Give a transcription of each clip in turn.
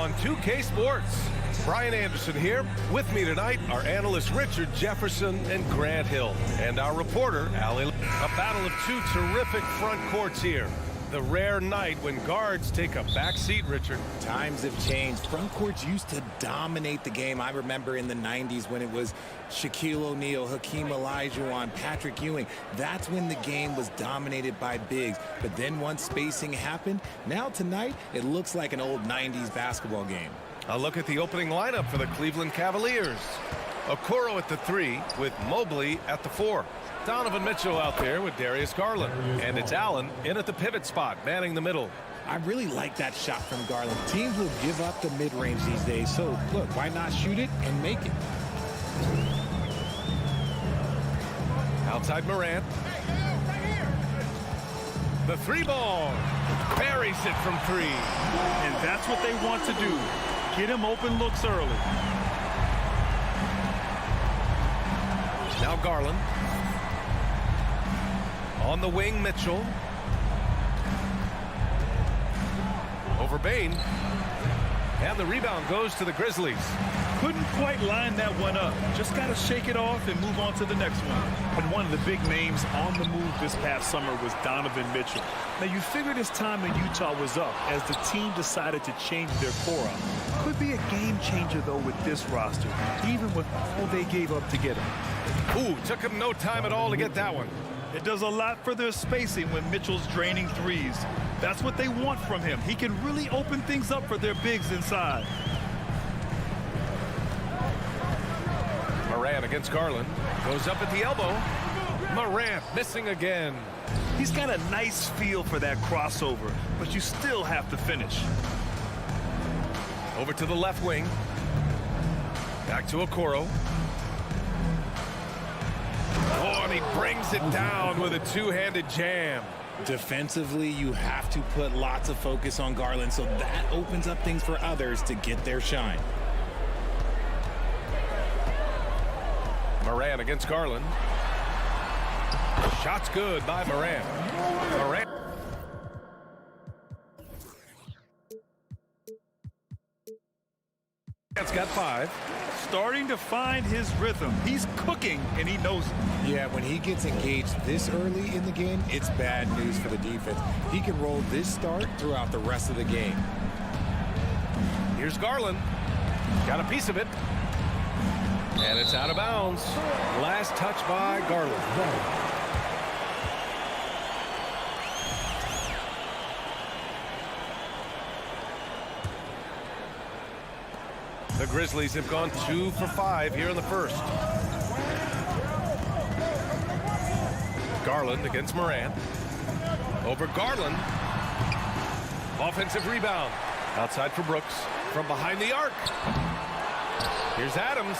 on 2K Sports. Brian Anderson here. With me tonight are analysts Richard Jefferson and Grant Hill. And our reporter, Allie. A battle of two terrific front courts here. The rare night when guards take a back seat, Richard. Times have changed. Front courts used to dominate the game. I remember in the 90s when it was Shaquille O'Neal, Hakeem Olajuwon, Patrick Ewing. That's when the game was dominated by bigs. But then once spacing happened, now tonight it looks like an old 90s basketball game. A look at the opening lineup for the Cleveland Cavaliers. Okoro at the 3 with Mobley at the 4. Donovan Mitchell out there with Darius Garland. And it's Allen in at the pivot spot, manning the middle. I really like that shot from Garland. Teams will give up the mid-range these days, so look, why not shoot it and make it? Outside Morant. The 3 ball. Buries it from 3. And that's what they want to do. Get him open looks early. Now Garland. On the wing, Mitchell. Over Bain. And the rebound goes to the Grizzlies. Couldn't quite line that one up. Just got to shake it off and move on to the next one. And one of the big names on the move this past summer was Donovan Mitchell. Now, you figured his time in Utah was up as the team decided to change their core up. Could be a game changer, though, with this roster, even with all they gave up to get him. Ooh, took him no time at all to get that one. It does a lot for their spacing when Mitchell's draining threes. That's what they want from him. He can really open things up for their bigs inside. Morant against Garland. Goes up at the elbow. Morant missing again. He's got a nice feel for that crossover, but you still have to finish. Over to the left wing. Back to Okoro. Oh, and he brings it down with a two-handed jam. Defensively, you have to put lots of focus on Garland, so that opens up things for others to get their shine. Morant against Garland. Shot's good by Morant. Morant's got 5. Starting to find his rhythm. He's cooking, and he knows it. Yeah, when he gets engaged this early in the game, it's bad news for the defense. He can roll this start throughout the rest of the game. Here's Garland. Got a piece of it. And it's out of bounds. Last touch by Garland. The Grizzlies have gone 2 for 5 here in the first. Garland against Morant. Over Garland. Offensive rebound. Outside for Brooks. From behind the arc. Here's Adams.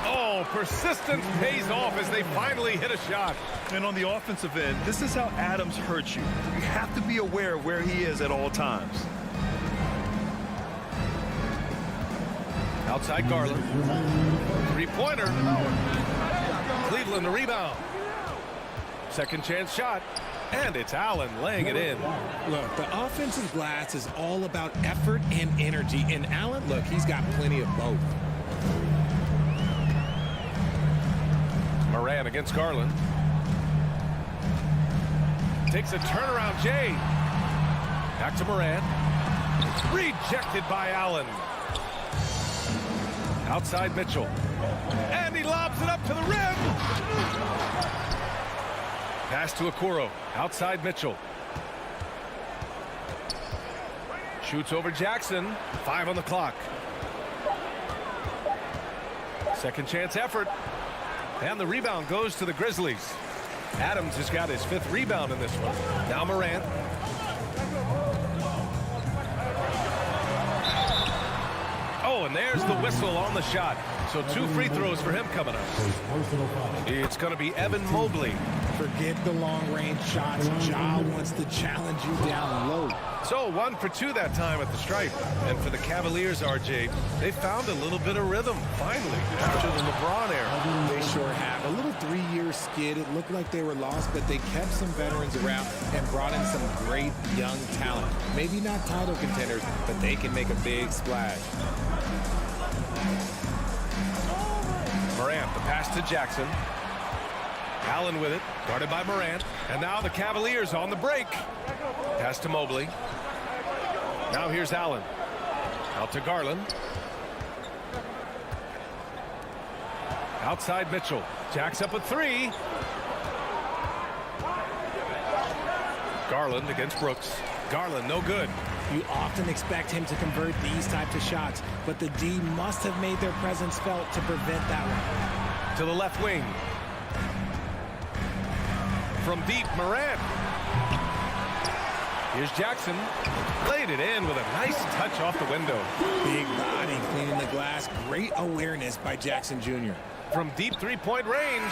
Oh, persistence pays off as they finally hit a shot. And on the offensive end, this is how Adams hurts you. You have to be aware of where he is at all times. Outside Garland. 3-pointer. Cleveland the rebound. Second chance shot. And it's Allen laying it in. Look, the offensive glass is all about effort and energy. And Allen, look, he's got plenty of both. Morant against Garland. Takes a turnaround, Jay. Back to Morant. Rejected by Allen. Outside Mitchell. And he lobs it up to the rim. Pass to Okoro. Outside Mitchell. Shoots over Jackson. 5 on the clock. Second chance effort. And the rebound goes to the Grizzlies. Adams has got his 5th rebound in this one. Now Morant. Oh, and there's the whistle on the shot. So 2 free throws for him coming up. It's going to be Evan Mobley. Forget the long-range shots. Ja wants to challenge you down low. So 1 for 2 that time at the stripe. And for the Cavaliers, RJ, they found a little bit of rhythm, finally, after the LeBron era. They sure have. A little 3-year skid. It looked like they were lost, but they kept some veterans around and brought in some great young talent. Maybe not title contenders, but they can make a big splash. Morant, the pass to Jackson. Allen with it, guarded by Morant. And now the Cavaliers on the break. Pass to Mobley. Now here's Allen. Out to Garland. Outside Mitchell. Jacks up a 3. Garland against Brooks. Garland, no good. You often expect him to convert these types of shots, but the D must have made their presence felt to prevent that one. To the left wing. From deep, Morant. Here's Jackson. Laid it in with a nice touch off the window. Big body cleaning the glass. Great awareness by Jackson Jr. From deep three-point range.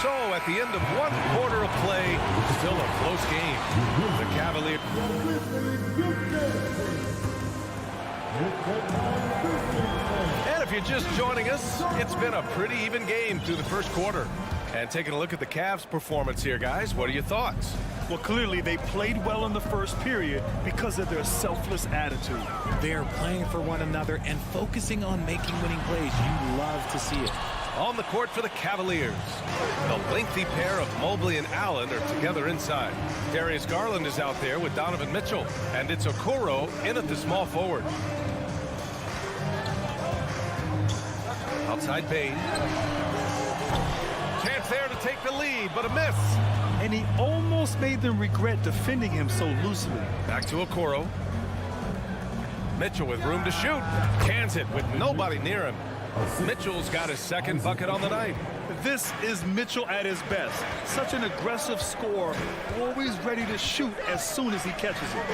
So at the end of 1 quarter of play, still a close game. The Cavaliers. And if you're just joining us, it's been a pretty even game through the first quarter. And taking a look at the Cavs' performance here, guys, what are your thoughts? Well, clearly they played well in the first period because of their selfless attitude. They're playing for one another and focusing on making winning plays. You love to see it. On the court for the Cavaliers. The lengthy pair of Mobley and Allen are together inside. Darius Garland is out there with Donovan Mitchell. And it's Okoro in at the small forward. Outside Bain. Chance there to take the lead, but a miss. And he almost made them regret defending him so loosely. Back to Okoro. Mitchell with room to shoot. Cans it with nobody near him. Mitchell's got his second bucket on the night. This is Mitchell at his best. Such an aggressive scorer, always ready to shoot as soon as he catches it.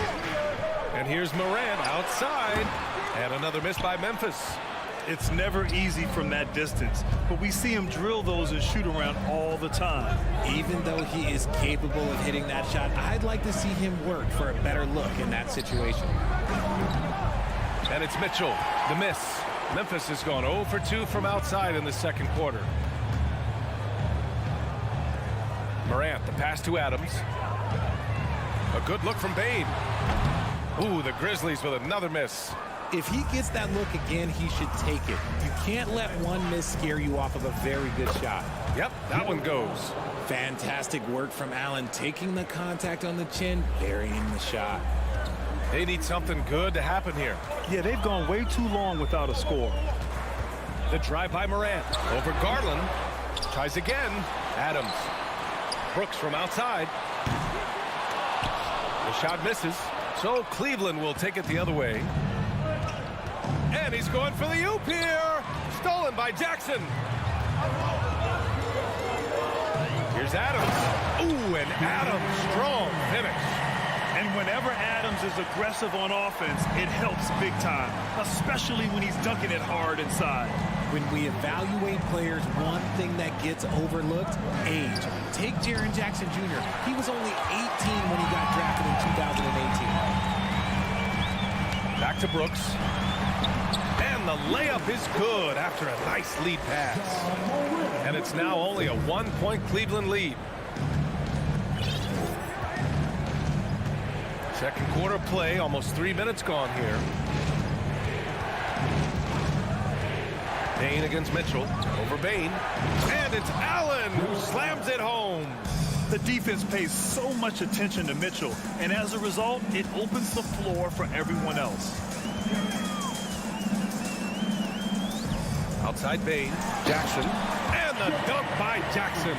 And here's Morant outside. And another miss by Memphis. It's never easy from that distance, but we see him drill those and shoot around all the time. Even though he is capable of hitting that shot, I'd like to see him work for a better look in that situation. And it's Mitchell, the miss. Memphis has gone 0 for 2 from outside in the second quarter. Morant, the pass to Adams. A good look from Bain. Ooh, the Grizzlies with another miss. If he gets that look again, he should take it. You can't let one miss scare you off of a very good shot. Yep, that one goes. Fantastic work from Allen, taking the contact on the chin, burying the shot. They need something good to happen here. Yeah, they've gone way too long without a score. The drive by Morant. Over Garland. Tries again. Adams. Brooks from outside. The shot misses. So Cleveland will take it the other way. And he's going for the oop here. Stolen by Jackson. Here's Adams. Ooh, and Adams, strong finish. And whenever Adams is aggressive on offense, it helps big time, especially when he's dunking it hard inside. When we evaluate players, one thing that gets overlooked, age. Take Jaren Jackson Jr. He was only 18 when he got drafted in 2018. Back to Brooks. And the layup is good after a nice lead pass. And it's now only a 1-point Cleveland lead. Second quarter play, almost 3 minutes gone here. Bain against Mitchell. Over Bain. And it's Allen who slams it home. The defense pays so much attention to Mitchell, and as a result, it opens the floor for everyone else. Outside Bain. Jackson. And the dunk by Jackson.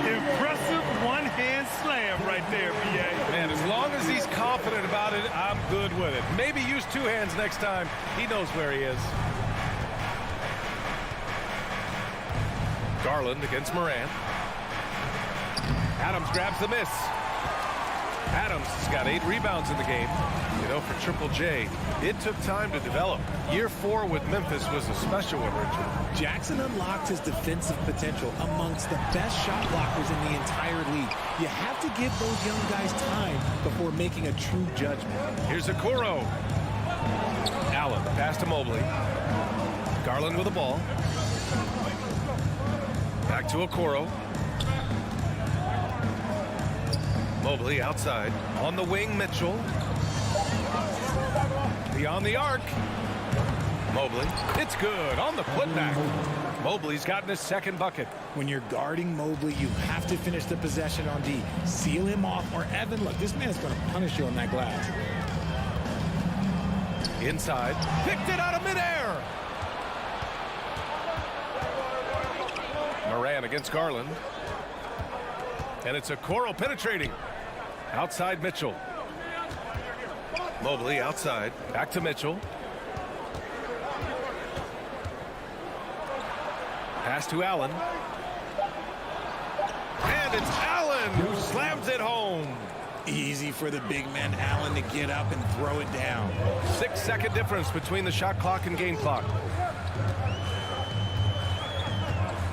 Impressive one-hand slam right there, B.A. Man, as long as he's confident about it, I'm good with it. Maybe use 2 hands next time. He knows where he is. Garland against Morant. Adams grabs the miss. Adams has got 8 rebounds in the game. You know, for Triple J, it took time to develop. Year 4 with Memphis was a special one, Richard. Jackson unlocked his defensive potential amongst the best shot blockers in the entire league. You have to give those young guys time before making a true judgment. Here's Okoro. Allen, pass to Mobley. Garland with the ball. Back to Okoro. Mobley outside. On the wing, Mitchell. Beyond the arc. Mobley. It's good on the putback. Mobley's gotten his second bucket. When you're guarding Mobley, you have to finish the possession on D. Seal him off, or Evan, look, this man's going to punish you on that glass. Inside. Picked it out of midair. Moran against Garland. And it's Okoro penetrating. Outside Mitchell. Mobley outside. Back to Mitchell. Pass to Allen. And it's Allen who slams it home. Easy for the big man Allen to get up and throw it down. 6-second difference between the shot clock and game clock.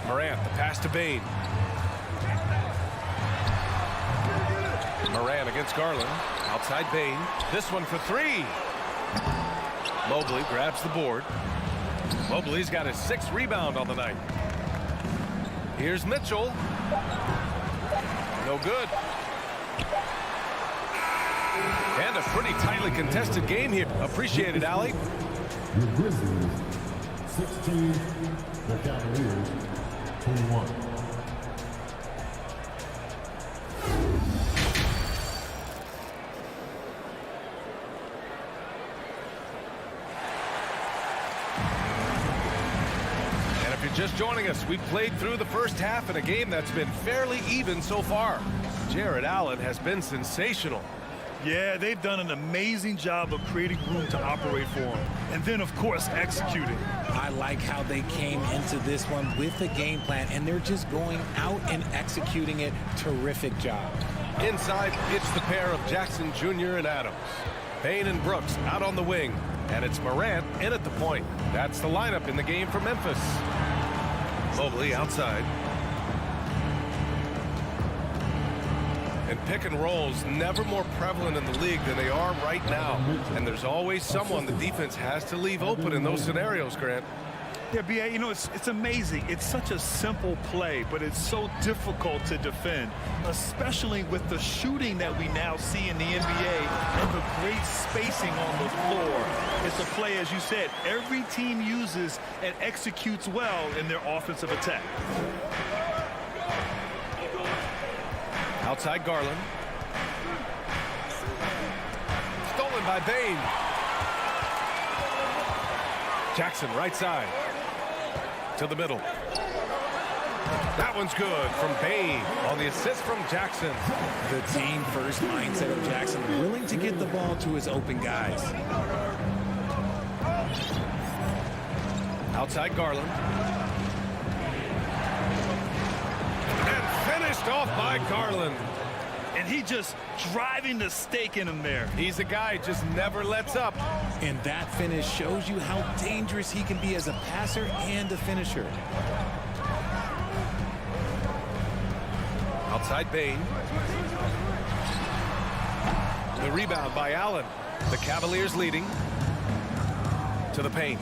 Morant, the pass to Bain. Moran against Garland. Outside Bain. This one for 3. Mobley grabs the board. Mobley's got his 6th rebound on the night. Here's Mitchell. No good. And a pretty tightly contested game here. Appreciate it, Allie. The Grizzlies, 16. The Cavaliers, 21. Just joining us, we've played through the first half in a game that's been fairly even so far. Jared Allen has been sensational. Yeah, they've done an amazing job of creating room to operate for him. And then, of course, executing. I like how they came into this one with a game plan, and they're just going out and executing it. Terrific job. Inside, it's the pair of Jackson Jr. and Adams. Payne and Brooks out on the wing. And it's Morant in at the point. That's the lineup in the game for Memphis. Mobley outside. And pick and rolls never more prevalent in the league than they are right now. And there's always someone the defense has to leave open in those scenarios, Grant. Yeah, B.A., you know, it's amazing. It's such a simple play, but it's so difficult to defend, especially with the shooting that we now see in the NBA and the great spacing on the floor. It's a play, as you said, every team uses and executes well in their offensive attack. Outside Garland. Stolen by Bain. Jackson right side. To the middle. That one's good from Bain on the assist from Jackson. The team first mindset of Jackson, willing to get the ball to his open guys. Outside Garland. And finished off by Garland. And he just driving the stake in him there. He's a guy who just never lets up. And that finish shows you how dangerous he can be as a passer and a finisher. Outside Bain. The rebound by Allen. The Cavaliers leading. To the paint.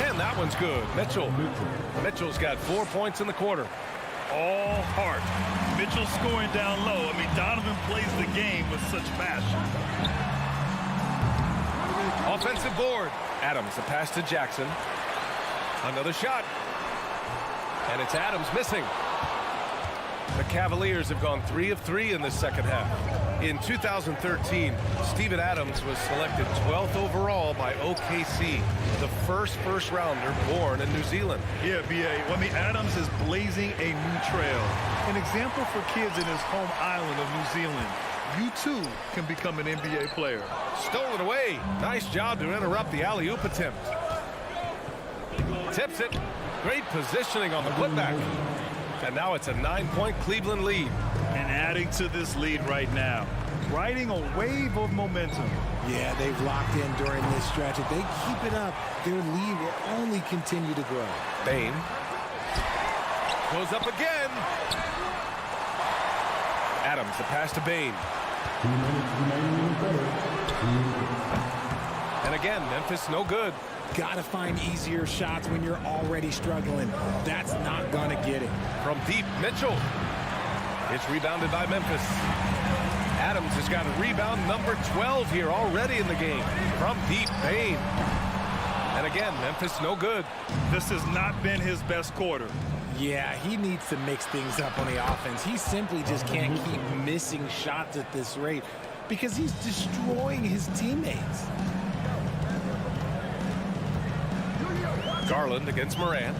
And that one's good. Mitchell. Mitchell's got 4 points in the quarter. All heart. Mitchell scoring down low. I mean, Donovan plays the game with such passion. Offensive board. Adams, a pass to Jackson. Another shot. And it's Adams missing. The Cavaliers have gone 3 of 3 in this second half. In 2013, Steven Adams was selected 12th overall by OKC, the first rounder born in New Zealand. Yeah, B.A. Well, I mean, Adams is blazing a new trail. An example for kids in his home island of New Zealand. You, too, can become an NBA player. Stolen away. Nice job to interrupt the alley-oop attempt. Tips it. Great positioning on the putback. And now it's a 9-point Cleveland lead. And adding to this lead right now, riding a wave of momentum. Yeah, they've locked in during this stretch. If they keep it up, their lead will only continue to grow. Bane goes up again. Adams, the pass to Bane. 2 minutes remaining in the third. And again, Memphis no good. Gotta find easier shots when you're already struggling. That's not gonna get it. From deep, Mitchell. It's rebounded by Memphis. Adams has got a rebound number 12 here already in the game. From deep, Bane. And again, Memphis no good. This has not been his best quarter. Yeah, he needs to mix things up on the offense. He simply just can't keep missing shots at this rate because he's destroying his teammates. Garland against Morant.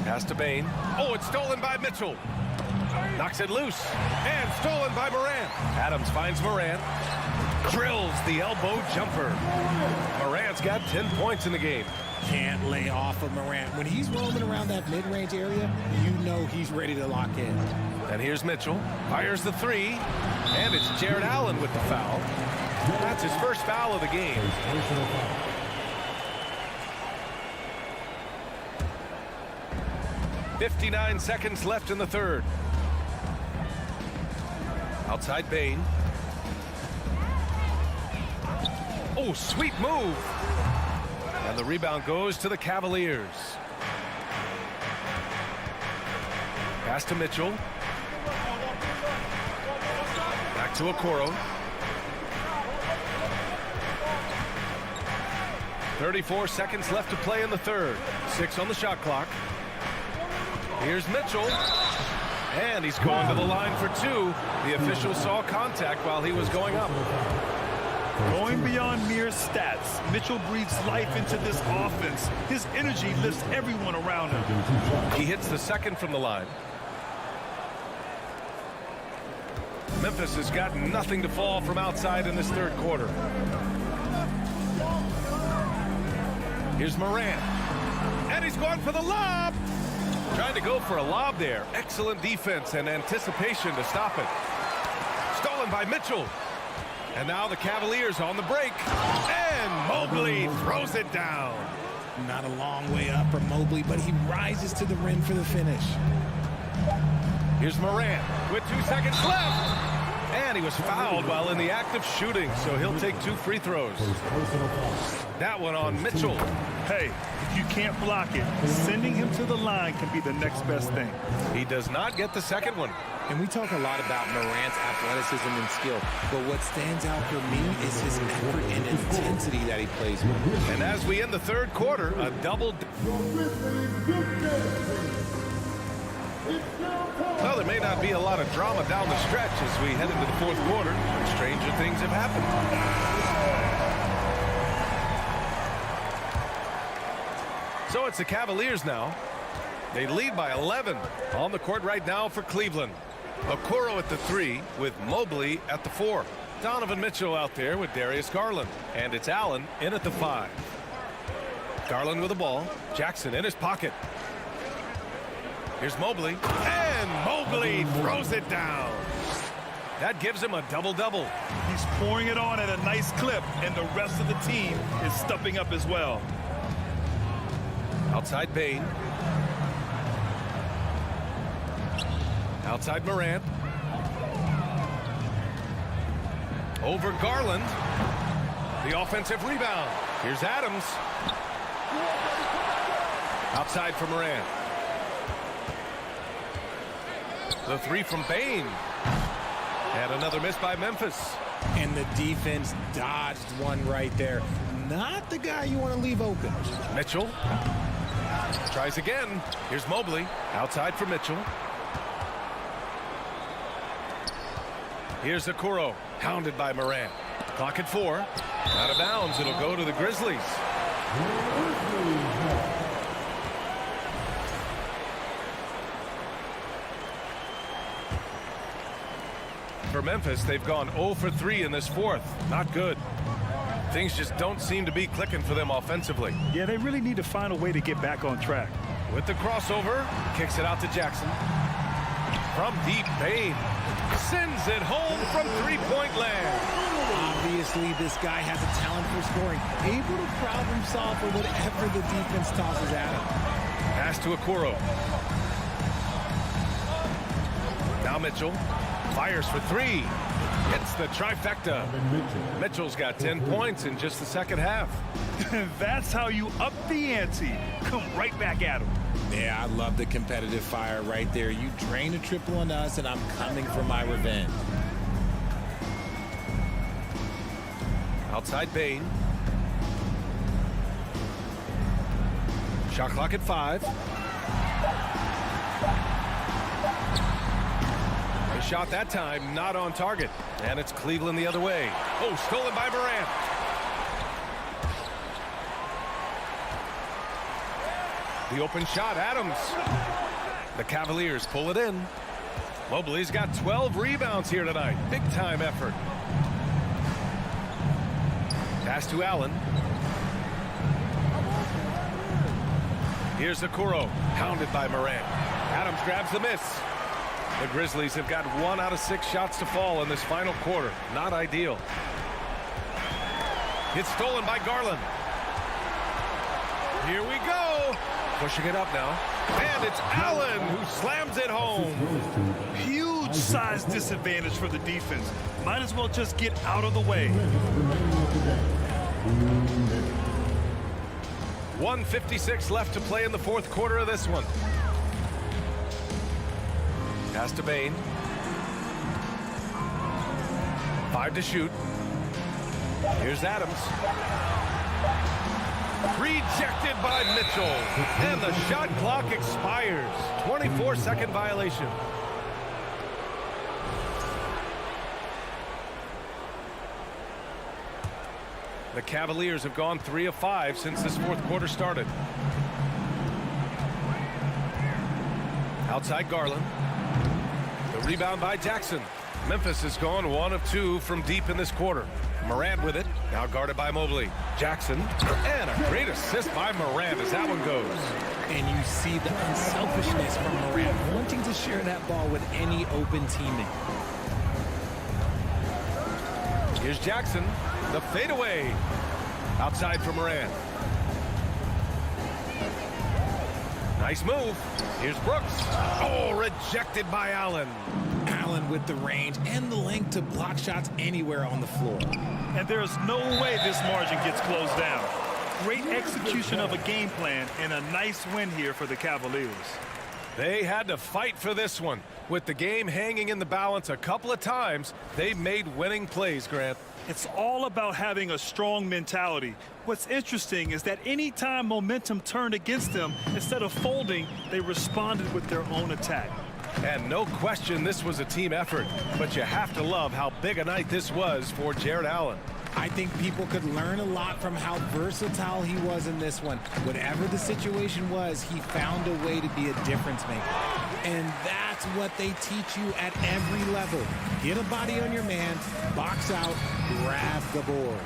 Pass to Bane. Oh, it's stolen by Mitchell. Knocks it loose. And stolen by Morant. Adams finds Morant. Drills the elbow jumper. Morant's got 10 points in the game. Can't lay off of Morant. When he's roaming around that mid-range area, you know he's ready to lock in. And here's Mitchell. Fires the three. And it's Jared Allen with the foul. That's his first foul of the game. 59 seconds left in the third. Outside Bane. Oh, sweet move. And the rebound goes to the Cavaliers. Pass to Mitchell. Back to Okoro. 34 seconds left to play in the third. 6 on the shot clock. Here's Mitchell. And he's going to the line for 2. The official saw contact while he was going up. Going beyond mere stats, Mitchell breathes life into this offense. His energy lifts everyone around him. He hits the second from the line. Memphis has got nothing to fall from outside in this third quarter. Here's Morant. And he's going for the lob. Trying to go for a lob there. Excellent defense and anticipation to stop it. Stolen by Mitchell. And now the Cavaliers on the break. And Mobley throws it down. Not a long way up for Mobley, but he rises to the rim for the finish. Here's Morant with 2 seconds left. And he was fouled while in the act of shooting, so he'll take 2 free throws. That one on Mitchell. Hey, if you can't block it, sending him to the line can be the next best thing. He does not get the second one. And we talk a lot about Morant's athleticism and skill, but what stands out for me is his effort and intensity that he plays with. And as we end the third quarter, a double. Well, there may not be a lot of drama down the stretch as we head into the fourth quarter, but stranger things have happened. So it's the Cavaliers now. They lead by 11 on the court right now for Cleveland. Okoro at the 3 with Mobley at the 4. Donovan Mitchell out there with Darius Garland. And it's Allen in at the 5. Garland with the ball. Jackson in his pocket. Here's Mobley. And Mobley throws it down. That gives him a double-double. He's pouring it on at a nice clip, and the rest of the team is stepping up as well. Outside Bane. Outside Morant. Over Garland. The offensive rebound. Here's Adams. Outside for Morant. The 3 from Bane. And another miss by Memphis. And the defense dodged one right there. Not the guy you want to leave open. Mitchell. Tries again. Here's Mobley. Outside for Mitchell. Here's Okoro. Hounded by Morant. Clock at 4. Out of bounds. It'll go to the Grizzlies. For Memphis, they've gone 0 for 3 in this fourth. Not good. Things just don't seem to be clicking for them offensively. Yeah, they really need to find a way to get back on track. With the crossover, kicks it out to Jackson. From deep, Bain sends it home from three-point land. Obviously, this guy has a talent for scoring, able to problem solve for whatever the defense tosses at him. Pass to Okoro. Now Mitchell fires for three. Hits the trifecta. Mitchell's got 10 points in just the second half. That's how you up the ante. Come right back at him. Yeah, I love the competitive fire right there. You drain a triple on us, and I'm coming for my revenge. Outside Bain. Shot clock at 5. A shot that time, not on target. And it's Cleveland the other way. Oh, stolen by Morant. The open shot, Adams. The Cavaliers pull it in. Mobley's got 12 rebounds here tonight. Big time effort. Pass to Allen. Here's Okoro, pounded by Morant. Adams grabs the miss. The Grizzlies have got 1 out of 6 shots to fall in this final quarter. Not ideal. It's stolen by Garland. Here we go. Pushing it up now. And it's Allen who slams it home. Huge size disadvantage for the defense. Might as well just get out of the way. 1:56 left to play in the fourth quarter of this one. Pass to Bain. 5 to shoot. Here's Adams. Rejected by Mitchell. And the shot clock expires. 24-second violation. The Cavaliers have gone 3 of 5 since this fourth quarter started. Outside Garland. The rebound by Jackson. Memphis has gone 1 of 2 from deep in this quarter. Morant with it, now guarded by Mobley. Jackson, and a great assist by Morant as that one goes. And you see the unselfishness from Morant, wanting to share that ball with any open teammate. Here's Jackson, the fadeaway. Outside for Morant. Nice move. Here's Brooks. Oh, rejected by Allen. Allen with the range and the length to block shots anywhere on the floor. And there's no way this margin gets closed down. Great execution of a game plan and a nice win here for the Cavaliers. They had to fight for this one. With the game hanging in the balance a couple of times, they made winning plays, Grant. It's all about having a strong mentality. What's interesting is that any time momentum turned against them, instead of folding, they responded with their own attack. And no question this was a team effort, but you have to love how big a night this was for Jared Allen. I think people could learn a lot from how versatile he was in this one. Whatever the situation was, he found a way to be a difference maker. And that's what they teach you at every level. Get a body on your man, box out, grab the board.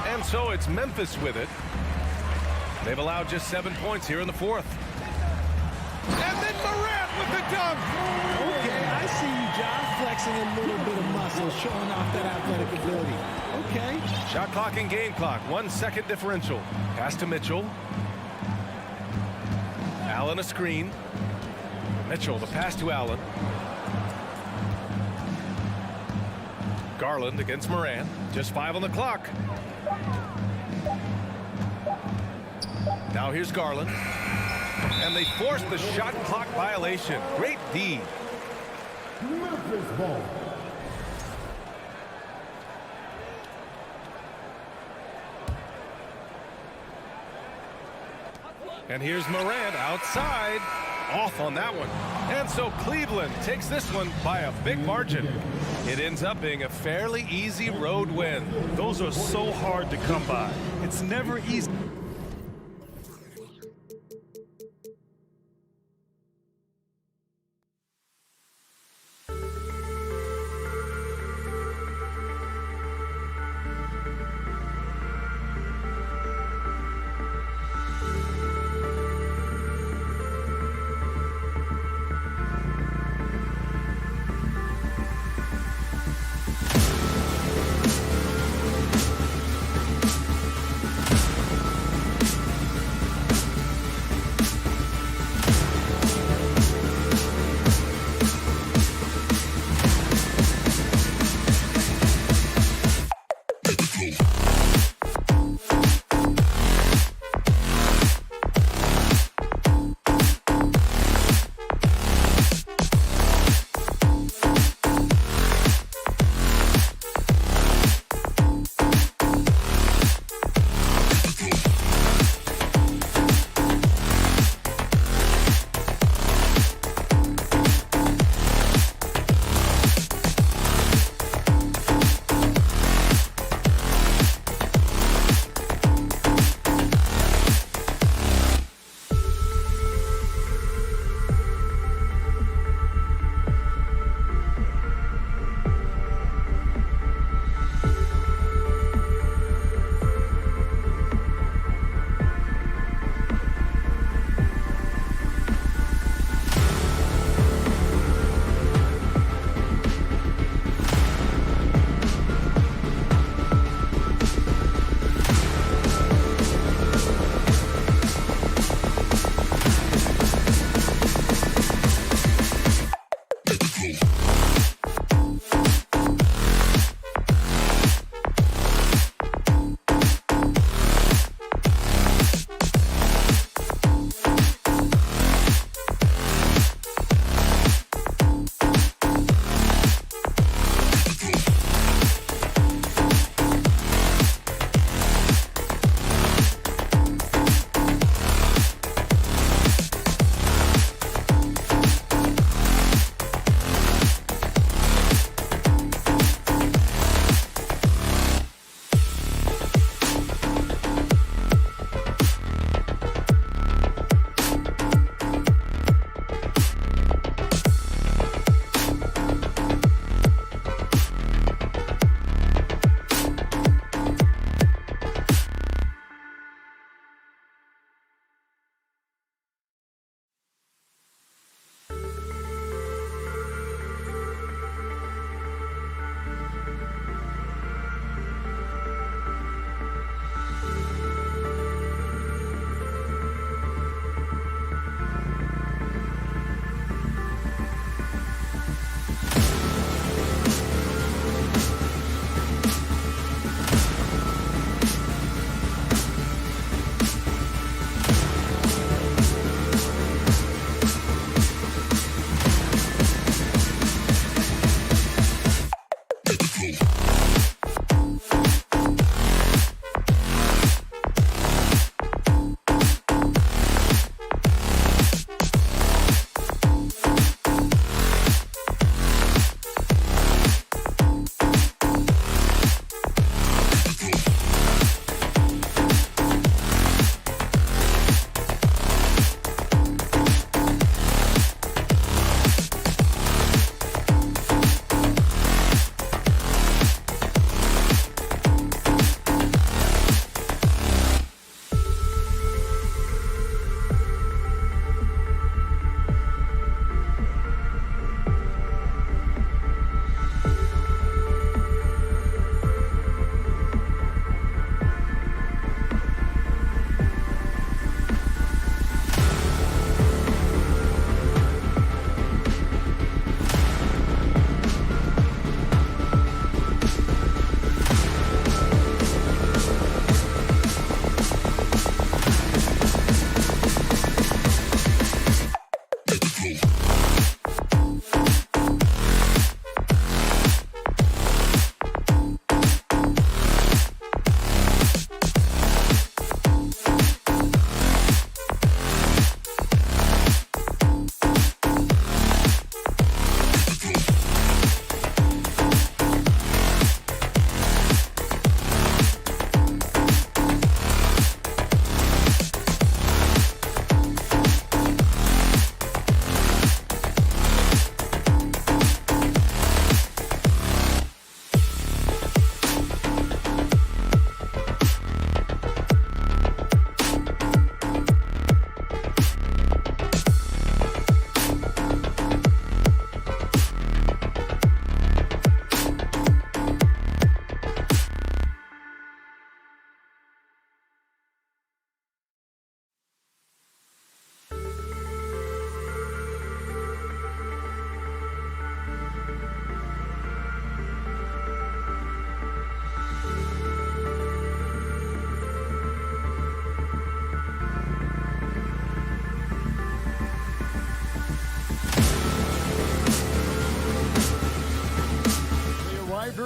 And so it's Memphis with it. They've allowed just 7 points here in the fourth. And then Morant with the dunk. Okay, I see you, John, flexing a little bit of muscle, showing off that athletic ability. Okay. Shot clock and game clock, 1 second differential. Pass to Mitchell. Allen a screen. Mitchell, the pass to Allen. Garland against Morant. Just 5 on the clock. Now here's Garland. And they forced the shot clock violation. Great D. Memphis ball. And here's Morant outside. Off on that one. And so Cleveland takes this one by a big margin. It ends up being a fairly easy road win. Those are so hard to come by. It's never easy.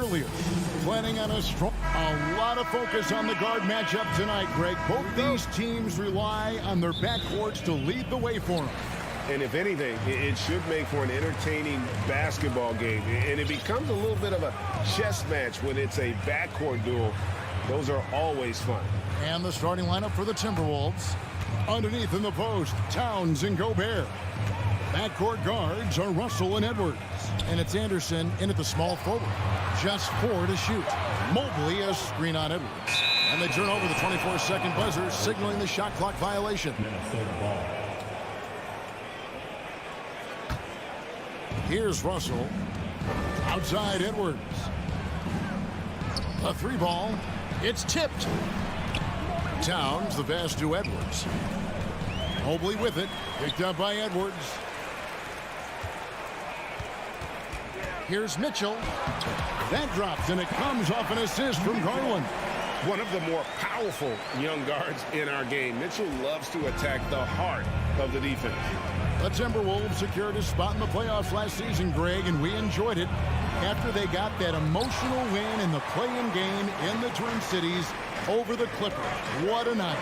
earlier. Planning on a lot of focus on the guard matchup tonight, Greg. Both these teams rely on their backcourts to lead the way for them. And if anything, it should make for an entertaining basketball game. And it becomes a little bit of a chess match when it's a backcourt duel. Those are always fun. And the starting lineup for the Timberwolves. Underneath in the post, Towns and Gobert. Backcourt guards are Russell and Edwards. And it's Anderson in at the small forward. Just 4 to shoot. Mobley a screen on Edwards. And they turn over the 24-second buzzer, signaling the shot clock violation. Minnesota ball. Here's Russell. Outside Edwards. A 3-ball. It's tipped. Towns the pass to Edwards. Mobley with it. Picked up by Edwards. Here's Mitchell. That drops, and it comes off an assist from Garland. One of the more powerful young guards in our game. Mitchell loves to attack the heart of the defense. The Timberwolves secured a spot in the playoffs last season, Greg, and we enjoyed it after they got that emotional win in the play-in game in the Twin Cities over the Clippers. What a night.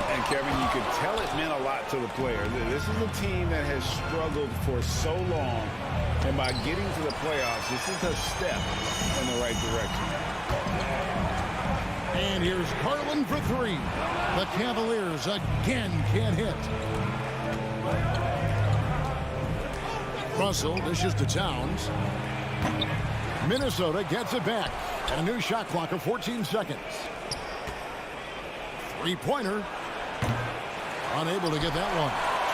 And, Kevin, you could tell it meant a lot to the player. This is a team that has struggled for so long, and by getting to the playoffs, this is a step in the right direction. And here's Garland for three. The Cavaliers again can't hit. Russell dishes to Towns. Minnesota gets it back. And a new shot clock of 14 seconds. Three-pointer. Unable to get that one.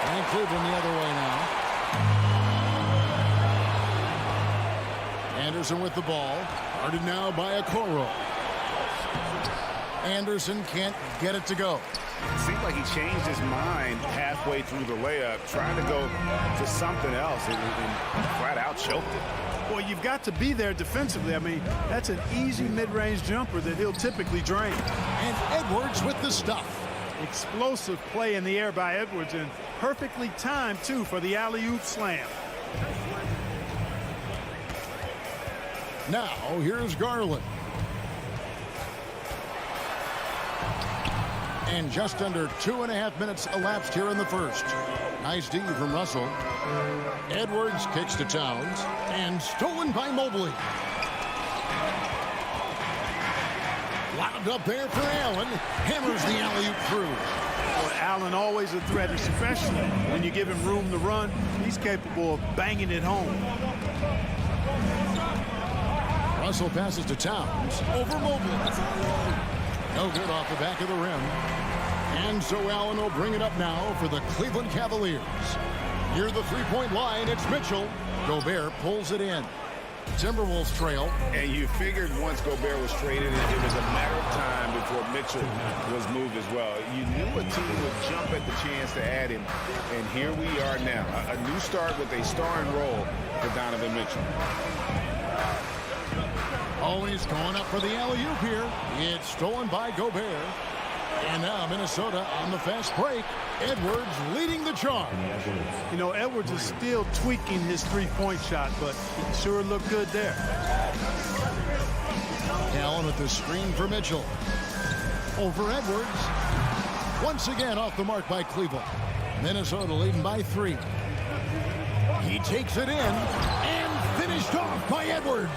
And Cleveland the other way now. Anderson with the ball. Guarded now by Okoro. Anderson can't get it to go. It seemed like he changed his mind halfway through the layup, trying to go to something else, and flat out choked it. Well, you've got to be there defensively. I mean, that's an easy mid-range jumper that he'll typically drain. And Edwards with the stuff. Explosive play in the air by Edwards, and perfectly timed, too, for the alley-oop slam. Now, here's Garland. And just under 2.5 minutes elapsed here in the first. Nice D from Russell. Edwards kicks to Towns. And stolen by Mobley. Lobbed up there for Allen. Hammers the alley-oop through. Well, Allen always a threat, especially when you give him room to run. He's capable of banging it home. Russell passes to Towns. Over Mobley. No good off the back of the rim. And so Allen will bring it up now for the Cleveland Cavaliers. Near the three-point line, it's Mitchell. Gobert pulls it in. Timberwolves trail. And you figured once Gobert was traded, it was a matter of time before Mitchell was moved as well. You knew a team would jump at the chance to add him. And here we are now. A new start with a starring role for Donovan Mitchell. Oh, he's going up for the alley-oop here. It's stolen by Gobert. And now Minnesota on the fast break. Edwards leading the charge. You know, Edwards is still tweaking his three-point shot, but he sure looked good there. Allen with the screen for Mitchell. Over Edwards. Once again off the mark by Cleveland. Minnesota leading by 3. He takes it in and finished off by Edwards.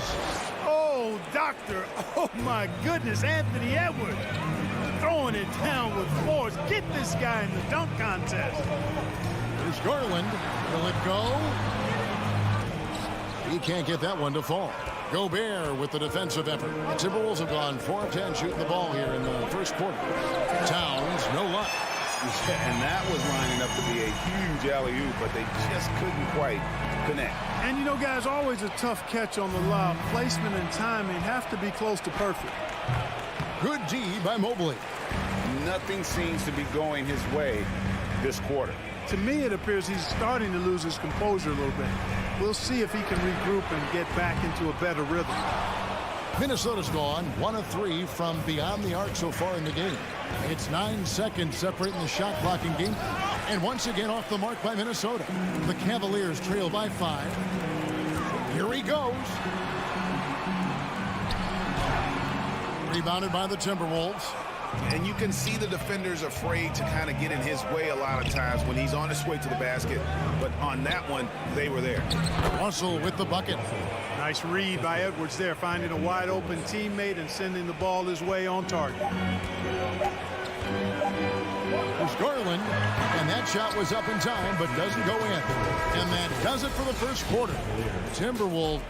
Oh, doctor. Oh, my goodness. Anthony Edwards throwing it down with force. Get this guy in the dunk contest. Here's Garland. Will it go? He can't get that one to fall. Gobert with the defensive effort. The Timberwolves have gone 4 of 10 shooting the ball here in the first quarter. Towns, no luck. And that was lining up to be a huge alley-oop, but they just couldn't quite connect. And, you know, guys, always a tough catch on the lob. Placement and timing have to be close to perfect. Good D by Mobley. Nothing seems to be going his way this quarter. To me, it appears he's starting to lose his composure a little bit. We'll see if he can regroup and get back into a better rhythm. Minnesota's gone 1 of 3 from beyond the arc so far in the game. It's 9 seconds separating the shot clock in game. And once again off the mark by Minnesota. The Cavaliers trail by 5. Here he goes. Rebounded by the Timberwolves. And you can see the defenders afraid to kind of get in his way a lot of times when he's on his way to the basket. But on that one, they were there. Russell with the bucket. Nice read by Edwards there, finding a wide open teammate and sending the ball his way on target. There's Garland, and that shot was up in time but doesn't go in. And that does it for the first quarter. Timberwolves.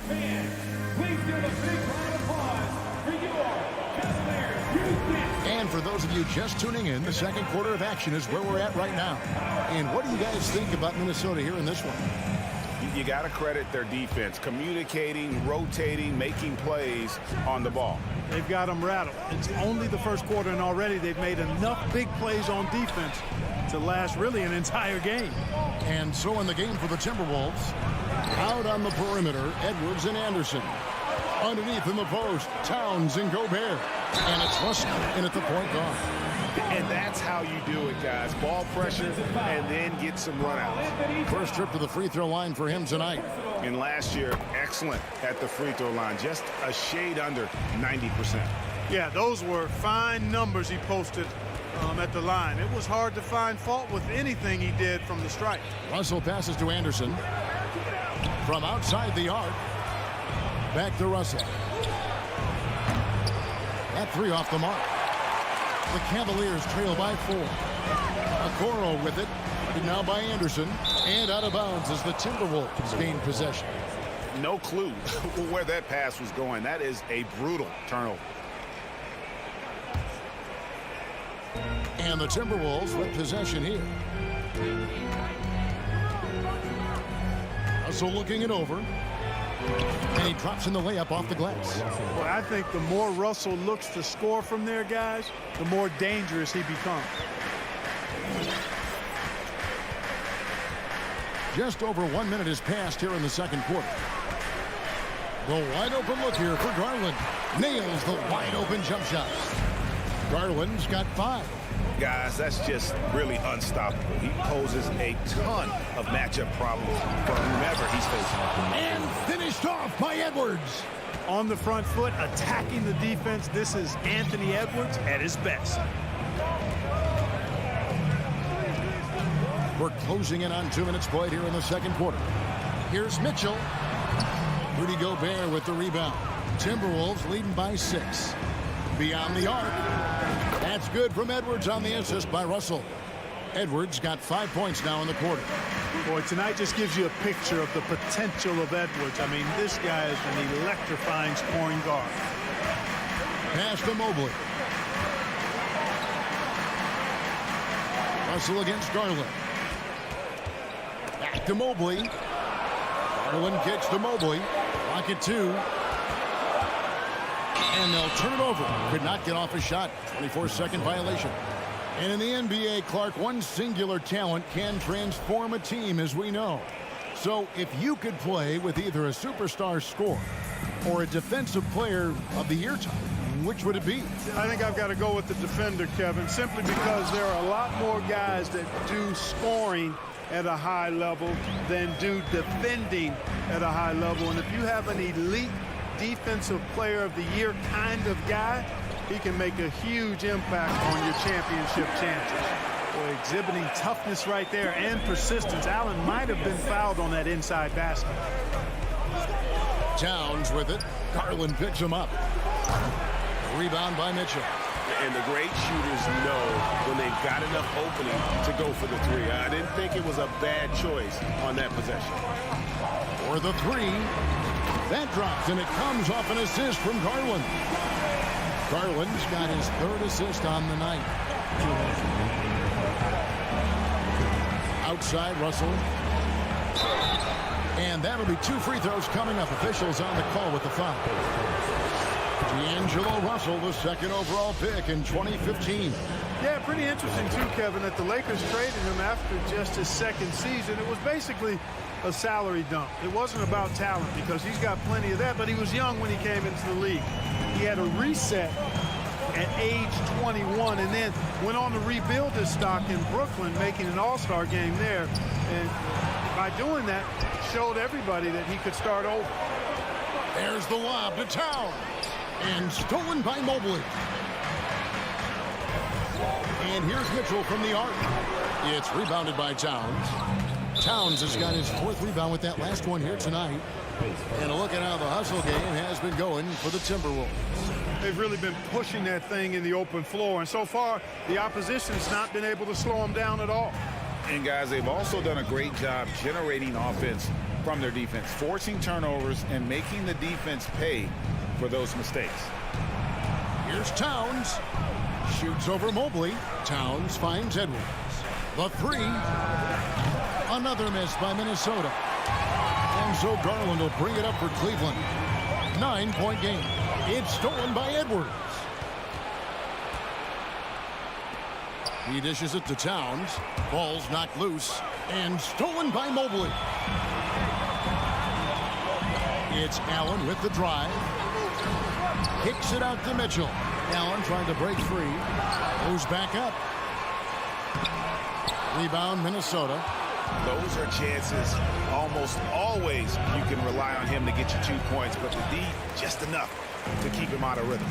And for those of you just tuning in, the second quarter of action is where we're at right now. And what do you guys think about Minnesota here in this one? You got to credit their defense, communicating, rotating, making plays on the ball. They've got them rattled. It's only the first quarter, and already they've made enough big plays on defense to last really an entire game. And so in the game for the Timberwolves, Out on the perimeter, Edwards and Anderson. Underneath in the post, Towns and Gobert. And it's Russell in at the point guard. And that's how you do it, guys. Ball pressure and then get some runouts. First trip to the free throw line for him tonight. And last year, excellent at the free throw line. Just a shade under 90%. Yeah, those were fine numbers he posted at the line. It was hard to find fault with anything he did from the stripe. Russell passes to Anderson. From outside the arc. Back to Russell. That three off the mark. The Cavaliers trail by 4. Okoro with it. Now by Anderson. And out of bounds as the Timberwolves gain possession. No clue where that pass was going. That is a brutal turnover. And the Timberwolves with possession here. Russell looking it over. And he drops in the layup off the glass. Well, I think the more Russell looks to score from there, guys, the more dangerous he becomes. Just over 1 minute has passed here in the second quarter. The wide open look here for Garland. Nails the wide open jump shot. Garland's got 5. Guys, that's just really unstoppable. He poses a ton of matchup problems for whomever he's facing. And finished off by Edwards. On the front foot, attacking the defense. This is Anthony Edwards at his best. We're closing in on 2 minutes played here in the second quarter. Here's Mitchell. Rudy Gobert with the rebound. Timberwolves leading by 6. Beyond the arc. That's good from Edwards on the assist by Russell. Edwards got 5 points now in the quarter. Boy, tonight just gives you a picture of the potential of Edwards. I mean, this guy is an electrifying scoring guard. Pass to Mobley. Russell against Garland. Back to Mobley. Garland kicks to Mobley. Pocket 2. And they'll turn it over. Could not get off a shot. 24-second violation. And in the NBA, Clark, one singular talent can transform a team, as we know. So if you could play with either a superstar scorer or a defensive player of the year type, which would it be? I think I've got to go with the defender, Kevin, simply because there are a lot more guys that do scoring at a high level than do defending at a high level. And if you have an elite defensive player of the year kind of guy, he can make a huge impact on your championship chances. Boy, exhibiting toughness right there and persistence. Allen might have been fouled on that inside basket. Towns with it. Garland picks him up. Rebound by Mitchell. And the great shooters know when they've got enough opening to go for the 3. I didn't think it was a bad choice on that possession. For the 3. That drops, and it comes off an assist from Garland. Garland's got his 3rd assist on the night. Outside, Russell. And that'll be 2 free throws coming up. Officials on the call with the foul. D'Angelo Russell, the 2nd overall pick in 2015. Yeah, pretty interesting, too, Kevin, that the Lakers traded him after just his 2nd season. It was basically a salary dump. It wasn't about talent because he's got plenty of that, but he was young when he came into the league. He had a reset at age 21 and then went on to rebuild his stock in Brooklyn, making an all-star game there. And by doing that, showed everybody that he could start over. There's the lob to Towns. And stolen by Mobley. And here's Mitchell from the arc. It's rebounded by Towns. Towns has got his 4th rebound with that last one here tonight. And a look at how the hustle game has been going for the Timberwolves. They've really been pushing that thing in the open floor. And so far, the opposition's not been able to slow them down at all. And, guys, they've also done a great job generating offense from their defense, forcing turnovers and making the defense pay for those mistakes. Here's Towns. Shoots over Mobley. Towns finds Edwards. The 3. Another miss by Minnesota. And so Garland will bring it up for Cleveland. 9-point game. It's stolen by Edwards. He dishes it to Towns. Ball's knocked loose. And stolen by Mobley. It's Allen with the drive. Kicks it out to Mitchell. Allen trying to break free. Moves back up. Rebound, Minnesota. Those are chances almost always you can rely on him to get you 2 points, but the D just enough to keep him out of rhythm.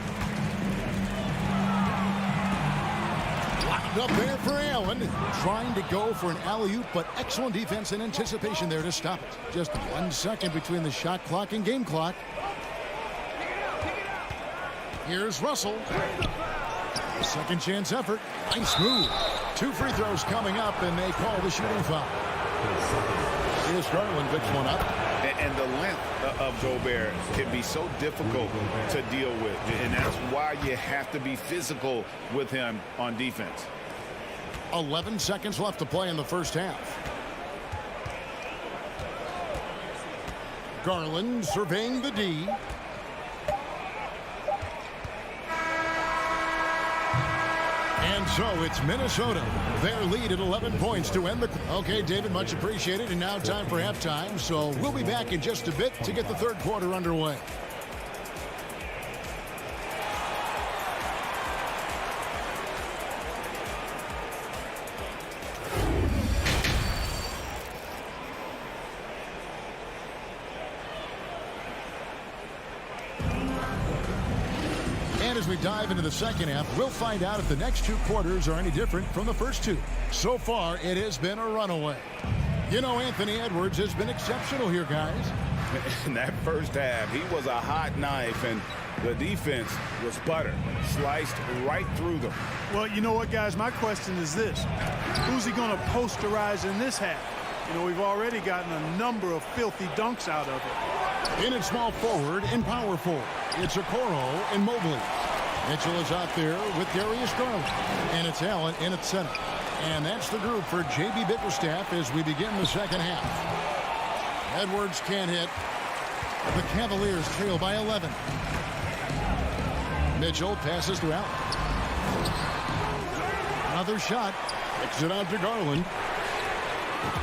Locked up there for Allen. Trying to go for an alley-oop, but excellent defense and anticipation there to stop it. Just 1 second between the shot clock and game clock. Here's Russell. Second chance effort. Nice move. 2 free throws coming up, and they call the shooting foul. Here's Garland, picks one up. And the length of Gobert can be so difficult to deal with, and that's why you have to be physical with him on defense. 11 seconds left to play in the first half. Garland surveying the D. And so it's Minnesota. Their lead at 11 points to end the... Okay, David, much appreciated. And now time for halftime. So we'll be back in just a bit to get the third quarter underway. As we dive into the second half, we'll find out if the next 2 quarters are any different from the first 2. So far, it has been a runaway. You know, Anthony Edwards has been exceptional here, guys. In that first half, he was a hot knife, and the defense was butter, sliced right through them. Well, you know what, guys? My question is this. Who's he going to posterize in this half? You know, we've already gotten a number of filthy dunks out of it. In at small forward and power forward, it's Okoro and Mobley. Mitchell is out there with Darius Garland. And it's Allen in at center. And that's the group for J.B. Bickerstaff as we begin the second half. Edwards can't hit. The Cavaliers trail by 11. Mitchell passes to Allen. Another shot. Kicks it out to Garland.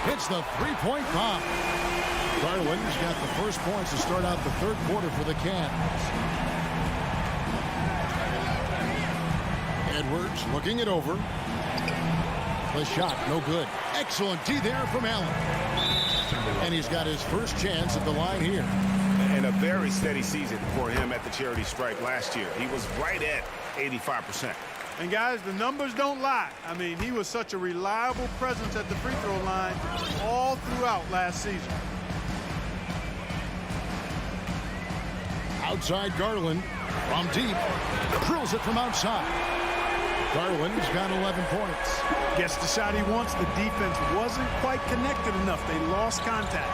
Hits the three-point bomb. Garland's got the first points to start out the third quarter for the Cavs. Edwards looking it over. The shot, no good. Excellent D there from Allen. And he's got his first chance at the line here. And a very steady season for him at the charity stripe last year. He was right at 85%. And guys, the numbers don't lie. I mean, he was such a reliable presence at the free throw line all throughout last season. Outside Garland from deep. Drills it from outside. Garland's got 11 points. Gets the shot he wants. The defense wasn't quite connected enough. They lost contact.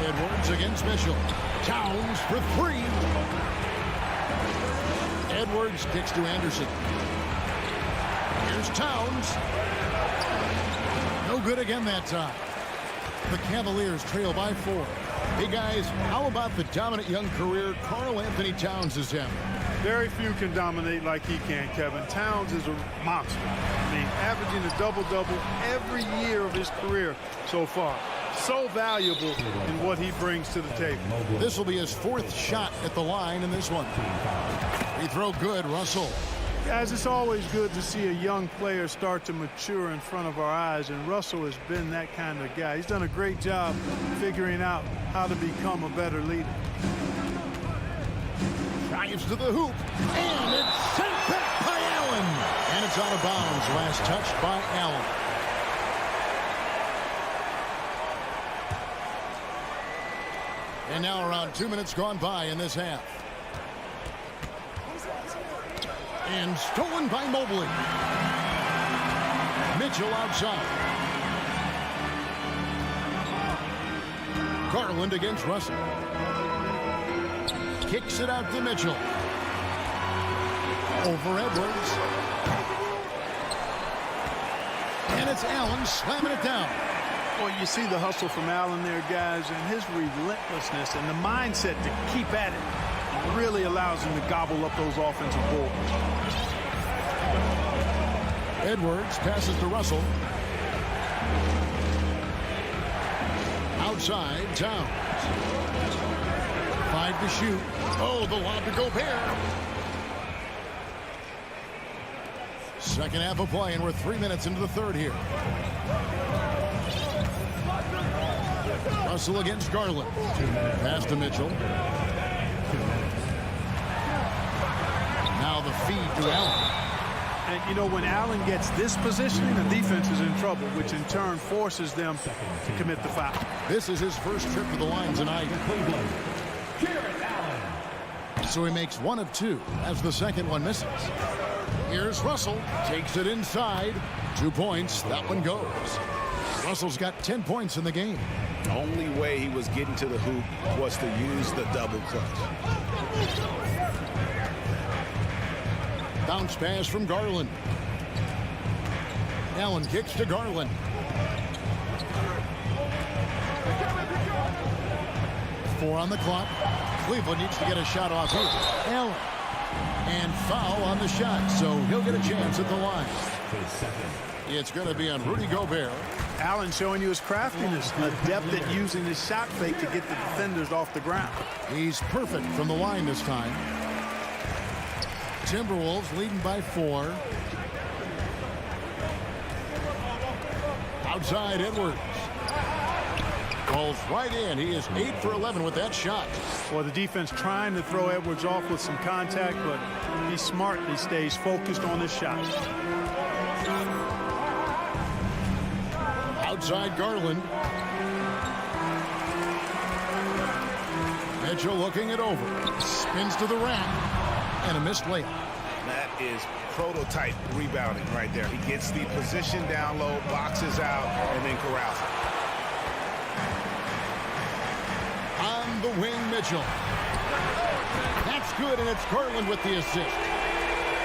Edwards against Mitchell. Towns for 3. Edwards kicks to Anderson. Here's Towns. No good again that time. The Cavaliers trail by 4. Hey, guys, how about the dominant young career Karl Anthony Towns has had? Very few can dominate like he can, Kevin. Towns is a monster. I mean, averaging a double-double every year of his career so far. So valuable in what he brings to the table. This will be his 4th shot at the line in this one. Free throw good, Russell. Guys, it's always good to see a young player start to mature in front of our eyes, and Russell has been that kind of guy. He's done a great job figuring out how to become a better leader. Drives to the hoop, and it's sent back by Allen. And it's out of bounds. Last touch by Allen. And now around 2 minutes gone by in this half. And stolen by Mobley. Mitchell outside. Garland against Russell. Kicks it out to Mitchell. Over Edwards. And it's Allen slamming it down. Well, you see the hustle from Allen there, guys, and his relentlessness and the mindset to keep at it really allows him to gobble up those offensive boards. Edwards passes to Russell. outside, Towns. 5 to shoot. Oh, the lob to Gobert. Second half of play, and we're 3 minutes into the third here. Russell against Garland. Pass to Mitchell. Now the feed to Allen. And, you know, when Allen gets this positioning, the defense is in trouble, which in turn forces them to commit the foul. This is his first trip to the line tonight. So he makes 1 of 2 as the second one misses. Here's Russell. Takes it inside. 2 points. That one goes. Russell's got 10 points in the game. The only way he was getting to the hoop was to use the double clutch. Bounce pass from Garland. Allen kicks to Garland. Four on the clock. Cleveland needs to get a shot off here. Allen. And foul on the shot, so he'll get a chance at the line. It's going to be on Rudy Gobert. Allen showing you his craftiness, adept at using his shot fake to get the defenders off the ground. He's perfect from the line this time. Timberwolves leading by 4. Outside Edwards. Calls right in. He is 8 for 11 with that shot. Well, the defense trying to throw Edwards off with some contact, but he's smart. He stays focused on his shot. Outside Garland. Mitchell looking it over. Spins to the rack. And a missed layup. That is prototype rebounding right there. He gets the position down low, boxes out, and then corrals it. On the wing, Mitchell. That's good, and it's Garland with the assist.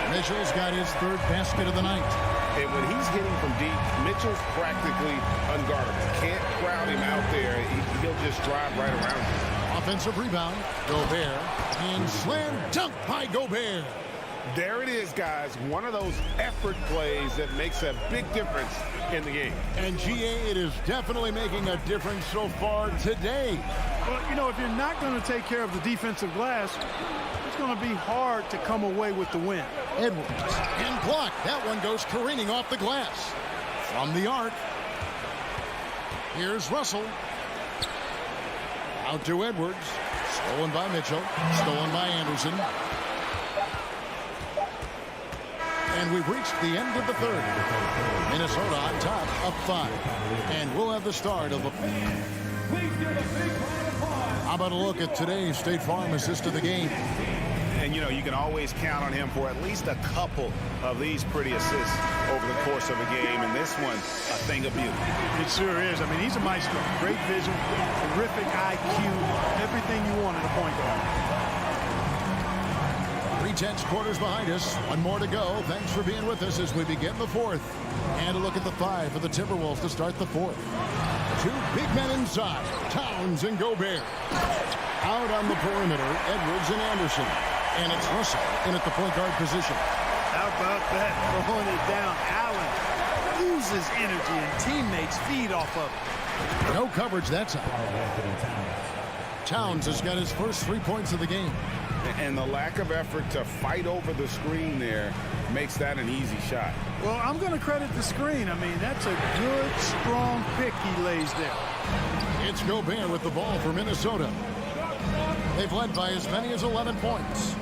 Mitchell's got his 3rd basket of the night. And when he's hitting from deep, Mitchell's practically unguardable. Can't crowd him out there. He'll just drive right around him. Offensive rebound, Gobert, and slam dunk by Gobert. There it is, guys. One of those effort plays that makes a big difference in the game. And GA, it is definitely making a difference so far today. Well, you know, if you're not going to take care of the defensive glass, it's going to be hard to come away with the win. Edwards, and blocked. That one goes careening off the glass. From the arc, here's Russell. Out to Edwards. Stolen by Mitchell. Stolen by Anderson. And we've reached the end of the third. Minnesota on top, up 5. And we'll have the start of the... How about a look at today's State Farm assist of the game? And, you know, you can always count on him for at least a couple of these pretty assists over the course of a game. And this one, a thing of beauty. It sure is. I mean, he's a maestro. Great vision, terrific IQ, everything you want in a point guard. 3/10 quarters behind us. One more to go. Thanks for being with us as we begin the 4th. And a look at the 5 for the Timberwolves to start the 4th. 2 big men inside. Towns and Gobert. Out on the perimeter, Edwards and Anderson. And it's Russell in at the point guard position. How about that? Throwing it down. Allen loses energy and teammates feed off of it. No coverage that time. Towns has got his first 3 points of the game. And the lack of effort to fight over the screen there makes that an easy shot. Well, I'm going to credit the screen. I mean, that's a good, strong pick he lays there. It's Gobert with the ball for Minnesota. They've led by as many as 11 points.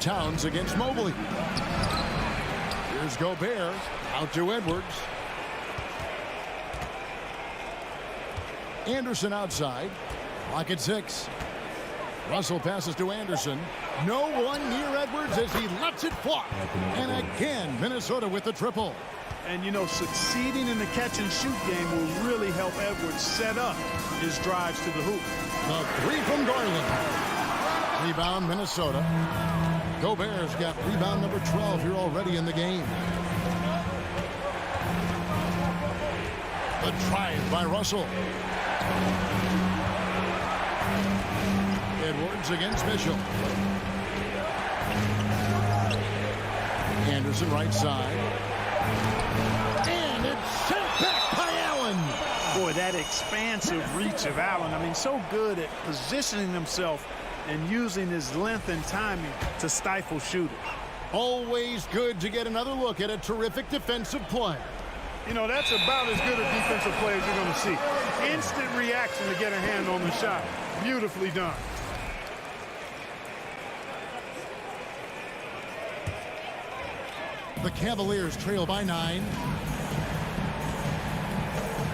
Towns against Mobley. Here's Gobert. Out to Edwards. Anderson outside. Clock at 6. Russell passes to Anderson. No one near Edwards as he lets it fly. And again, Minnesota with the triple. And, you know, succeeding in the catch-and-shoot game will really help Edwards set up his drives to the hoop. The 3 from Garland. Rebound, Minnesota. Gobert's got rebound number 12 here already in the game. The drive by Russell. Edwards against Mitchell. Anderson right side. And it's sent back by that expansive reach of Allen. I mean, so good at positioning himself and using his length and timing to stifle shooters. Always good to get another look at a terrific defensive play. You know, that's about as good a defensive play as you're going to see. Instant reaction to get a hand on the shot. Beautifully done. The Cavaliers trail by 9.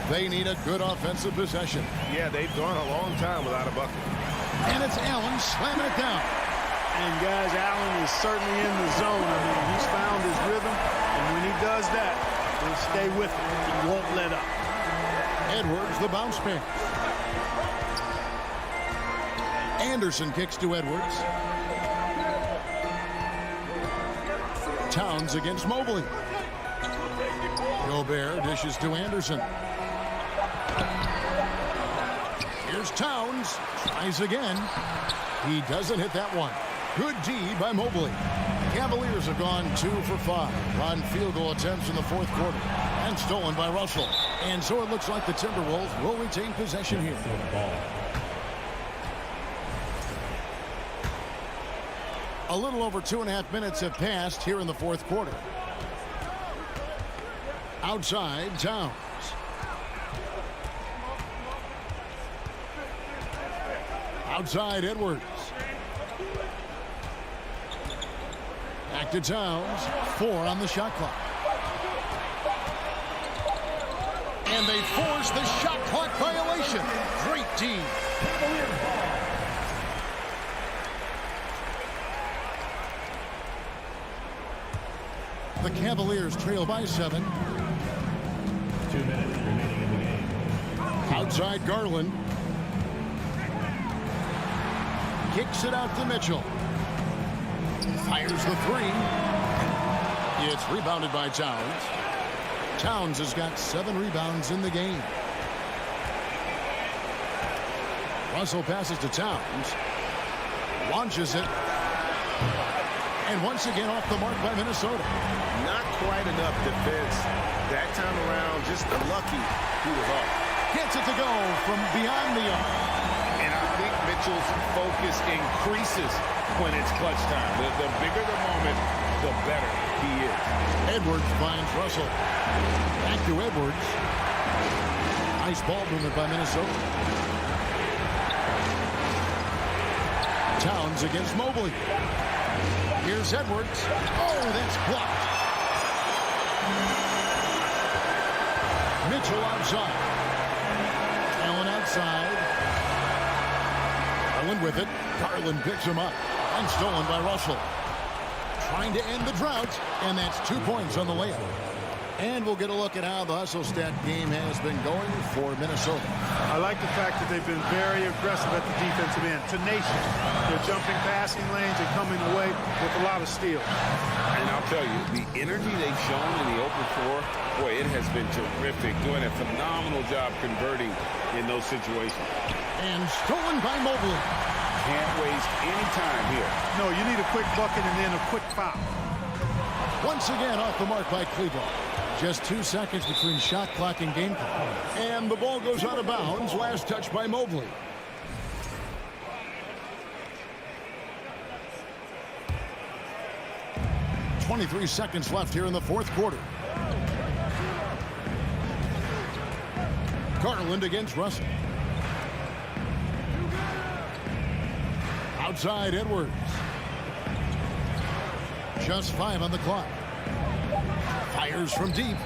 They need a good offensive possession. Yeah, they've gone a long time without a bucket. And it's Allen slamming it down. And, guys, Allen is certainly in the zone. I mean, he's found his rhythm, and when he does that, he'll stay with it. He won't let up. Edwards, the bounce pass. Anderson kicks to Edwards. Towns against Mobley. Gobert dishes to Anderson. Here's Towns. Tries again. He doesn't hit that one. Good D by Mobley. Cavaliers have gone 2 for 5 on field goal attempts in the fourth quarter. And stolen by Russell. And so it looks like the Timberwolves will retain possession here. A little over 2.5 minutes have passed here in the fourth quarter. Outside, Towns. Outside, Edwards. Back to Towns. 4 on the shot clock. And they force the shot clock violation. Great team. The Cavaliers trail by 7. 2 minutes remaining in the game. Outside Garland. Kicks it out to Mitchell. Fires the 3. It's rebounded by Towns. Towns has got 7 rebounds in the game. Russell passes to Towns. Launches it. And once again off the mark by Minnesota. Not quite enough defense. That time around, just lucky he was off. Gets it to go from beyond the arc. And I think Mitchell's focus increases when it's clutch time. The bigger the moment, the better he is. Edwards finds Russell. Back to Edwards. Nice ball movement by Minnesota. Towns against Mobley. Here's Edwards. Oh, that's blocked. Mitchell outside. Allen outside. Garland with it. Garland picks him up. And stolen by Russell. Trying to end the drought. And that's 2 points on the layup. And we'll get a look at how the hustle stat game has been going for Minnesota. I like the fact that they've been very aggressive at the defensive end. Tenacious. They're jumping passing lanes and coming away with a lot of steals. And I'll tell you, the energy they've shown in the open floor, boy, it has been terrific. Doing a phenomenal job converting in those situations. And stolen by Mobley. Can't waste any time here. No, you need a quick bucket and then a quick foul. Once again off the mark by Cleveland. Just 2 seconds between shot clock and game clock. And the ball goes out of bounds. Last touch by Mobley. .23 seconds left here in the fourth quarter. Garland against Russell. Outside Edwards. Just 5 on the clock. Fires from deep.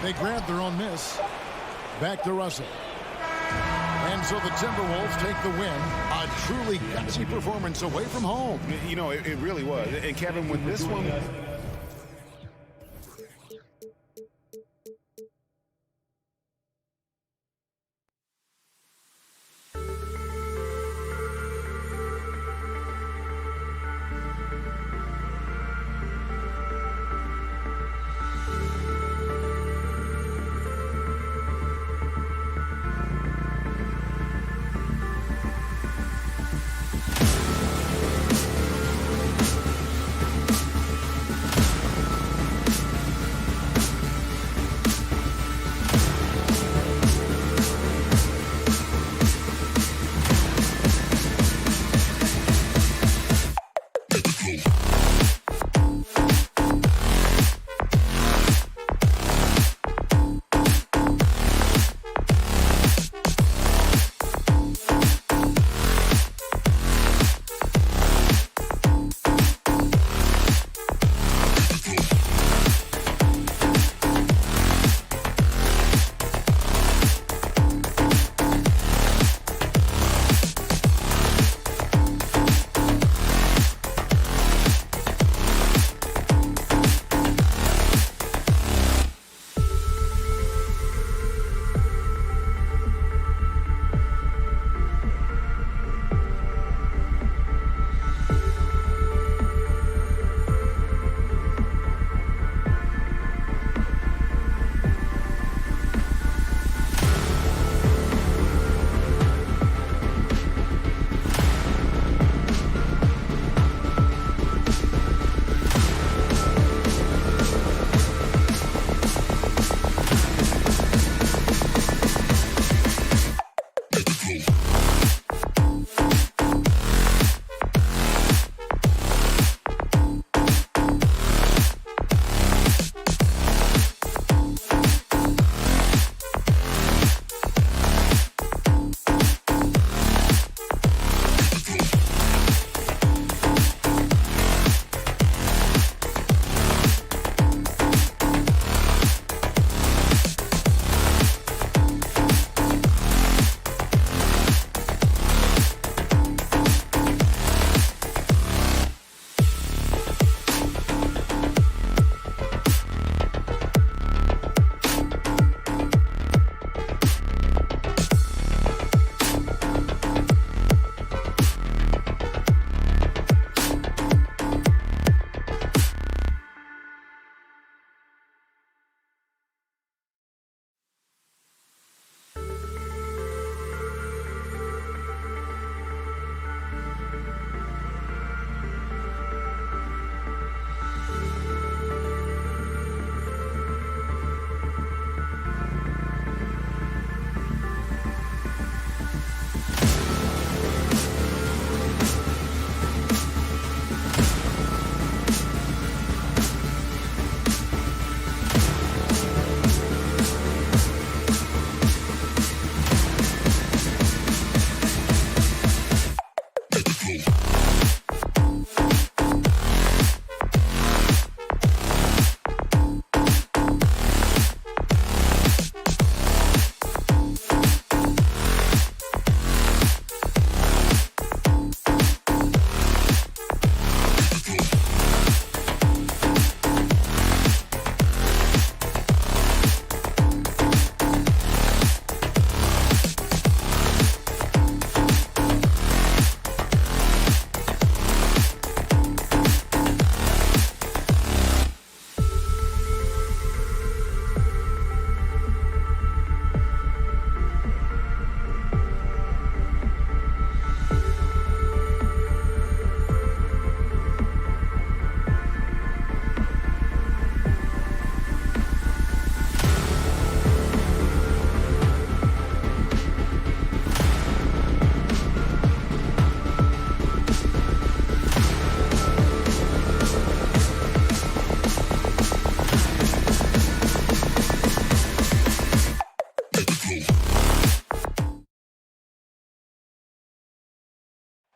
They grab their own miss. Back to Russell. And so the Timberwolves take the win. A truly gutsy performance away from home. You know, it really was. And Kevin, when this one...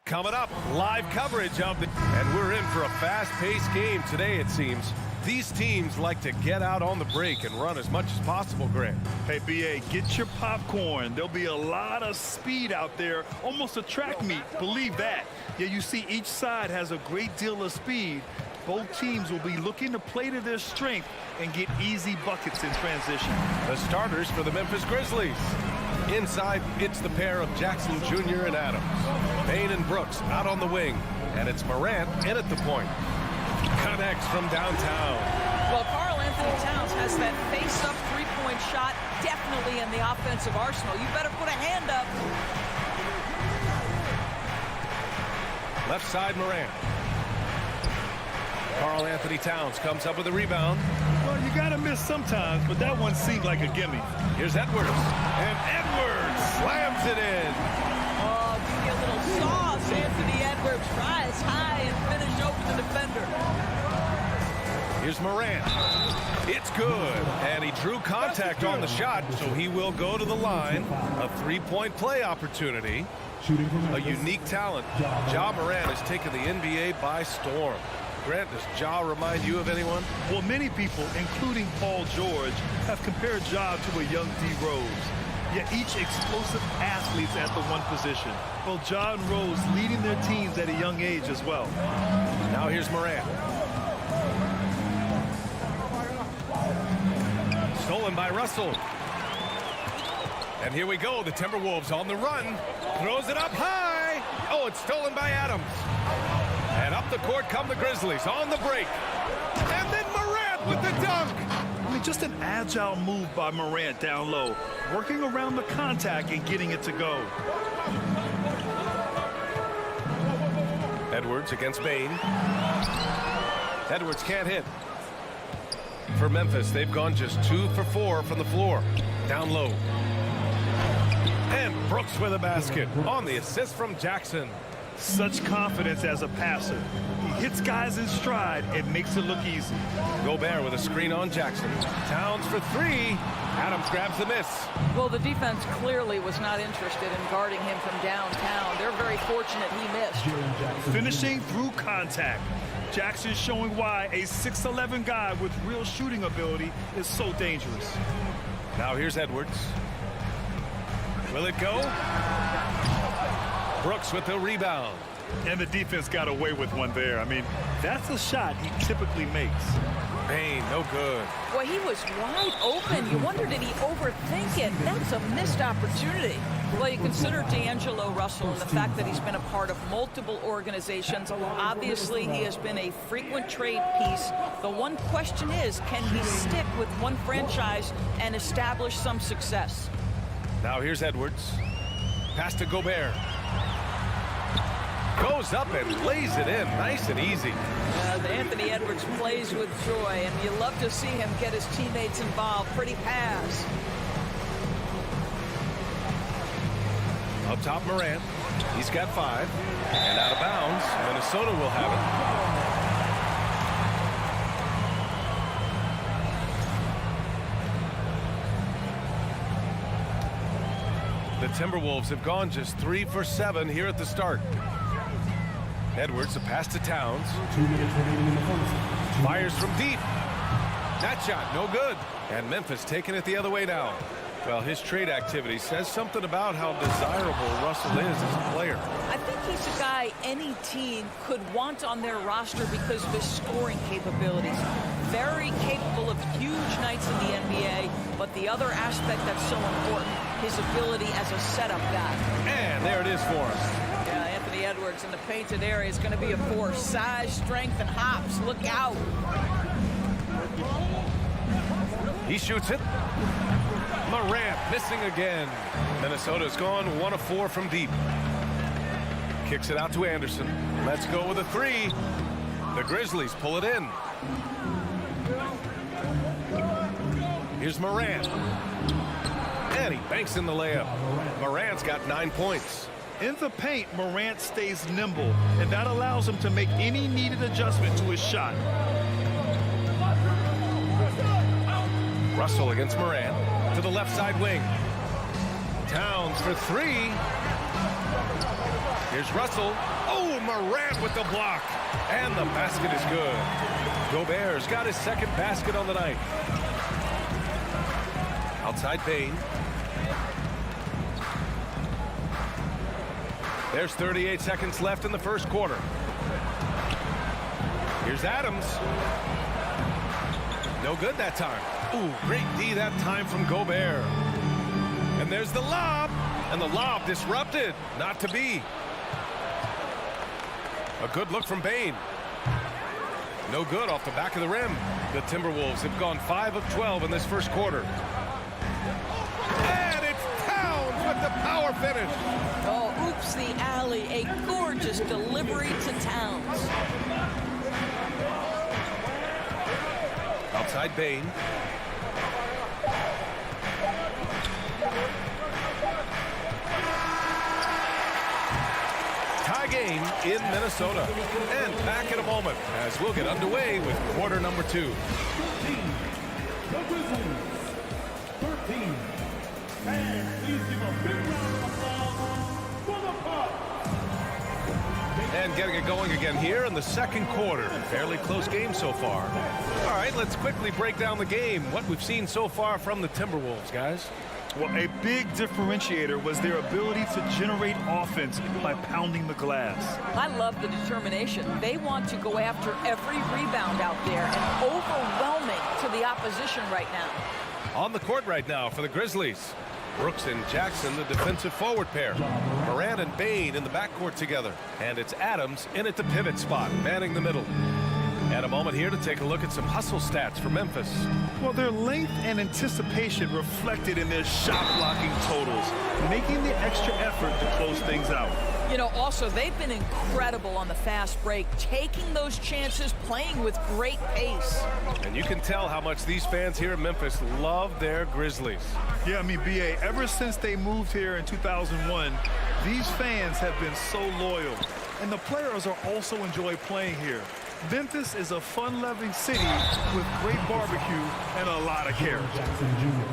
Coming up, live coverage of the... And we're in for a fast-paced game today, it seems. These teams like to get out on the break and run as much as possible, Grant. Hey, B.A., get your popcorn. There'll be a lot of speed out there, almost a track meet. Believe that. Yeah, you see each side has a great deal of speed. Both teams will be looking to play to their strength and get easy buckets in transition. The starters for the Memphis Grizzlies. Inside, it's the pair of Jackson Jr. and Adams. Bain and Brooks out on the wing. And it's Morant in at the point. Connects from downtown. Well, Karl-Anthony Towns has that face-up three-point shot definitely in the offensive arsenal. You better put a hand up. Left side, Morant. Karl-Anthony Towns comes up with a rebound. Well, you got to miss sometimes, but that one seemed like a gimme. Here's Edwards. And Edwards slams it in. Oh, give me a little sauce, Anthony Edwards. Rise high and finish over the defender. Here's Morant. It's good. And he drew contact on the shot, so he will go to the line. A three-point play opportunity. A unique talent. Ja Morant has taken the NBA by storm. Grant, does Ja remind you of anyone? Well, many people, including Paul George, have compared Ja to a young D. Rose. Yet each explosive athletes at the one position. Both Ja and Rose leading their teams at a young age as well. Now here's Morant. Stolen by Russell. And here we go. The Timberwolves on the run. Throws it up high. Oh, it's stolen by Adams. And up the court come the Grizzlies on the break. And then Morant with the dunk. I mean, just an agile move by Morant down low, working around the contact and getting it to go. Edwards against Bain. Edwards can't hit. For Memphis, they've gone just 2 for 4 from the floor. Down low. And Brooks with a basket on the assist from Jackson. Such confidence as a passer. He hits guys in stride and makes it look easy. Gobert with a screen on Jackson. Towns for 3. Adams grabs the miss. Well, the defense clearly was not interested in guarding him from downtown. They're very fortunate he missed. Finishing through contact. Jackson showing why a 6'11" guy with real shooting ability is so dangerous. Now here's Edwards. Will it go? Brooks with the rebound. And the defense got away with one there. I mean, that's a shot he typically makes. Bain, no good. Boy, he was wide open. You wonder, did he overthink it? That's a missed opportunity. Well, you consider D'Angelo Russell and the fact that he's been a part of multiple organizations. Obviously, he has been a frequent trade piece. The one question is, can he stick with one franchise and establish some success? Now here's Edwards. Pass to Gobert. Goes up and lays it in. Nice and easy. Anthony Edwards plays with joy, and you love to see him get his teammates involved. Pretty pass. Up top, Morant. He's got 5. And out of bounds. Minnesota will have it. The Timberwolves have gone just 3 for 7 here at the start. Edwards, a pass to Towns. 2 minutes remaining in the first. Fires from deep. That shot, no good. And Memphis taking it the other way now. Well, his trade activity says something about how desirable Russell is as a player. I think he's a guy any team could want on their roster because of his scoring capabilities. Very capable of huge nights in the NBA, but the other aspect that's so important, his ability as a setup guy. And there it is for him. Yeah, Anthony Edwards in the painted area is going to be a force. Size, strength, and hops. Look out. He shoots it. Morant missing again. Minnesota's gone 1 of 4 from deep. Kicks it out to Anderson. Let's go with a 3. The Grizzlies pull it in. Here's Morant. And he banks in the layup. Morant's got 9 points. In the paint, Morant stays nimble, and that allows him to make any needed adjustment to his shot. Russell against Morant to the left side wing. Towns for 3. Here's Russell. Oh, Morant with the block. And the basket is good. Gobert's got his second basket on the night. Outside Bane. There's 38 seconds left in the first quarter. Here's Adams. No good that time. Ooh, great D that time from Gobert. And there's the lob. And the lob disrupted. Not to be. A good look from Bane. No good off the back of the rim. The Timberwolves have gone 5 of 12 in this first quarter. And it's Towns with the power finish. Oh, oops, the alley. A gorgeous delivery to Towns. Outside Bane. Tie game in Minnesota. And back in a moment as we'll get underway with quarter number 2. The Grizzlies, 13. And please give a big round of applause for the Bucks. And getting it going again here in the second quarter. Fairly close game so far. All right, let's quickly break down the game. What we've seen so far from the Timberwolves, guys. Well, a big differentiator was their ability to generate offense by pounding the glass. I love the determination. They want to go after every rebound out there and overwhelming to the opposition right now. On the court right now for the Grizzlies. Brooks and Jackson, the defensive forward pair. Morant and Bane in the backcourt together. And it's Adams in at the pivot spot, manning the middle. And a moment here to take a look at some hustle stats for Memphis. Well, their length and anticipation reflected in their shot blocking totals, making the extra effort to close things out. You know, also, they've been incredible on the fast break, taking those chances, playing with great pace. And you can tell how much these fans here in Memphis love their Grizzlies. Yeah, I mean, B.A., ever since they moved here in 2001, these fans have been so loyal. And the players are also enjoy playing here. Memphis is a fun-loving city with great barbecue and a lot of character.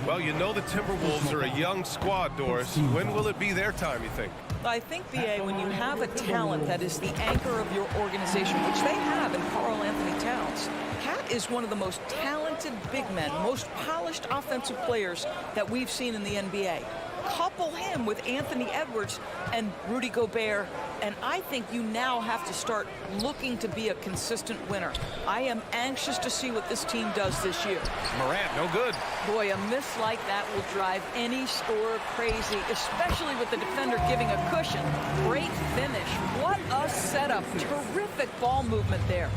Well, you know the Timberwolves are a young squad, Doris. When will it be their time, you think? I think, B.A., when you have a talent that is the anchor of your organization, which they have in Karl Anthony Towns, Cat is one of the most talented big men, most polished offensive players that we've seen in the NBA. Couple him with Anthony Edwards and Rudy Gobert, and I think you now have to start looking to be a consistent winner. I am anxious to see what this team does this year. Morant, no good. Boy, a miss like that will drive any scorer crazy, especially with the defender giving a cushion. Great finish. What a setup. Terrific ball movement there.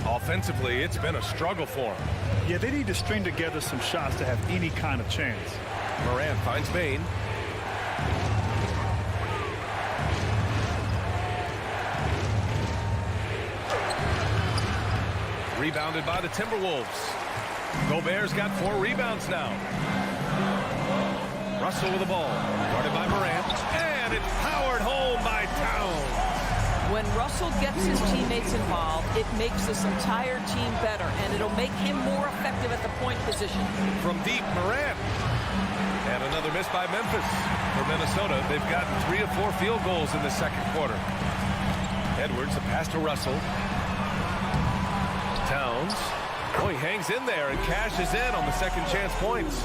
Offensively, it's been a struggle for them. Yeah, they need to string together some shots to have any kind of chance. Morant finds Bane. Rebounded by the Timberwolves. Gobert's got 4 rebounds now. Russell with the ball. Guarded by Morant. And it's powered home by Towns. When Russell gets his teammates involved, it makes this entire team better, and it'll make him more effective at the point position. From deep, Morant. And another miss by Memphis. For Minnesota, they've gotten 3 of 4 field goals in the second quarter. Edwards, a pass to Russell. Towns. Oh, he hangs in there and cashes in on the second chance points.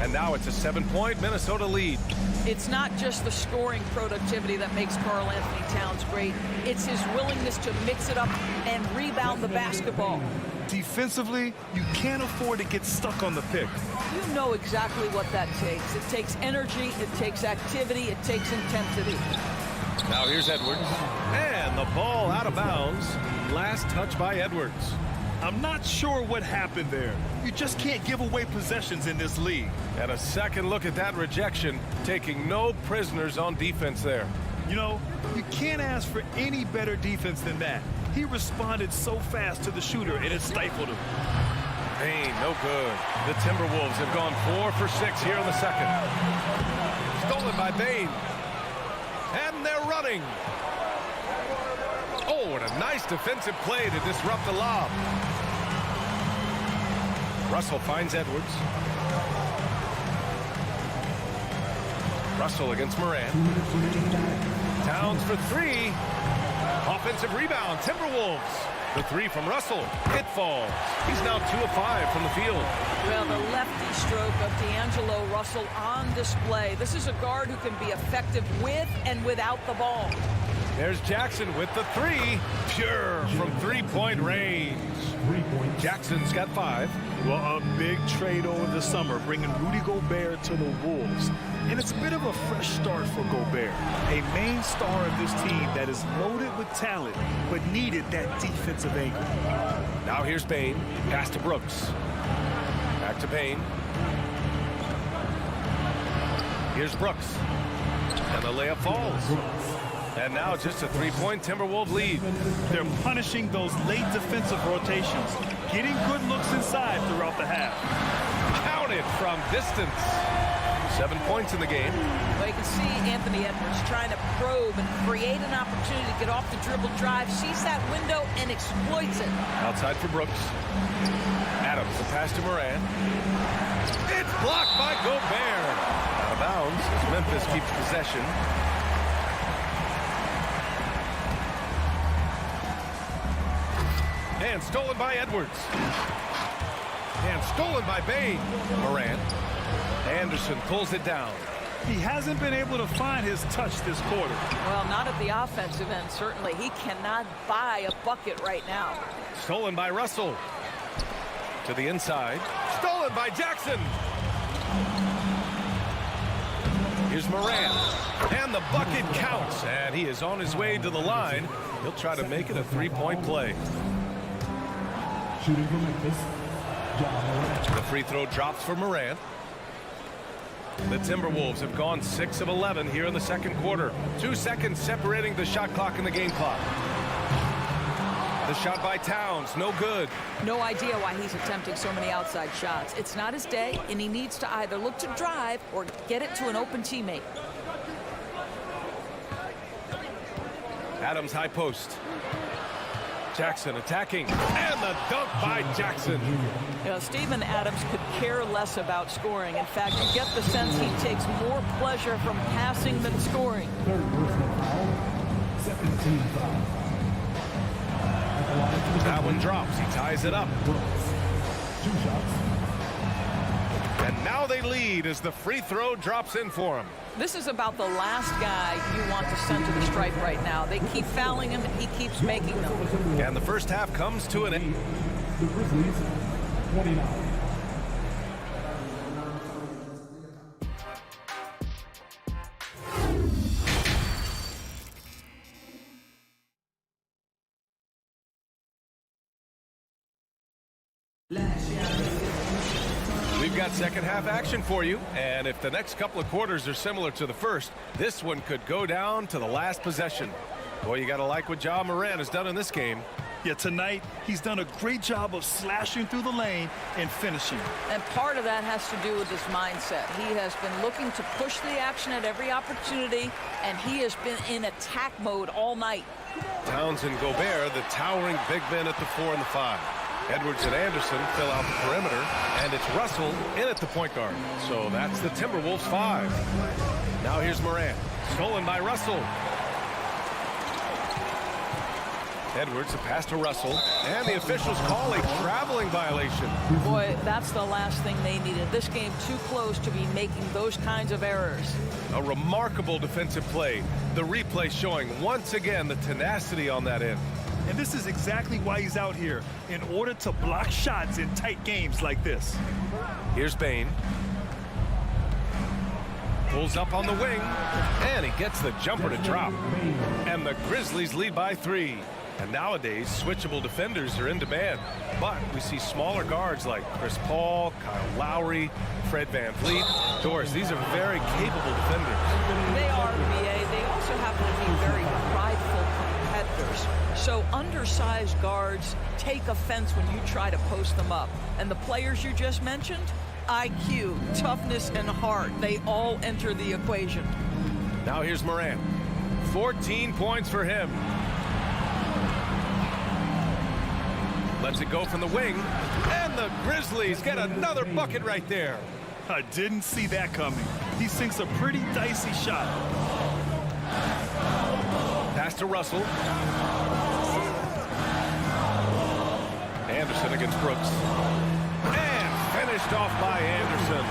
And now it's a 7-point Minnesota lead. It's not just the scoring productivity that makes Karl Anthony Towns great. It's his willingness to mix it up and rebound the basketball. Defensively, you can't afford to get stuck on the pick. You know exactly what that takes. It takes energy, it takes activity, it takes intensity. Now here's Edwards. And the ball out of bounds. Last touch by Edwards. I'm not sure what happened there. You just can't give away possessions in this league. And a second look at that rejection, taking no prisoners on defense there. You know, you can't ask for any better defense than that. He responded so fast to the shooter, and it stifled him. Bane, no good. The Timberwolves have gone 4 for 6 here in the second. Stolen by Bane. And they're running. Oh, and a nice defensive play to disrupt the lob. Russell finds Edwards. Russell against Moran. Towns for three. Offensive rebound, Timberwolves. The three from Russell. It falls. He's now 2 of 5 from the field. Well, the lefty stroke of D'Angelo Russell on display. This is a guard who can be effective with and without the ball. There's Jackson with the three. Pure from three-point range. Jackson's got 5. Well, a big trade over the summer, bringing Rudy Gobert to the Wolves. And it's a bit of a fresh start for Gobert, a main star of this team that is loaded with talent, but needed that defensive anchor. Now here's Bane. Pass to Brooks. Back to Bane. Here's Brooks. And the layup falls. And now just a three-point Timberwolves lead. They're punishing those late defensive rotations, getting good looks inside throughout the half. Counted from distance. 7 points in the game. Well, you can see Anthony Edwards trying to probe and create an opportunity to get off the dribble drive, sees that window and exploits it. Outside for Brooks. Adams, the pass to Moran. It's blocked by Gobert. Out of bounds as Memphis keeps possession. And stolen by Edwards. And stolen by Bane. Moran. Anderson pulls it down. He hasn't been able to find his touch this quarter. Well, not at the offensive end, certainly. He cannot buy a bucket right now. Stolen by Russell. To the inside. Stolen by Jackson. Here's Moran. And the bucket counts. And he is on his way to the line. He'll try to make it a three-point play. Shooting for Memphis. The free throw drops for Moran. The Timberwolves have gone 6 of 11 here in the second quarter. 2 seconds separating the shot clock and the game clock. The shot by Towns, no good. No idea why he's attempting so many outside shots. It's not his day, and he needs to either look to drive or get it to an open teammate. Adams high post. Jackson attacking, and the dunk by Jackson. You know, Steven Adams could care less about scoring. In fact, you get the sense he takes more pleasure from passing than scoring. Third personal foul. 17 foul. That one drops. He ties it up. 2 shots. And now they lead as the free throw drops in for him. This is about the last guy you want to send to the stripe right now. They keep fouling him, and he keeps making them. And the first half comes to an end. The Grizzlies, 29. We've got second half action for you, and if the next couple of quarters are similar to the first, this one could go down to the last possession. Boy, you gotta like what Ja Morant has done in this game. Yeah, tonight he's done a great job of slashing through the lane and finishing. And part of that has to do with his mindset. He has been looking to push the action at every opportunity, and he has been in attack mode all night. Towns and Gobert, the towering big men at the 4 and the 5. Edwards and Anderson fill out the perimeter, and it's Russell in at the point guard. So that's the Timberwolves 5. Now here's Morant, stolen by Russell. Edwards, a pass to Russell, and the officials call a traveling violation. Boy, that's the last thing they needed. This game too close to be making those kinds of errors. A remarkable defensive play. The replay showing once again the tenacity on that end. And this is exactly why he's out here, in order to block shots in tight games like this. Here's Bane. Pulls up on the wing, and he gets the jumper to drop. And the Grizzlies lead by 3. And nowadays, switchable defenders are in demand. But we see smaller guards like Chris Paul, Kyle Lowry, Fred VanVleet. Doris, these are very capable defenders. They are, BA. They also happen to be very prideful competitors. So undersized guards take offense when you try to post them up. And the players you just mentioned, IQ, toughness, and heart, they all enter the equation. Now here's Morant. 14 points for him. Lets it go from the wing, and the Grizzlies get another bucket right there. I didn't see that coming. He sinks a pretty dicey shot. Pass to Russell. Anderson against Brooks. And finished off by Anderson.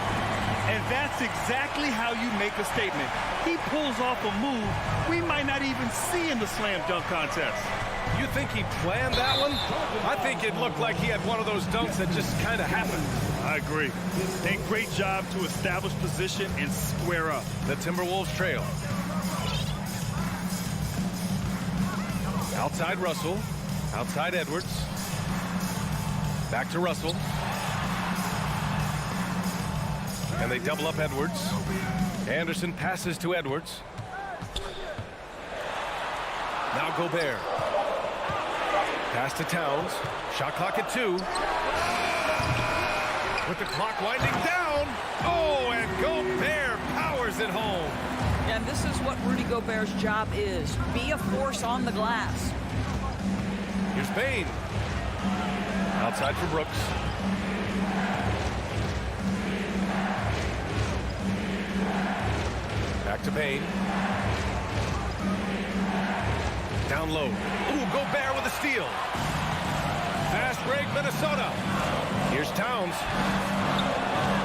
And that's exactly how you make a statement. He pulls off a move we might not even see in the slam dunk contest. You think he planned that one? I think it looked like he had one of those dunks that just kind of happened. I agree. And great job to establish position and square up. The Timberwolves trail. Outside Russell. Outside Edwards. Back to Russell. And they double up Edwards. Anderson passes to Edwards. Now Gobert. Pass to Towns. Shot clock at 2. With the clock winding down. Oh, and Gobert powers it home. And this is what Rudy Gobert's job is. Be a force on the glass. Here's Bane. Outside for Brooks. Back to Bane. Down low. Ooh, Gobert with a steal. Fast break, Minnesota. Here's Towns.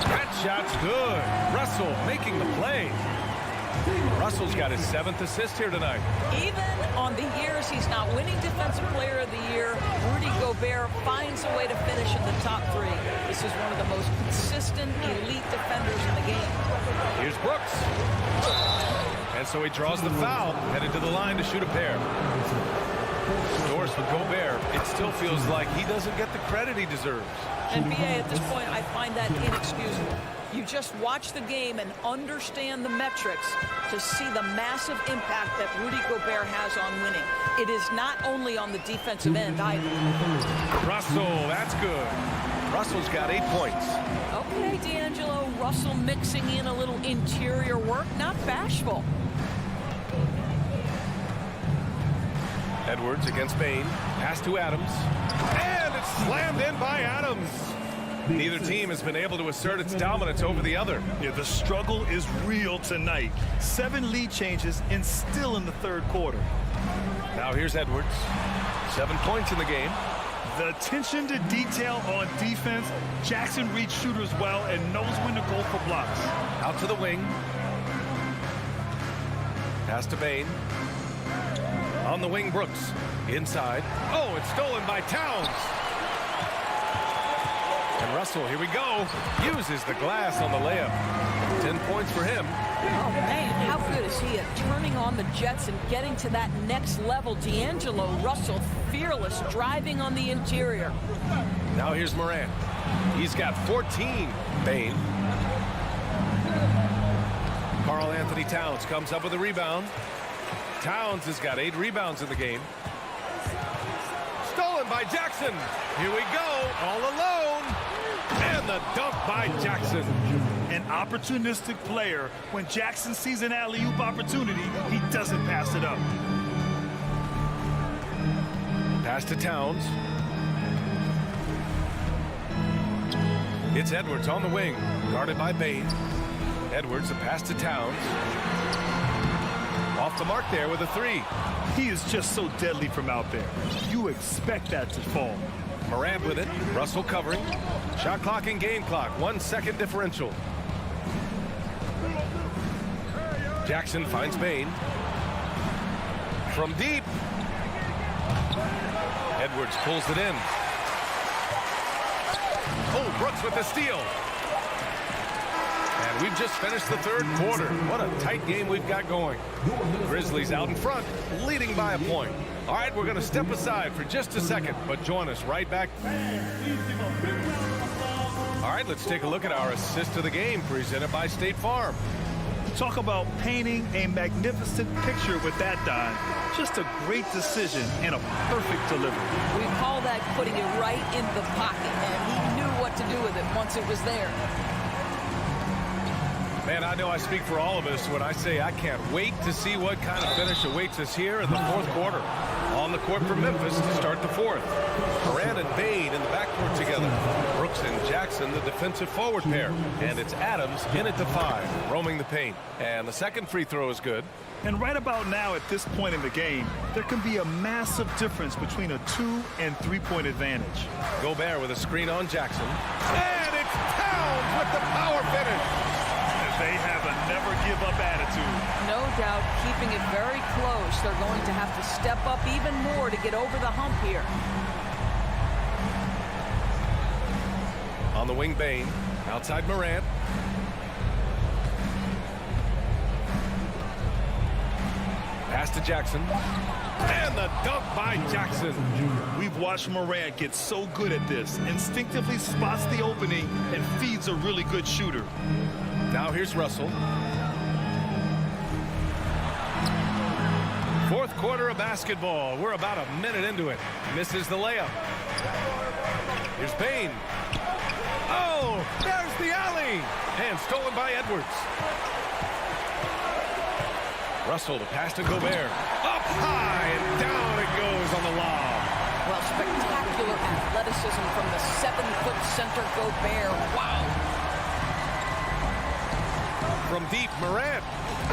That shot's good. Russell making the play. Russell's got his 7th assist here tonight. Even on the years he's not winning Defensive Player of the Year, Rudy Gobert finds a way to finish in the top 3. This is one of the most consistent elite defenders in the game. Here's Brooks. And so he draws the foul, headed to the line to shoot a pair. Doors with Gobert. It still feels like he doesn't get the credit he deserves. NBA, at this point, I find that inexcusable. You just watch the game and understand the metrics to see the massive impact that Rudy Gobert has on winning. It is not only on the defensive end either. Russell, that's good. Russell's got 8 points. Okay, D'Angelo, Russell mixing in a little interior work, not bashful. Edwards against Bane. Pass to Adams. And it's slammed in by Adams. Neither team has been able to assert its dominance over the other. Yeah, the struggle is real tonight. 7 lead changes and still in the 3rd quarter. Now here's Edwards. 7 points in the game. The attention to detail on defense. Jackson reads shooters well and knows when to go for blocks. Out to the wing. Pass to Bane. On the wing, Brooks. Inside. Oh, it's stolen by Towns. And Russell, here we go, uses the glass on the layup. 10 points for him. Oh, man, how good is he at turning on the Jets and getting to that next level? D'Angelo Russell, fearless, driving on the interior. Now here's Morant. He's got 14. Bane. Karl Anthony Towns comes up with a rebound. Towns has got 8 rebounds in the game. Stolen by Jackson. Here we go, all alone. And the dunk by Jackson. An opportunistic player. When Jackson sees an alley-oop opportunity, he doesn't pass it up. Pass to Towns. It's Edwards on the wing, guarded by Bane. Edwards, a pass to Towns. Off the mark there with a 3. He is just so deadly from out there. You expect that to fall. Morant with it. Russell covering. Shot clock and game clock. 1 second differential. Jackson finds Bane. From deep. Edwards pulls it in. Oh, Brooks with the steal. And we've just finished the 3rd quarter. What a tight game we've got going. Grizzlies out in front, leading by a point. All right, we're going to step aside for just a second, but join us right back. All right, let's take a look at our assist of the game presented by State Farm. Talk about painting a magnificent picture with that dime. Just a great decision and a perfect delivery. We call that putting it right in the pocket, and he knew what to do with it once it was there. Man, I know I speak for all of us when I say I can't wait to see what kind of finish awaits us here in the 4th quarter. On the court for Memphis to start the fourth. Morant and Bane in the backcourt together. Brooks and Jackson, the defensive forward pair. And it's Adams in at the 5, roaming the paint. And the second free throw is good. And right about now, at this point in the game, there can be a massive difference between a 2- and 3-point advantage. Gobert with a screen on Jackson. And it's Towns with the power finish. They have a never-give-up attitude. No doubt, keeping it very close. They're going to have to step up even more to get over the hump here. On the wing, Bane. Outside Morant. Pass to Jackson. And the dunk by Jackson. We've watched Morant get so good at this. Instinctively spots the opening and feeds a really good shooter. Now here's Russell. Fourth quarter of basketball. We're about a minute into it. Misses the layup. Here's Bane. Oh, there's the alley. And stolen by Edwards. Russell to pass to Gobert. Up high and down it goes on the lob. Well, spectacular athleticism from the 7-foot center Gobert. Wow. From deep, Morant.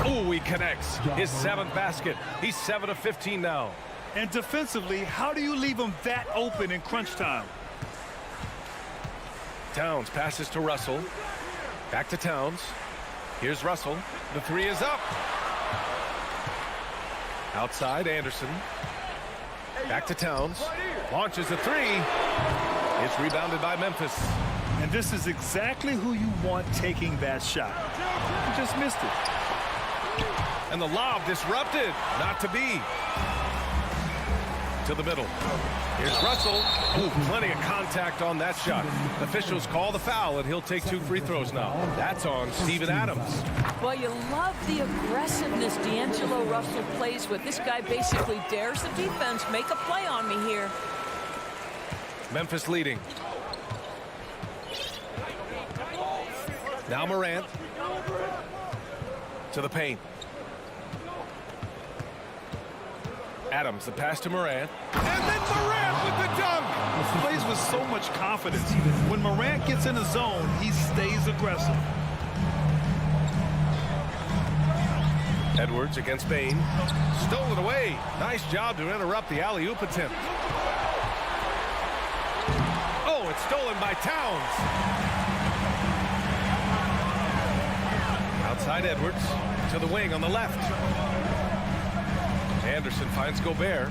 Ooh, he connects. His 7th basket. He's 7 of 15 now. And defensively, how do you leave him that open in crunch time? Towns passes to Russell. Back to Towns. Here's Russell. The 3 is up. Outside, Anderson. Back to Towns. Launches a 3. It's rebounded by Memphis. And this is exactly who you want taking that shot. He just missed it. And the lob disrupted. Not to be. To the middle. Here's Russell. Ooh, plenty of contact on that shot. Officials call the foul, and he'll take 2 free throws now. That's on Steven Adams. Well, you love the aggressiveness D'Angelo Russell plays with. This guy basically dares the defense. Make a play on me here. Memphis leading. Now Morant. To the paint. Adams, the pass to Morant. And then Morant with the dunk. He plays with so much confidence. When Morant gets in the zone, he stays aggressive. Edwards against Bane. Stolen away. Nice job to interrupt the alley-oop attempt. Oh, it's stolen by Towns. Outside Edwards. To the wing on the left. Anderson finds Gobert.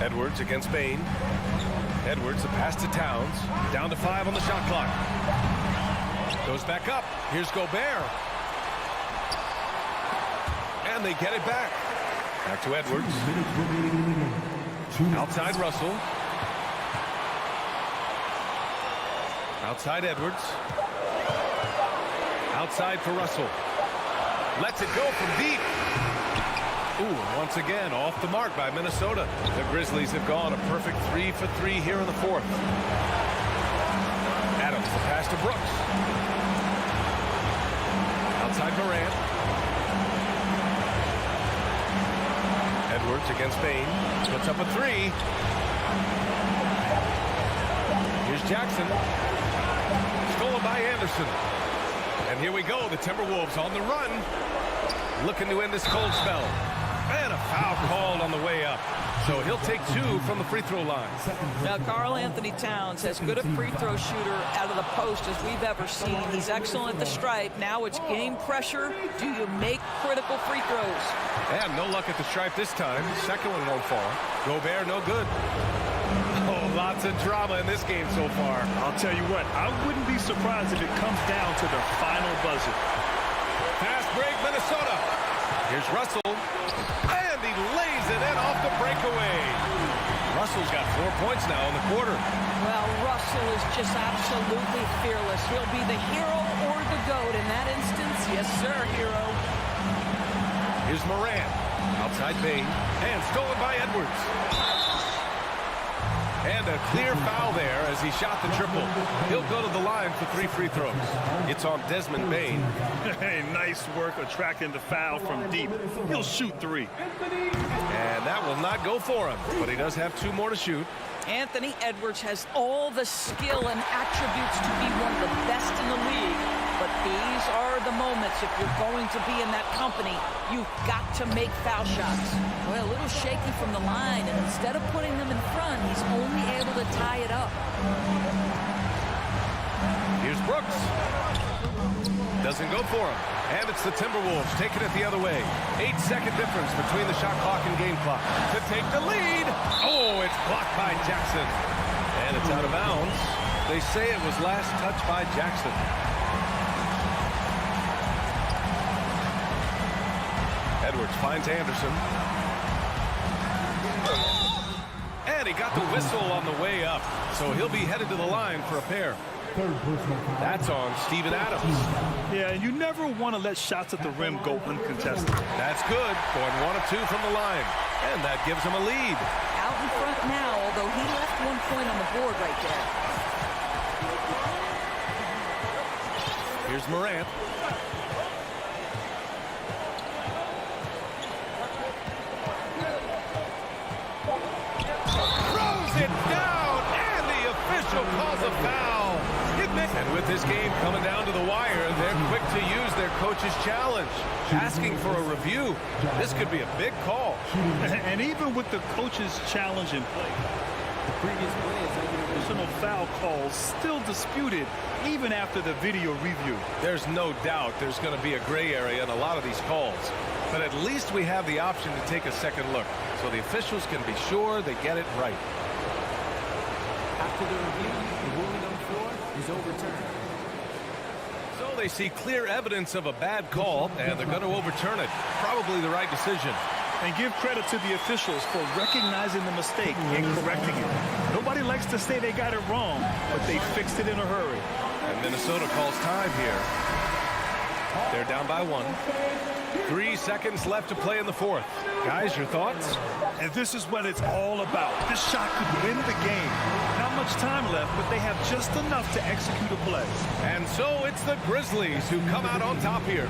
Edwards against Bane. Edwards, the pass to Towns. Down to 5 on the shot clock. Goes back up. Here's Gobert. And they get it back. Back to Edwards. Outside Russell. Outside Edwards. Outside for Russell. Lets it go from deep. Ooh, once again, off the mark by Minnesota. The Grizzlies have gone a perfect 3 for 3 here in the fourth. Adams, the pass to Brooks. Outside Morant. Edwards against Bane. Puts up a 3. Here's Jackson. Stolen by Anderson. And here we go, the Timberwolves on the run. Looking to end this cold spell. And a foul called on the way up. So he'll take 2 from the free throw line. Now, Karl Anthony Towns, as good a free throw shooter out of the post as we've ever seen. He's excellent at the stripe. Now it's game pressure. Do you make critical free throws? And no luck at the stripe this time. Second one won't fall. Gobert, no good. Oh, lots of drama in this game so far. I'll tell you what, I wouldn't be surprised if it comes down to the final buzzer. Fast break, Minnesota. Here's Russell. And he lays it in off the breakaway. Russell's got 4 points now in the quarter. Well, Russell is just absolutely fearless. He'll be the hero or the GOAT in that instance. Yes, sir, hero. Here's Morant. Outside Bane. And stolen by Edwards. And a clear foul there as he shot the triple. He'll go to the line for 3 free throws. It's on Desmond Bain. Hey, nice work attracting the foul from deep. He'll shoot 3. And that will not go for him, but he does have 2 more to shoot. Anthony Edwards has all the skill and attributes to be one of the best in the league. But these are the moments, if you're going to be in that company, you've got to make foul shots. Well, a little shaky from the line, and instead of putting them in front, he's only able to tie it up. Here's Brooks. Doesn't go for him. And it's the Timberwolves taking it the other way. 8-second difference between the shot clock and game clock to take the lead. Oh, it's blocked by Jackson. And it's out of bounds. They say it was last touched by Jackson. Edwards finds Anderson. And he got the whistle on the way up. So he'll be headed to the line for a pair. That's on Steven Adams. Yeah, and you never want to let shots at the rim go uncontested. That's good. Going 1 of 2 from the line. And that gives him a lead. Out in front now, although he left 1 point on the board right there. Here's Morant. Throws it down, and the official calls a foul. And with this game coming down to the wire, they're quick to use their coach's challenge, asking for a review. This could be a big call. And even with the coach's challenge in play, the previous play, additional foul calls still disputed even after the video review. There's no doubt there's going to be a gray area in a lot of these calls. But at least we have the option to take a second look, so the officials can be sure they get it right. After the review, the ruling on the floor is overturned. So they see clear evidence of a bad call, and they're going to overturn it. Probably the right decision. And give credit to the officials for recognizing the mistake and correcting it. Nobody likes to say they got it wrong, but they fixed it in a hurry. And Minnesota calls time here. They're down by 1. 3 seconds left to play in the 4th. Guys, your thoughts? And this is what it's all about. This shot could win the game. Not much time left, but they have just enough to execute a play. And so it's the Grizzlies who come out on top here.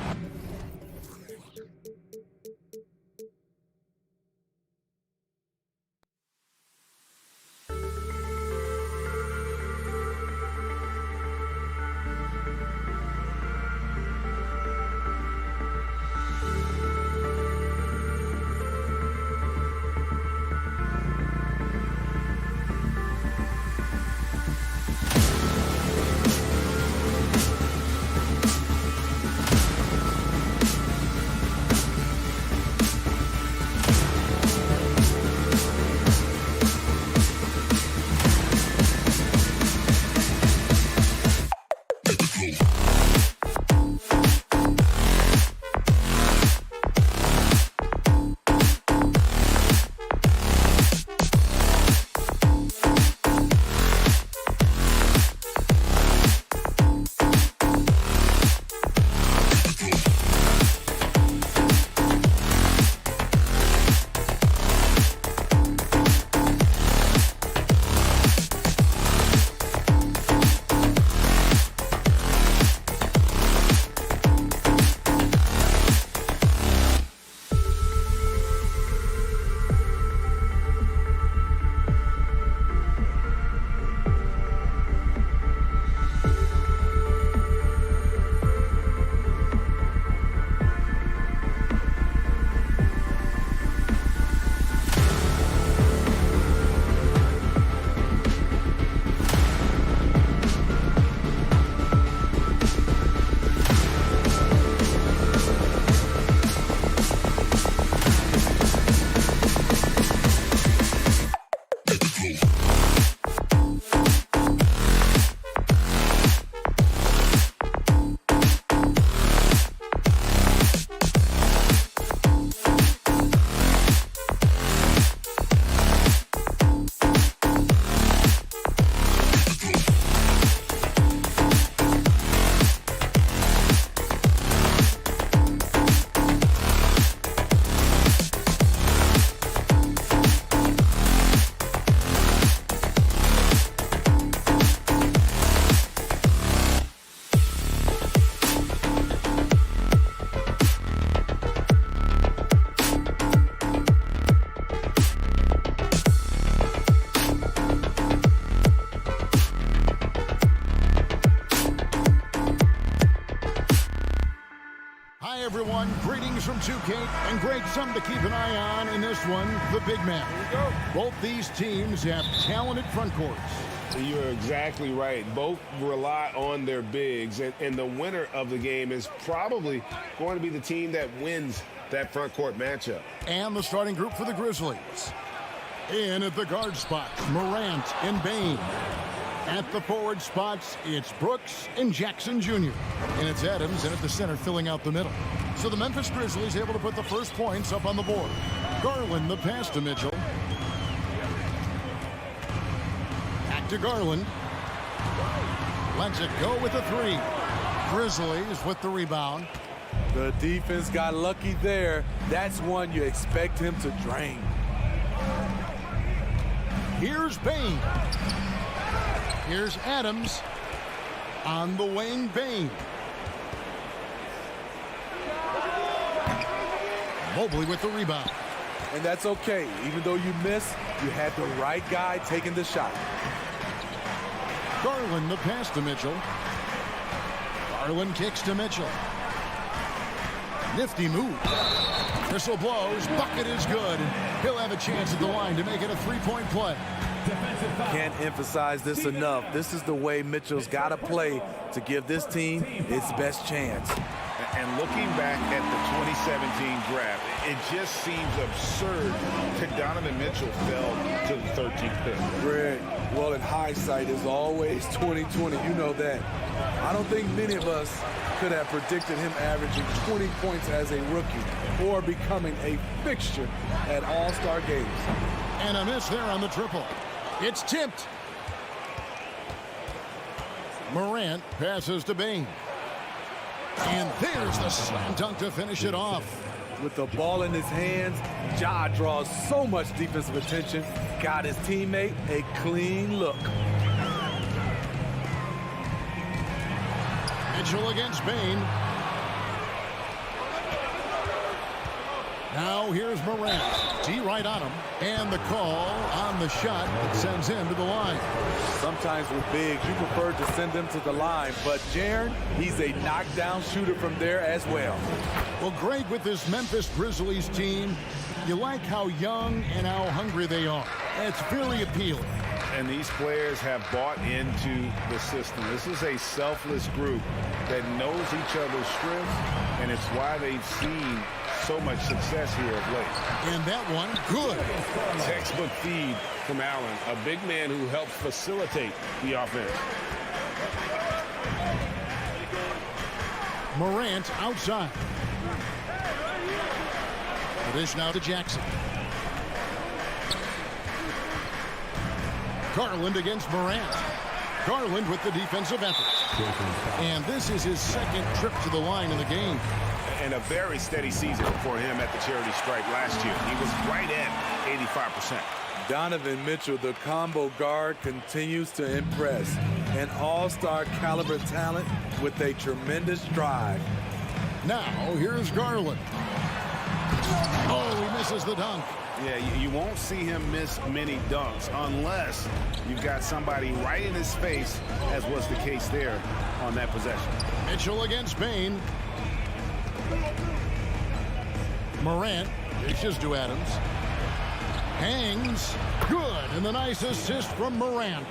Hey everyone, greetings from 2K, and great something to keep an eye on in this one, the big man. Both these teams have talented front courts. You're exactly right. Both rely on their bigs, and the winner of the game is probably going to be the team that wins that front court matchup. And the starting group for the Grizzlies. In at the guard spots, Morant and Bane. At the forward spots, it's Brooks and Jackson Jr. And it's Adams in at the center filling out the middle. So the Memphis Grizzlies able to put the first points up on the board. Garland the pass to Mitchell. Back to Garland. Lets it go with the three. Grizzlies with the rebound. The defense got lucky there. That's one you expect him to drain. Here's Bane. Here's Adams on the wing. Bane. Mobley with the rebound. And that's okay. Even though you miss, you had the right guy taking the shot. Garland the pass to Mitchell. Garland kicks to Mitchell. Nifty move. Whistle blows. Bucket is good. He'll have a chance at the line to make it a three-point play. Can't emphasize this enough. This is the way Mitchell's got to play to give this team its best chance. And looking back at the 2017 draft, it just seems absurd that Donovan Mitchell fell to the 13th pick. Greg, well, in hindsight, is always 2020. You know that. I don't think many of us could have predicted him averaging 20 points as a rookie or becoming a fixture at All-Star games. And a miss there on the triple. It's tipped. Morant passes to Bane. And there's the slam dunk to finish it off. With the ball in his hands, Ja draws so much defensive attention. Got his teammate a clean look. Mitchell against Bane. Now here's Morant. D right on him. And the call on the shot that sends him to the line. Sometimes with bigs, you prefer to send them to the line. But Jaren, he's a knockdown shooter from there as well. Well, Greg, with this Memphis Grizzlies team, you like how young and how hungry they are. It's very appealing. And these players have bought into the system. This is a selfless group that knows each other's strengths, and it's why they've seen so much success here of late. And that one, good. Textbook feed from Allen, a big man who helps facilitate the offense. Morant outside. The dish now to Jackson. Garland against Morant. Garland with the defensive effort. And this is his second trip to the line in the game. And a very steady season for him at the charity stripe last year. He was right at 85%. Donovan Mitchell, the combo guard, continues to impress. An all-star caliber talent with a tremendous drive. Now, here's Garland. Oh, he misses the dunk. Yeah, you won't see him miss many dunks unless you've got somebody right in his face, as was the case there on that possession. Mitchell against Bane. Morant dishes to Adams. Hangs. Good. And the nice assist from Morant.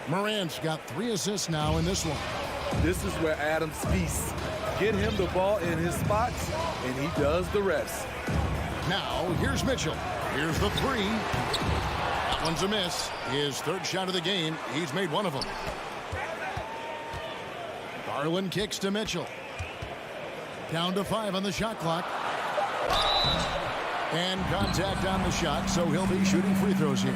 Morant's got 3 assists now in this one. This is where Adams feasts. Get him the ball in his spots, and he does the rest. Now, here's Mitchell. Here's the three. That one's a miss. His third shot of the game. He's made one of them. Garland kicks to Mitchell. Down to 5 on the shot clock. And contact on the shot, so he'll be shooting free throws here.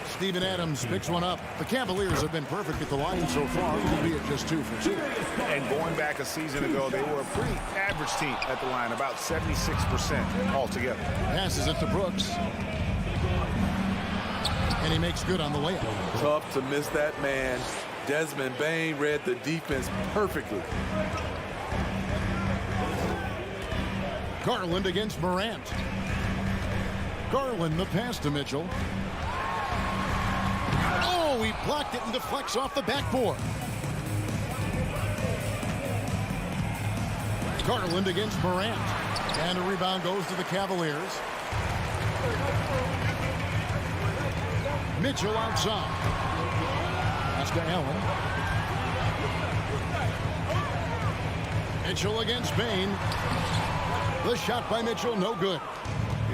Steven Adams picks one up. The Cavaliers have been perfect at the line so far, albeit just 2 for 2. And going back a season ago, they were a pretty average team at the line, about 76% altogether. Passes it to Brooks. And he makes good on the layup. Tough to miss that man. Desmond Bane read the defense perfectly. Garland against Morant. Garland the pass to Mitchell. Oh, he blocked it and deflects off the backboard. Garland against Morant. And a rebound goes to the Cavaliers. Mitchell outside. Pass to Allen. Mitchell against Bain. The shot by Mitchell, no good.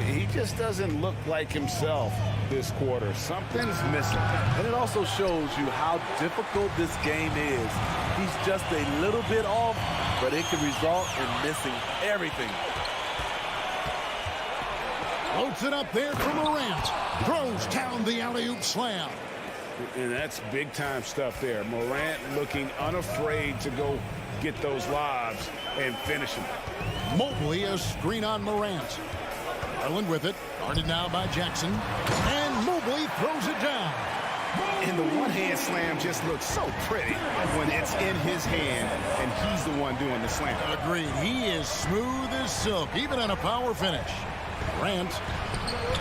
He just doesn't look like himself this quarter. Something's missing. And it also shows you how difficult this game is. He's just a little bit off, but it can result in missing everything. Floats it up there for Morant. Throws down the alley-oop slam. And that's big-time stuff there. Morant looking unafraid to go get those lobs and finish them. Mobley, a screen on Morant. Garland with it. Guarded now by Jackson. And Mobley throws it down. And the one-hand slam just looks so pretty when it's in his hand and he's the one doing the slam. Agreed. He is smooth as silk, even on a power finish. Morant.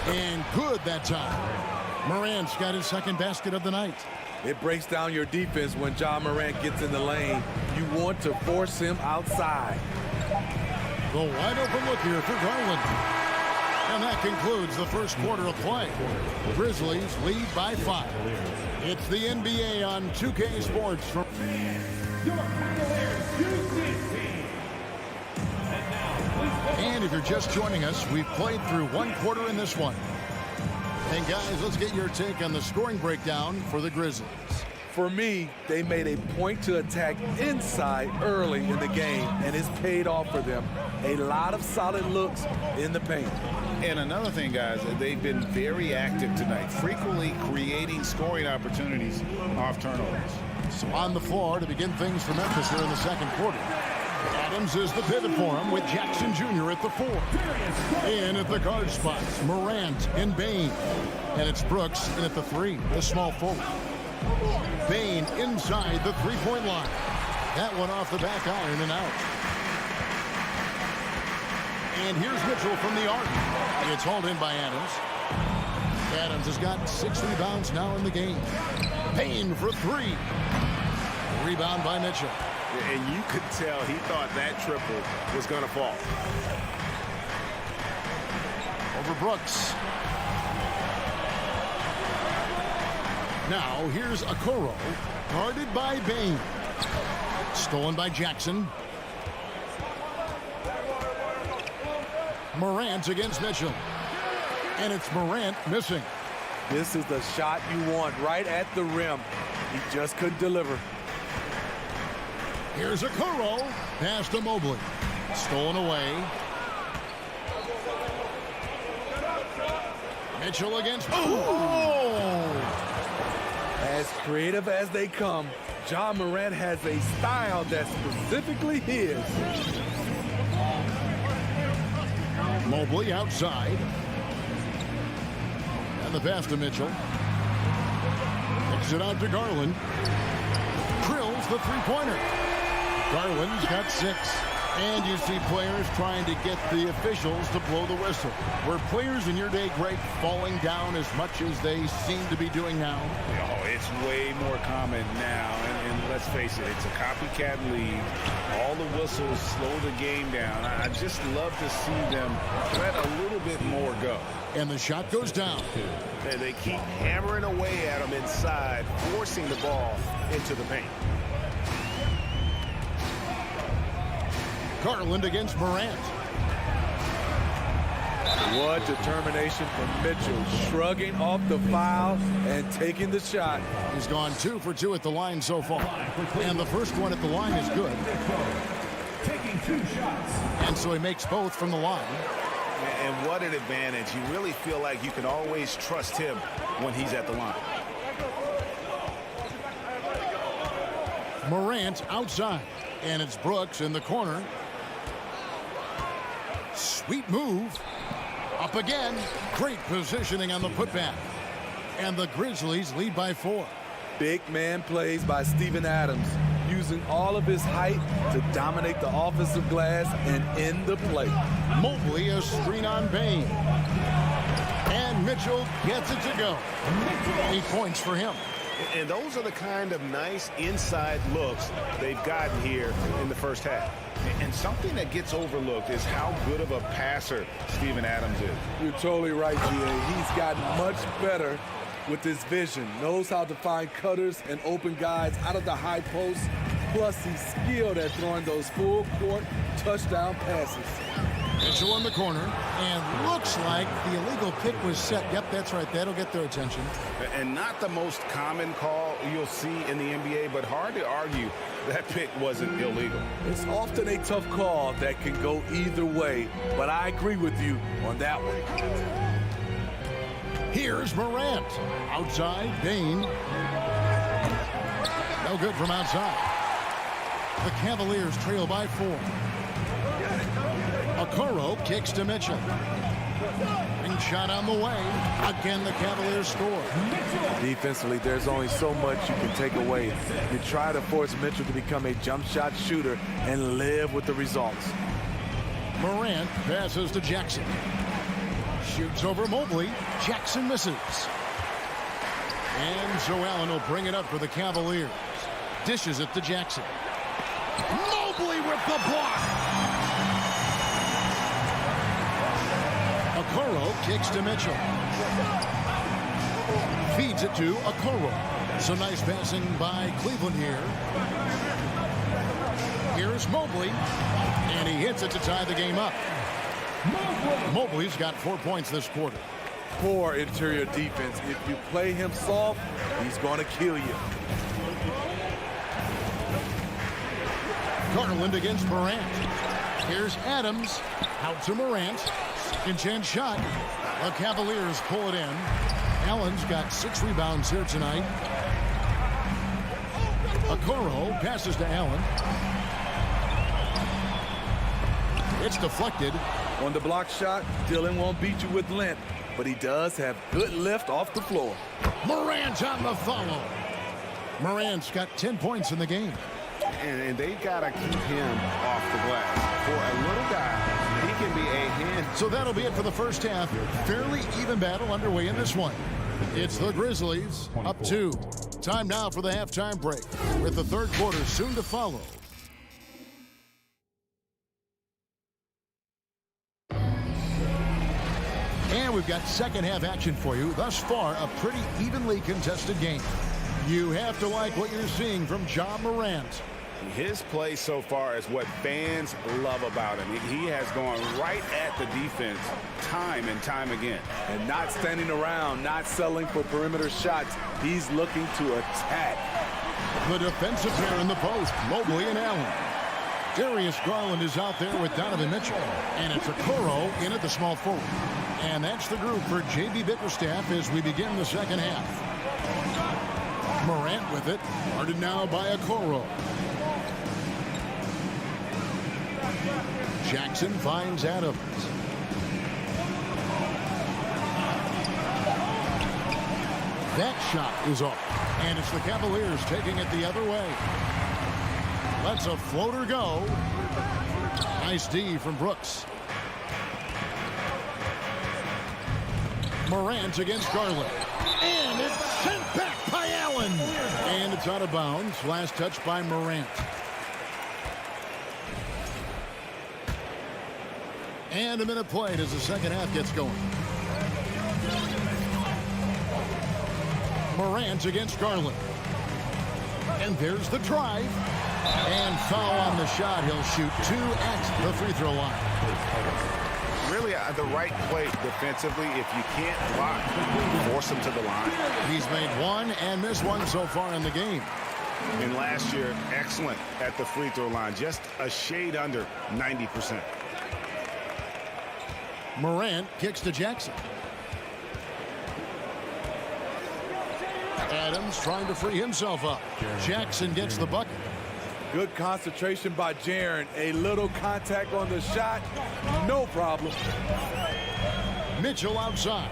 And good that time. Morant's got his second basket of the night. It breaks down your defense when Ja Morant gets in the lane. You want to force him outside. The wide open look here for Garland. And that concludes the first quarter of play. The Grizzlies lead by 5. It's the NBA on 2K Sports. And if you're just joining us, we've played through one quarter in this one. And guys, let's get your take on the scoring breakdown for the Grizzlies. For me, they made a point to attack inside early in the game, and it's paid off for them. A lot of solid looks in the paint. And another thing, guys, they've been very active tonight, frequently creating scoring opportunities off turnovers. So on the floor to begin things for Memphis here in the second quarter. Adams is the pivot for him with Jackson Jr. at the 4. In at the guard spots, Morant and Bain. And it's Brooks in at the 3, the small forward. Bain inside the three-point line. That one off the back iron and out. And here's Mitchell from the arc. It's hauled in by Adams. Adams has got 6 rebounds now in the game. Bain for 3. Rebound by Mitchell. And you could tell he thought that triple was going to fall. Over Brooks. Now here's Okoro, guarded by Bain. Stolen by Jackson. Morant against Mitchell. And it's Morant missing. This is the shot you want right at the rim. He just couldn't deliver. Here's Okoro. Pass to Mobley. Stolen away. Mitchell against... Oh! As creative as they come, Ja Morant has a style that's specifically his. Mobley outside. And the pass to Mitchell. Kicks it out to Garland. Drills the three-pointer. Garland's got 6. And you see players trying to get the officials to blow the whistle. Were players in your day, Greg, falling down as much as they seem to be doing now? Oh, it's way more common now. And let's face it, it's a copycat league. All the whistles slow the game down. I just love to see them let a little bit more go. And the shot goes down. And they keep hammering away at them inside, forcing the ball into the paint. Garland against Morant. What determination from Mitchell, shrugging off the foul and taking the shot. He's gone 2 for 2 at the line so far. And the first one at the line is good. Taking 2 shots. And so he makes both from the line. And what an advantage. You really feel like you can always trust him when he's at the line. Morant outside. And it's Brooks in the corner. Sweet move. Up again. Great positioning on the putback. And the Grizzlies lead by 4. Big man plays by Steven Adams, using all of his height to dominate the offensive glass and end the play. Mobley, a screen on Bain. And Mitchell gets it to go. 8 points for him. And those are the kind of nice inside looks they've gotten here in the first half. And something that gets overlooked is how good of a passer Steven Adams is. You're totally right, G.A. He's gotten much better with his vision. Knows how to find cutters and open guys out of the high post. Plus, he's skilled at throwing those full-court touchdown passes. Mitchell in the corner, and looks like the illegal pick was set. Yep, that's right. That'll get their attention. And not the most common call you'll see in the NBA, but hard to argue that pick wasn't illegal. It's often a tough call that can go either way, but I agree with you on that one. Here's Morant. Outside, Bain. No good from outside. The Cavaliers trail by 4. Okoro kicks to Mitchell. Big shot on the way. Again, the Cavaliers score. Defensively, there's only so much you can take away. You try to force Mitchell to become a jump shot shooter and live with the results. Morant passes to Jackson. Shoots over Mobley. Jackson misses. And so Allen will bring it up for the Cavaliers. Dishes it to Jackson. Mobley with the block. Okoro kicks to Mitchell. Feeds it to Okoro. So nice passing by Cleveland here. Here's Mobley. And he hits it to tie the game up. Mobley's got 4 points this quarter. Poor interior defense. If you play him soft, he's going to kill you. Garland against Morant. Here's Adams. Out to Morant. Second-chance shot. The Cavaliers pull it in. Allen's got 6 rebounds here tonight. Okoro passes to Allen. It's deflected. On the block shot, Dillon won't beat you with length, but he does have good lift off the floor. Morant on the follow. Morant's got 10 points in the game. And they got to keep him off the glass. For a little guy, he can be a hand. So that'll be it for the first half. Fairly even battle underway in this one. It's the Grizzlies up 2. Time now for the halftime break, with the third quarter soon to follow. And we've got second half action for you. Thus far, a pretty evenly contested game. You have to like what you're seeing from Ja Morant. His play so far is what fans love about him. He has gone right at the defense time and time again. And not standing around, not settling for perimeter shots. He's looking to attack. The defensive pair in the post, Mobley and Allen. Darius Garland is out there with Donovan Mitchell. And it's Okoro in at the small forward. And that's the group for J.B. Bickerstaff as we begin the second half. Morant with it, guarded now by Okoro. Jackson finds Adams. That shot is off, and it's the Cavaliers taking it the other way. Lets a floater go. Nice D from Brooks. Morant against Garland. And it's sent back by Allen. And it's out of bounds. Last touch by Morant. And a minute played as the second half gets going. Morant against Garland. And there's the drive. And foul on the shot. He'll shoot 2 at the free throw line. Really the right play defensively. If you can't block, force him to the line. He's made 1 and missed 1 so far in the game. And last year, excellent at the free throw line. Just a shade under 90%. Morant kicks to Jackson. Adams trying to free himself up. Jackson gets the bucket. Good concentration by Jaren. A little contact on the shot. No problem. Mitchell outside.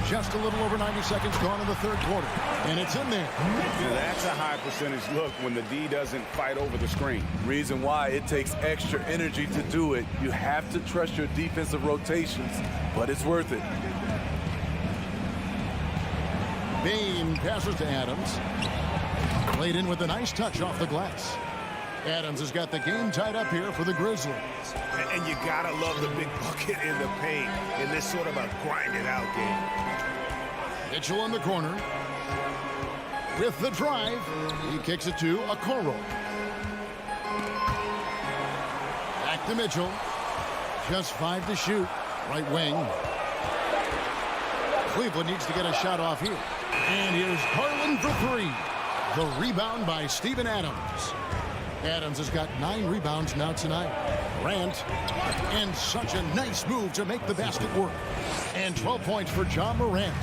Just a little over 90 seconds gone in the third quarter. And it's in there. That's a high percentage look when the D doesn't fight over the screen. Reason why it takes extra energy to do it. You have to trust your defensive rotations, but it's worth it. Bain passes to Adams. Played in with a nice touch off the glass. Adams has got the game tied up here for the Grizzlies. And you gotta love the big bucket in the paint in this sort of a grind-it-out game. Mitchell in the corner. With the drive, he kicks it to Okoro. Back to Mitchell. Just 5 to shoot. Right wing. Cleveland needs to get a shot off here. And here's Garland for 3. The rebound by Steven Adams. Adams has got 9 rebounds now tonight. Morant. And such a nice move to make the basket work. And 12 points for John Morant.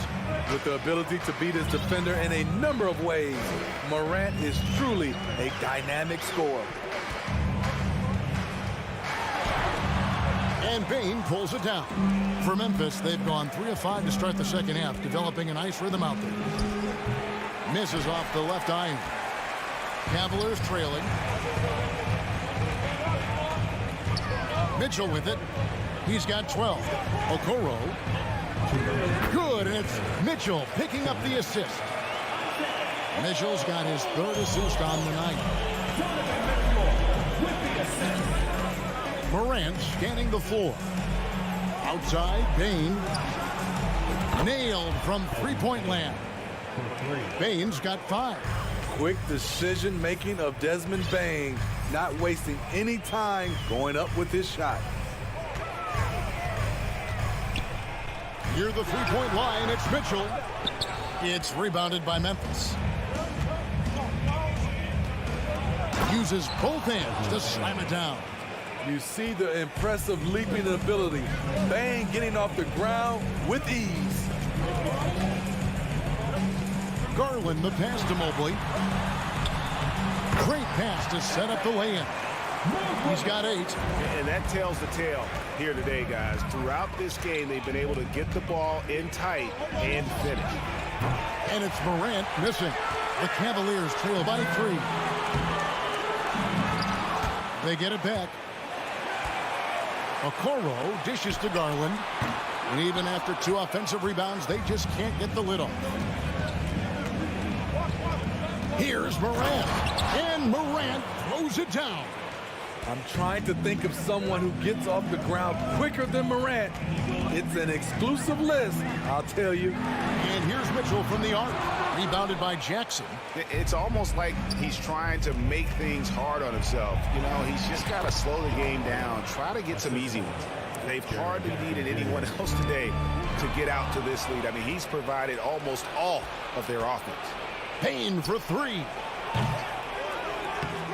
With the ability to beat his defender in a number of ways, Morant is truly a dynamic scorer. And Bain pulls it down. For Memphis, they've gone 3 of 5 to start the second half, developing a nice rhythm out there. Misses off the left iron. Cavaliers trailing. Mitchell with it. He's got 12. Okoro. Good, and it's Mitchell picking up the assist. Mitchell's got his 3rd assist on the night. Morant scanning the floor. Outside, Bain. Nailed from three-point land. Bain's got 5. Quick decision-making of Desmond Bain, not wasting any time going up with his shot. Near the three-point line, it's Mitchell. It's rebounded by Memphis. Uses both hands to slam it down. You see the impressive leaping ability. Bain getting off the ground with ease. Garland the pass to Mobley. Great pass to set up the lay-in. He's got 8. And that tells the tale here today, guys. Throughout this game, they've been able to get the ball in tight and finish. And it's Morant missing. The Cavaliers trail by 3. They get it back. Okoro dishes to Garland. And even after 2 offensive rebounds, they just can't get the lid off. Here's Morant. And Morant throws it down. I'm trying to think of someone who gets off the ground quicker than Morant. It's an exclusive list, I'll tell you. And here's Mitchell from the arc. Rebounded by Jackson. It's almost like he's trying to make things hard on himself. You know, he's just got to slow the game down, try to get some easy ones. They've hardly needed anyone else today to get out to this lead. I mean, he's provided almost all of their offense. Bain for 3.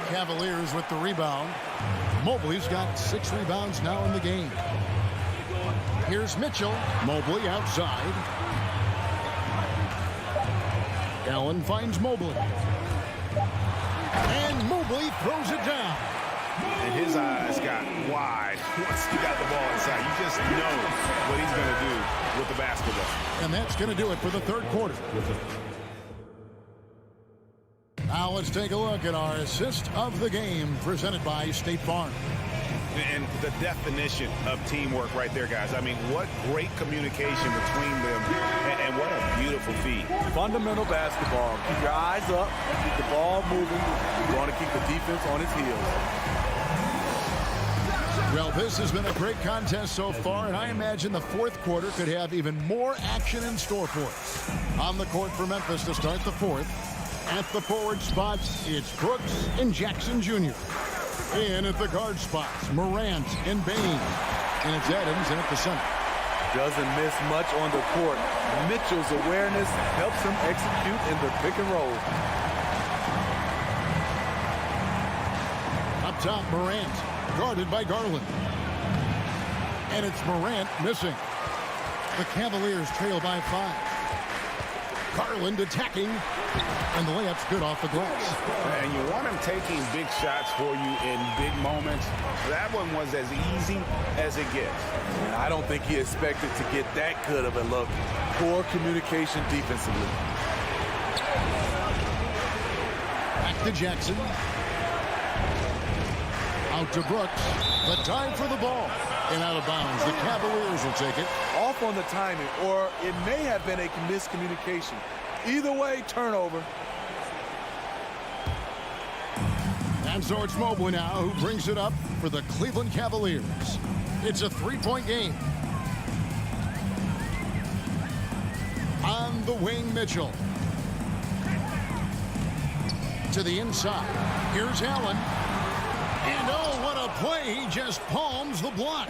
Cavaliers with the rebound. Mobley's got 6 rebounds now in the game. Here's Mitchell. Mobley outside. Allen finds Mobley. And Mobley throws it down. And his eyes got wide once he got the ball inside. You just know what he's going to do with the basketball. And that's going to do it for the 3rd quarter. Now let's take a look at our assist of the game presented by State Farm. And the definition of teamwork right there, guys. I mean, what great communication between them, and what a beautiful feed. Fundamental basketball. Keep your eyes up, keep the ball moving. You want to keep the defense on its heels. Well, this has been a great contest so far, and I imagine the 4th quarter could have even more action in store for us. On the court for Memphis to start the 4th. At the forward spots, it's Brooks and Jackson Jr. And at the guard spots, Morant and Bain. And it's Adams in at the center. Doesn't miss much on the court. Mitchell's awareness helps him execute in the pick and roll. Up top, Morant, guarded by Garland. And it's Morant missing. The Cavaliers trail by 5. Garland attacking, and the layup's good off the glass. And you want him taking big shots for you in big moments. That one was as easy as it gets. I don't think he expected to get that good of a look. Poor communication defensively. Back to Jackson. Out to Brooks. The dive for the ball. And out of bounds. The Cavaliers will take it. Off on the timing, or it may have been a miscommunication. Either way, turnover. And so it's Mobley now who brings it up for the Cleveland Cavaliers. It's a three-point game. On the wing, Mitchell. To the inside. Here's Allen. And oh, what a play. He just palms the block.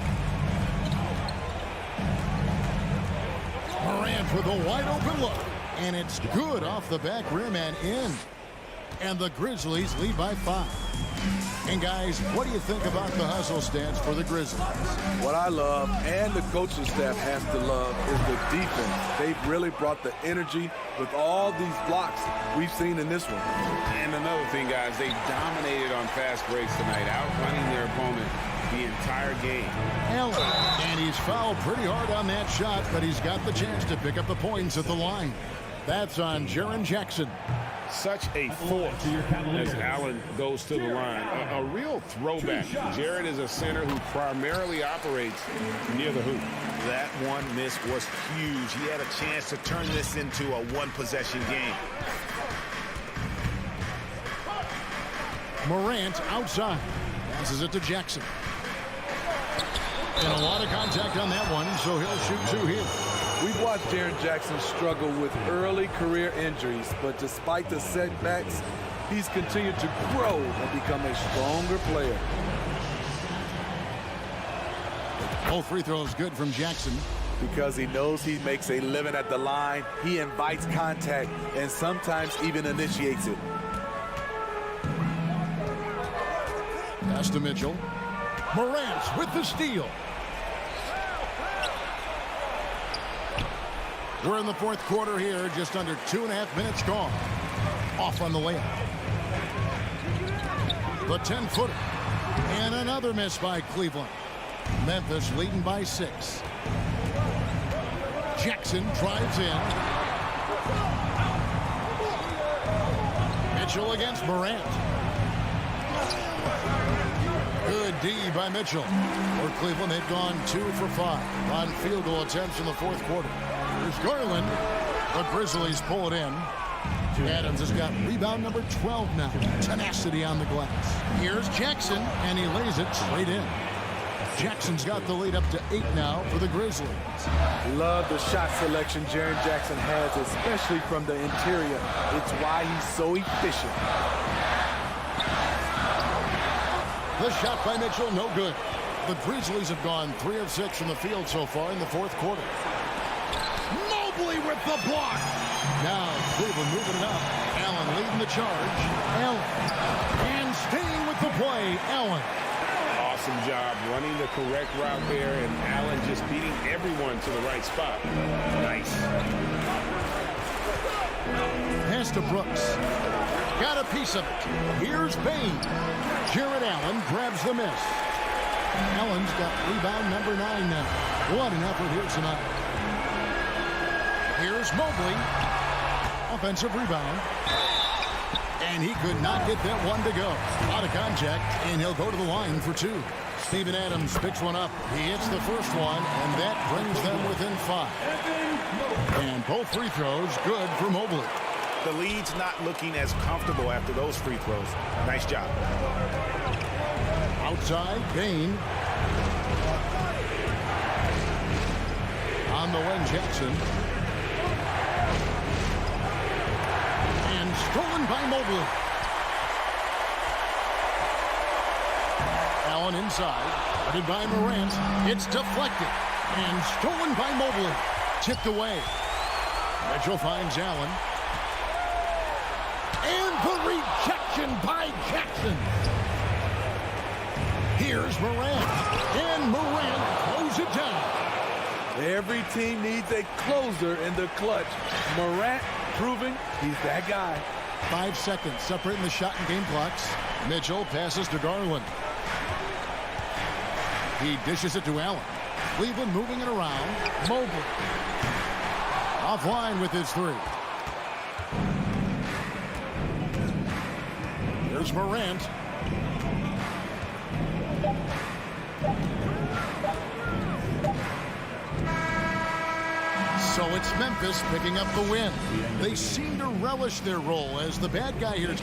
Morant with a wide open look. And it's good off the back rim and in. And the Grizzlies lead by 5. And guys, what do you think about the hustle stats for the Grizzlies? What I love, and the coaching staff has to love, is the defense. They've really brought the energy with all these blocks we've seen in this one. And another thing, guys, they dominated on fast breaks tonight, outrunning their opponent the entire game. Allen, and he's fouled pretty hard on that shot, but he's got the chance to pick up the points at the line. That's on Jaren Jackson. Such a force as Allen goes to the line. A real throwback. Jared is a center who primarily operates near the hoop. That one miss was huge. He had a chance to turn this into a one-possession game. Morant outside. Passes it to Jackson. And a lot of contact on that one, so he'll shoot 2 here. We've watched Jaren Jackson struggle with early career injuries, but despite the setbacks, he's continued to grow and become a stronger player. Both free throws good from Jackson. Because he knows he makes a living at the line, he invites contact and sometimes even initiates it. Pass to Mitchell. Morant with the steal. We're in the fourth quarter here, just under 2.5 minutes gone. Off on the layup. The 10-footer. And another miss by Cleveland. Memphis leading by 6. Jackson drives in. Mitchell against Morant. Good D by Mitchell. For Cleveland, they've gone 2 for 5 on field goal attempts in the fourth quarter. Here's Garland. The Grizzlies pull it in. Adams has got rebound number 12 now. Tenacity on the glass. Here's Jackson, and he lays it straight in. Jackson's got the lead up to 8 now for the Grizzlies. Love the shot selection Jaren Jackson has, especially from the interior. It's why he's so efficient. The shot by Mitchell, no good. The Grizzlies have gone 3 of 6 from the field so far in the fourth quarter. Mobley with the block. Now Cleveland moving it up. Allen leading the charge. Allen. And staying with the play, Allen. Awesome job running the correct route there, and Allen just beating everyone to the right spot. Nice. Pass to Brooks. Got a piece of it. Here's Payne. Jared Allen grabs the miss. Allen's got rebound number 9 now. What an effort here tonight. Here's Mobley. Offensive rebound. And he could not get that one to go. Out of contact, and he'll go to the line for 2. Steven Adams picks one up. He hits the first one, and that brings them within 5. And both free throws good for Mobley. The lead's not looking as comfortable after those free throws. Nice job. Outside, Payne. On the wing, Jackson. And stolen by Mobley. Allen inside. Headed by Morant. It's deflected. And stolen by Mobley. Tipped away. Mitchell finds Allen. And the rejection by Jackson. Here's Morant. And Morant closes it down. Every team needs a closer in the clutch. Morant proving he's that guy. 5 seconds separating the shot and game clocks. Mitchell passes to Garland. He dishes it to Allen. Cleveland moving it around. Mobley. Offline with his 3. Here's Morant. So it's Memphis picking up the win. They seem to relish their role as the bad guy here.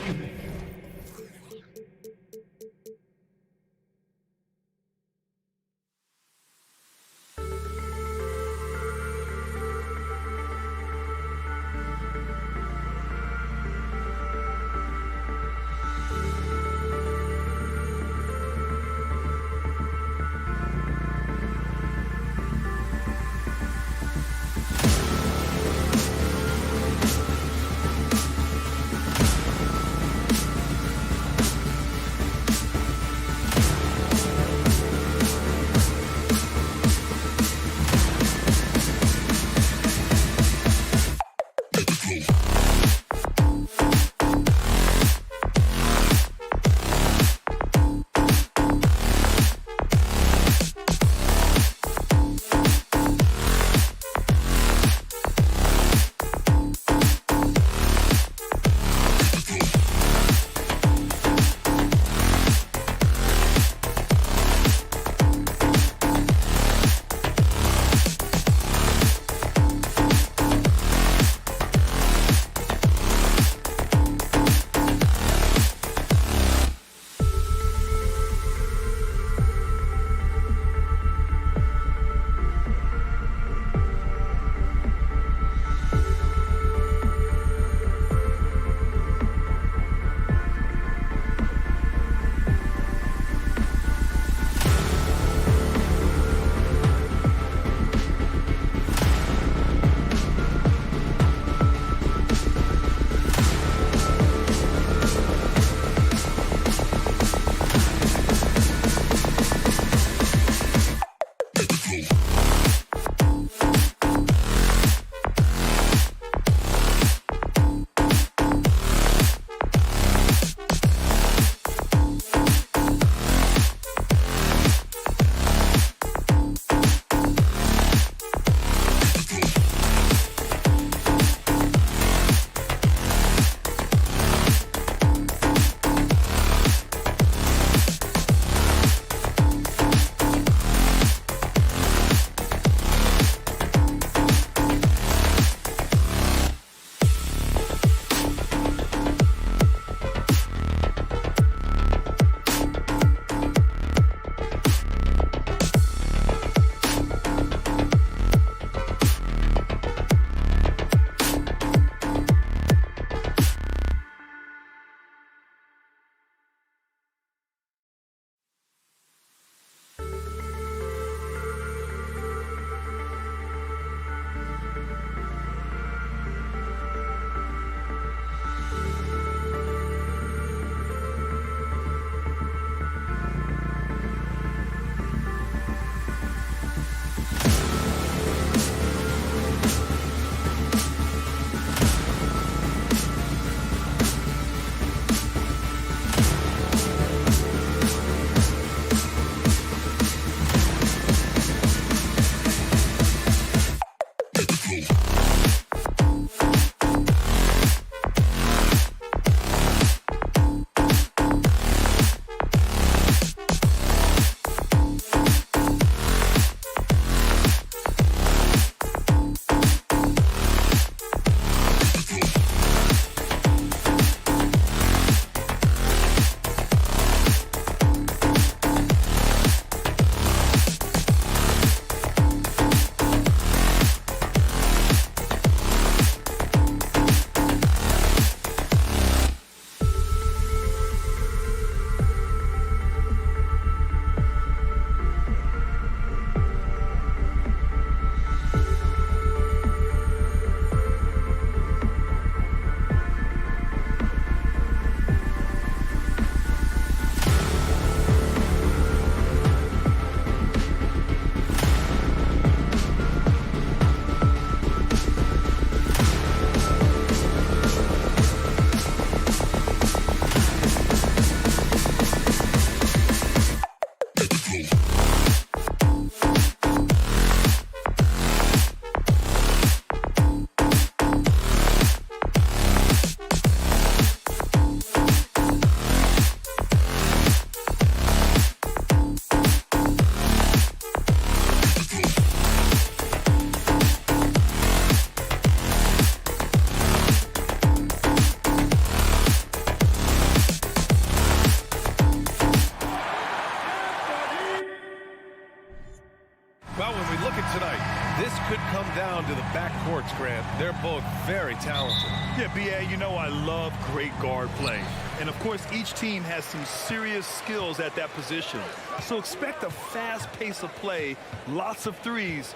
courts, Grant. They're both very talented. Yeah, B.A., you know I love great guard play. And, of course, each team has some serious skills at that position. So expect a fast pace of play, lots of threes.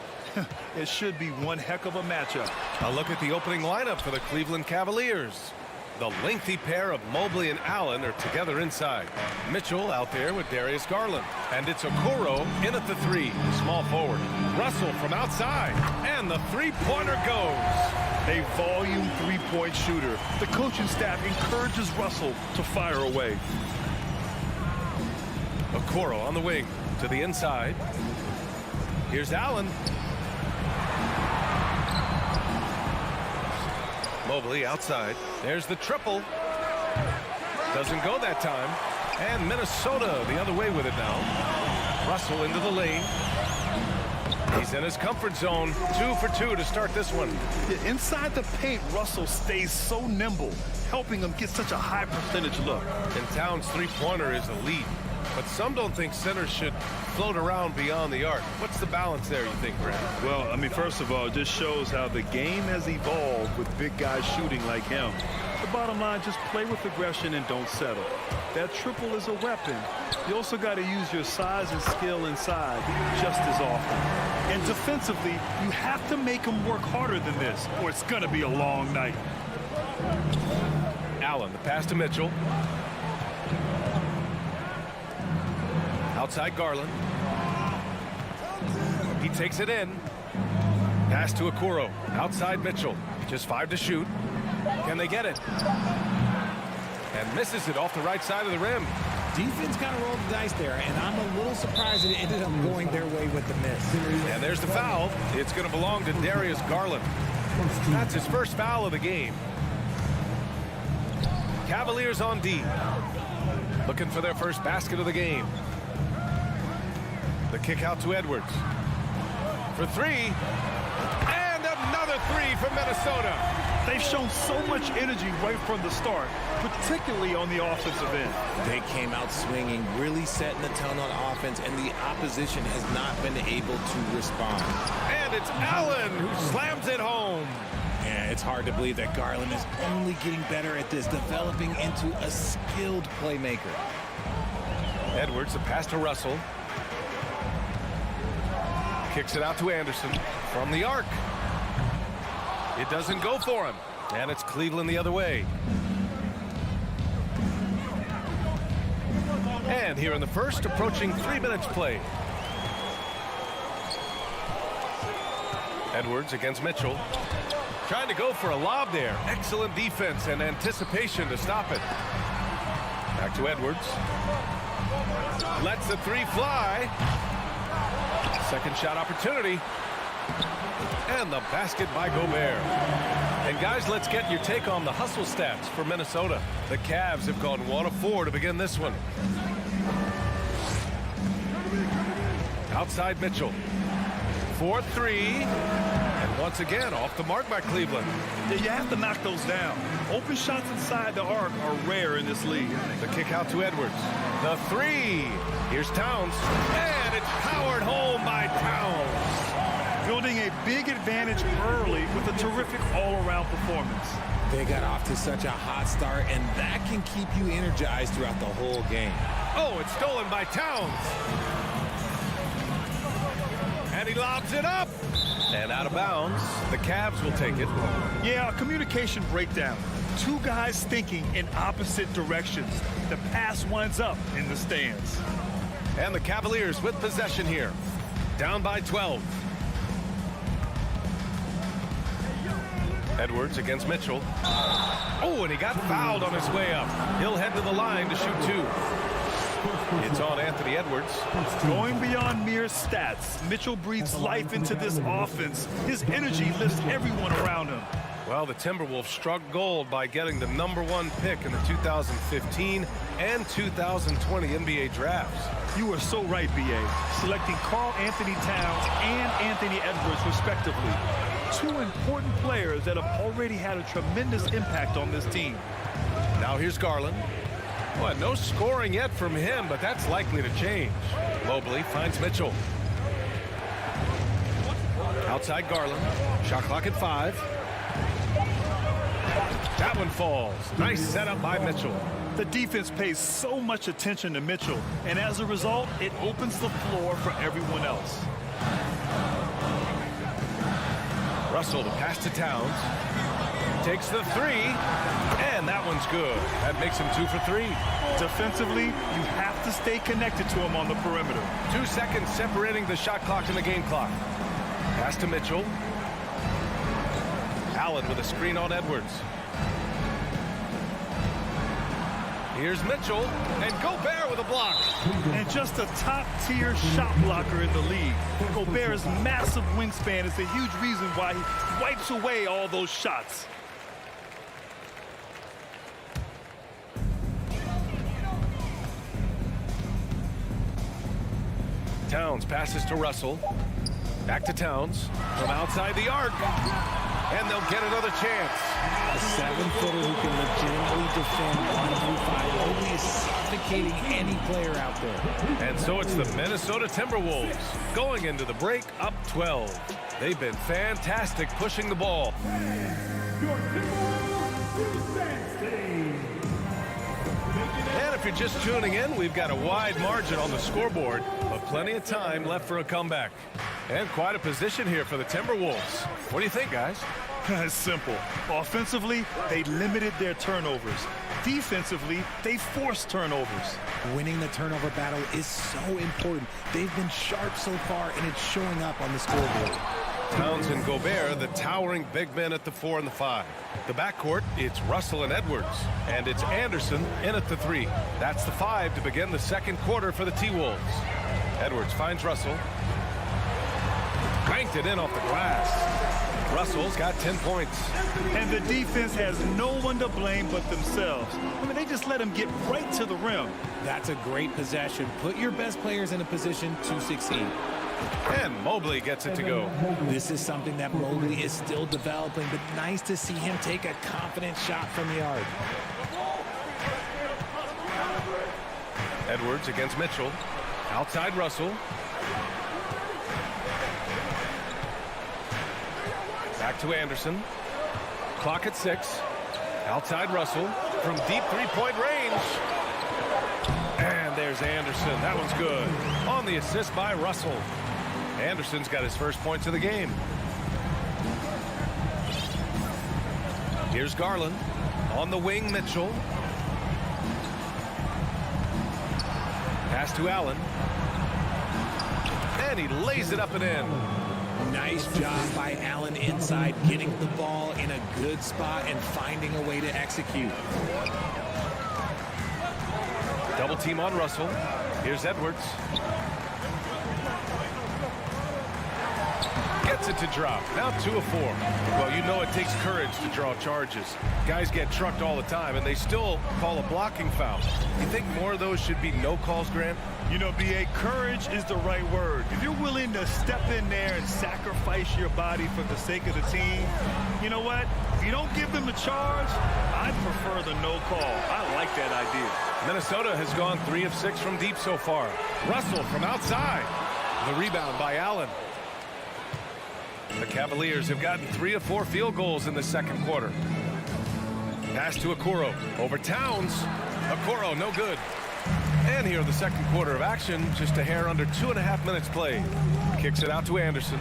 It should be one heck of a matchup. A look at the opening lineup for the Cleveland Cavaliers. The lengthy pair of Mobley and Allen are together inside. Mitchell out there with Darius Garland. And it's Okoro in at the 3, small forward. Russell from outside. And the three-pointer goes. A volume three-point shooter. The coaching staff encourages Russell to fire away. Okoro on the wing to the inside. Here's Allen. Mobley outside. There's the triple. Doesn't go that time. And Minnesota the other way with it now. Russell into the lane. He's in his comfort zone. 2 for 2 to start this one. Yeah, inside the paint, Russell stays so nimble, helping him get such a high percentage look. And Towns' three-pointer is elite. But some don't think centers should float around beyond the arc. What's the balance there, you think, Brad? Well, I mean, first of all, it just shows how the game has evolved with big guys shooting like him. The bottom line, just play with aggression and don't settle. That triple is a weapon. You also got to use your size and skill inside just as often. And defensively, you have to make them work harder than this, or it's going to be a long night. Allen, the pass to Mitchell. Outside Garland. He takes it in. Pass to Okoro. Outside Mitchell. Just 5 to shoot. Can they get it? And misses it off the right side of the rim. Defense kind of rolled the dice there, and I'm a little surprised that it ended up going their way with the miss. And there's the foul. It's going to belong to Darius Garland. That's his first foul of the game. Cavaliers on D. Looking for their first basket of the game. The kick out to Edwards. For 3. And another 3 from Minnesota. They've shown so much energy right from the start, particularly on the offensive end. They came out swinging, really setting the tone on offense, and the opposition has not been able to respond. And it's Allen who slams it home. Yeah, it's hard to believe that Garland is only getting better at this, developing into a skilled playmaker. Edwards, a pass to Russell. Kicks it out to Anderson from the arc. It doesn't go for him. And it's Cleveland the other way. And here in the first, approaching 3 minutes played. Edwards against Mitchell. Trying to go for a lob there. Excellent defense and anticipation to stop it. Back to Edwards. Lets the 3 fly. Second shot opportunity. And the basket by Gobert. And guys, let's get your take on the hustle stats for Minnesota. The Cavs have gone 1 of 4 to begin this one. Outside Mitchell. 4-3. And once again, off the mark by Cleveland. Yeah, you have to knock those down. Open shots inside the arc are rare in this league. The kick out to Edwards. The 3. Here's Towns. And it's powered home by Towns. Building a big advantage early with a terrific all-around performance. They got off to such a hot start, and that can keep you energized throughout the whole game. Oh, it's stolen by Towns. And he lobs it up. And out of bounds. The Cavs will take it. Yeah, a communication breakdown. 2 guys thinking in opposite directions. The pass winds up in the stands. And the Cavaliers with possession here. Down by 12. Edwards against Mitchell. Oh, and he got fouled on his way up. He'll head to the line to shoot 2. It's on Anthony Edwards. Going beyond mere stats, Mitchell breathes life into this offense. His energy lifts everyone around him. Well, the Timberwolves struck gold by getting the #1 pick in the 2015 and 2020 NBA drafts. You are so right, B.A. Selecting Karl Anthony Towns and Anthony Edwards, respectively. 2 important players that have already had a tremendous impact on this team. Now here's Garland. Well, no scoring yet from him, but that's likely to change. Mobley finds Mitchell. Outside Garland. Shot clock at 5. That one falls. Nice setup by Mitchell. The defense pays so much attention to Mitchell, and as a result, it opens the floor for everyone else. Russell to pass to Towns. Takes the 3, and that one's good. That makes him 2 for 3. Defensively, you have to stay connected to him on the perimeter. 2 seconds separating the shot clock and the game clock. Pass to Mitchell. Allen with a screen on Edwards. Here's Mitchell, and Gobert with a block. And just a top-tier shot blocker in the league. Gobert's massive wingspan is a huge reason why he wipes away all those shots. Towns passes to Russell. Back to Towns from outside the arc. And they'll get another chance. A 7-footer who can legitimately defend 1 through 5. Mobley is suffocating any player out there. And so it's the Minnesota Timberwolves going into the break up 12. They've been fantastic pushing the ball. Your Timberwolves defense team. And if you're just tuning in, we've got a wide margin on the scoreboard, but plenty of time left for a comeback. And quite a position here for the Timberwolves. What do you think, guys? It's simple. Offensively, they limited their turnovers. Defensively, they forced turnovers. Winning the turnover battle is so important. They've been sharp so far, and it's showing up on the scoreboard. Towns and Gobert, the towering big men at the 4 and the 5. The backcourt, it's Russell and Edwards. And it's Anderson in at the 3. That's the 5 to begin the second quarter for the T-Wolves. Edwards finds Russell. Banked it in off the glass. Russell's got 10 points. And the defense has no one to blame but themselves. I mean, they just let him get right to the rim. That's a great possession. Put your best players in a position to succeed. And Mobley gets it to go. This is something that Mobley is still developing, but nice to see him take a confident shot from the arc. Edwards against Mitchell. Outside Russell. Back to Anderson. Clock at 6. Outside Russell from deep three-point range. And there's Anderson. That one's good. On the assist by Russell. Anderson's got his first points of the game. Here's Garland. On the wing, Mitchell. Pass to Allen. And he lays it up and in. Nice job by Allen inside, getting the ball in a good spot and finding a way to execute. Double team on Russell. Here's Edwards. Gets it to drop. Now 2 of 4. Well, you know it takes courage to draw charges. Guys get trucked all the time, and they still call a blocking foul. You think more of those should be no calls, Grant? You know, B.A., courage is the right word. If you're willing to step in there and sacrifice your body for the sake of the team, you know what? If you don't give them the charge, I prefer the no call. I like that idea. Minnesota has gone 3 of 6 from deep so far. Russell from outside. The rebound by Allen. The Cavaliers have gotten 3 of 4 field goals in the second quarter. Pass to Okoro. Over Towns. Okoro, no good. And here the second quarter of action, just a hair under 2.5 minutes played. Kicks it out to Anderson.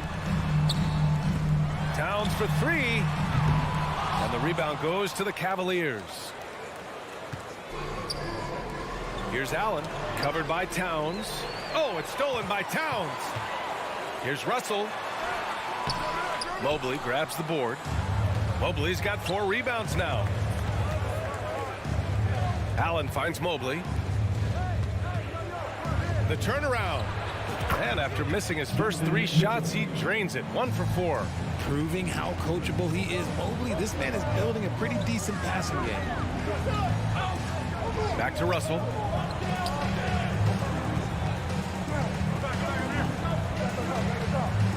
Towns for 3. And the rebound goes to the Cavaliers. Here's Allen, covered by Towns. Oh, it's stolen by Towns. Here's Russell. Mobley grabs the board. Mobley's got 4 rebounds now. Allen finds Mobley. The turnaround. And after missing his first 3 shots, he drains it. 1 for 4. Proving how coachable he is. Mobley, this man is building a pretty decent passing game. Back to Russell.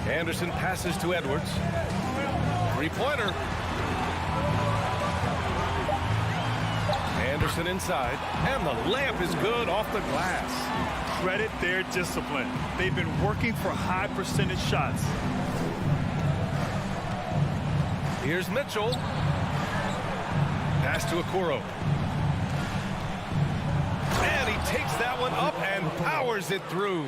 Anderson passes to Edwards. 3-pointer. Anderson inside. And the layup is good off the glass. Credit their discipline. They've been working for high percentage shots. Here's Mitchell. Pass to Okoro. And he takes that one up and powers it through.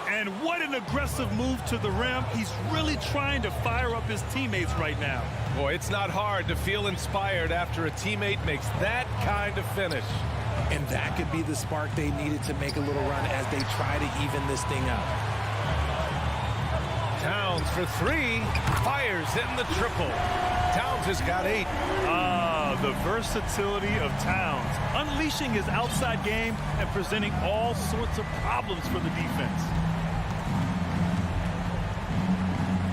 And what an aggressive move to the rim. He's really trying to fire up his teammates right now. Boy, it's not hard to feel inspired after a teammate makes that kind of finish. And that could be the spark they needed to make a little run as they try to even this thing up. Towns for three. Fires in the triple. Towns has got 8. The versatility of Towns, unleashing his outside game and presenting all sorts of problems for the defense.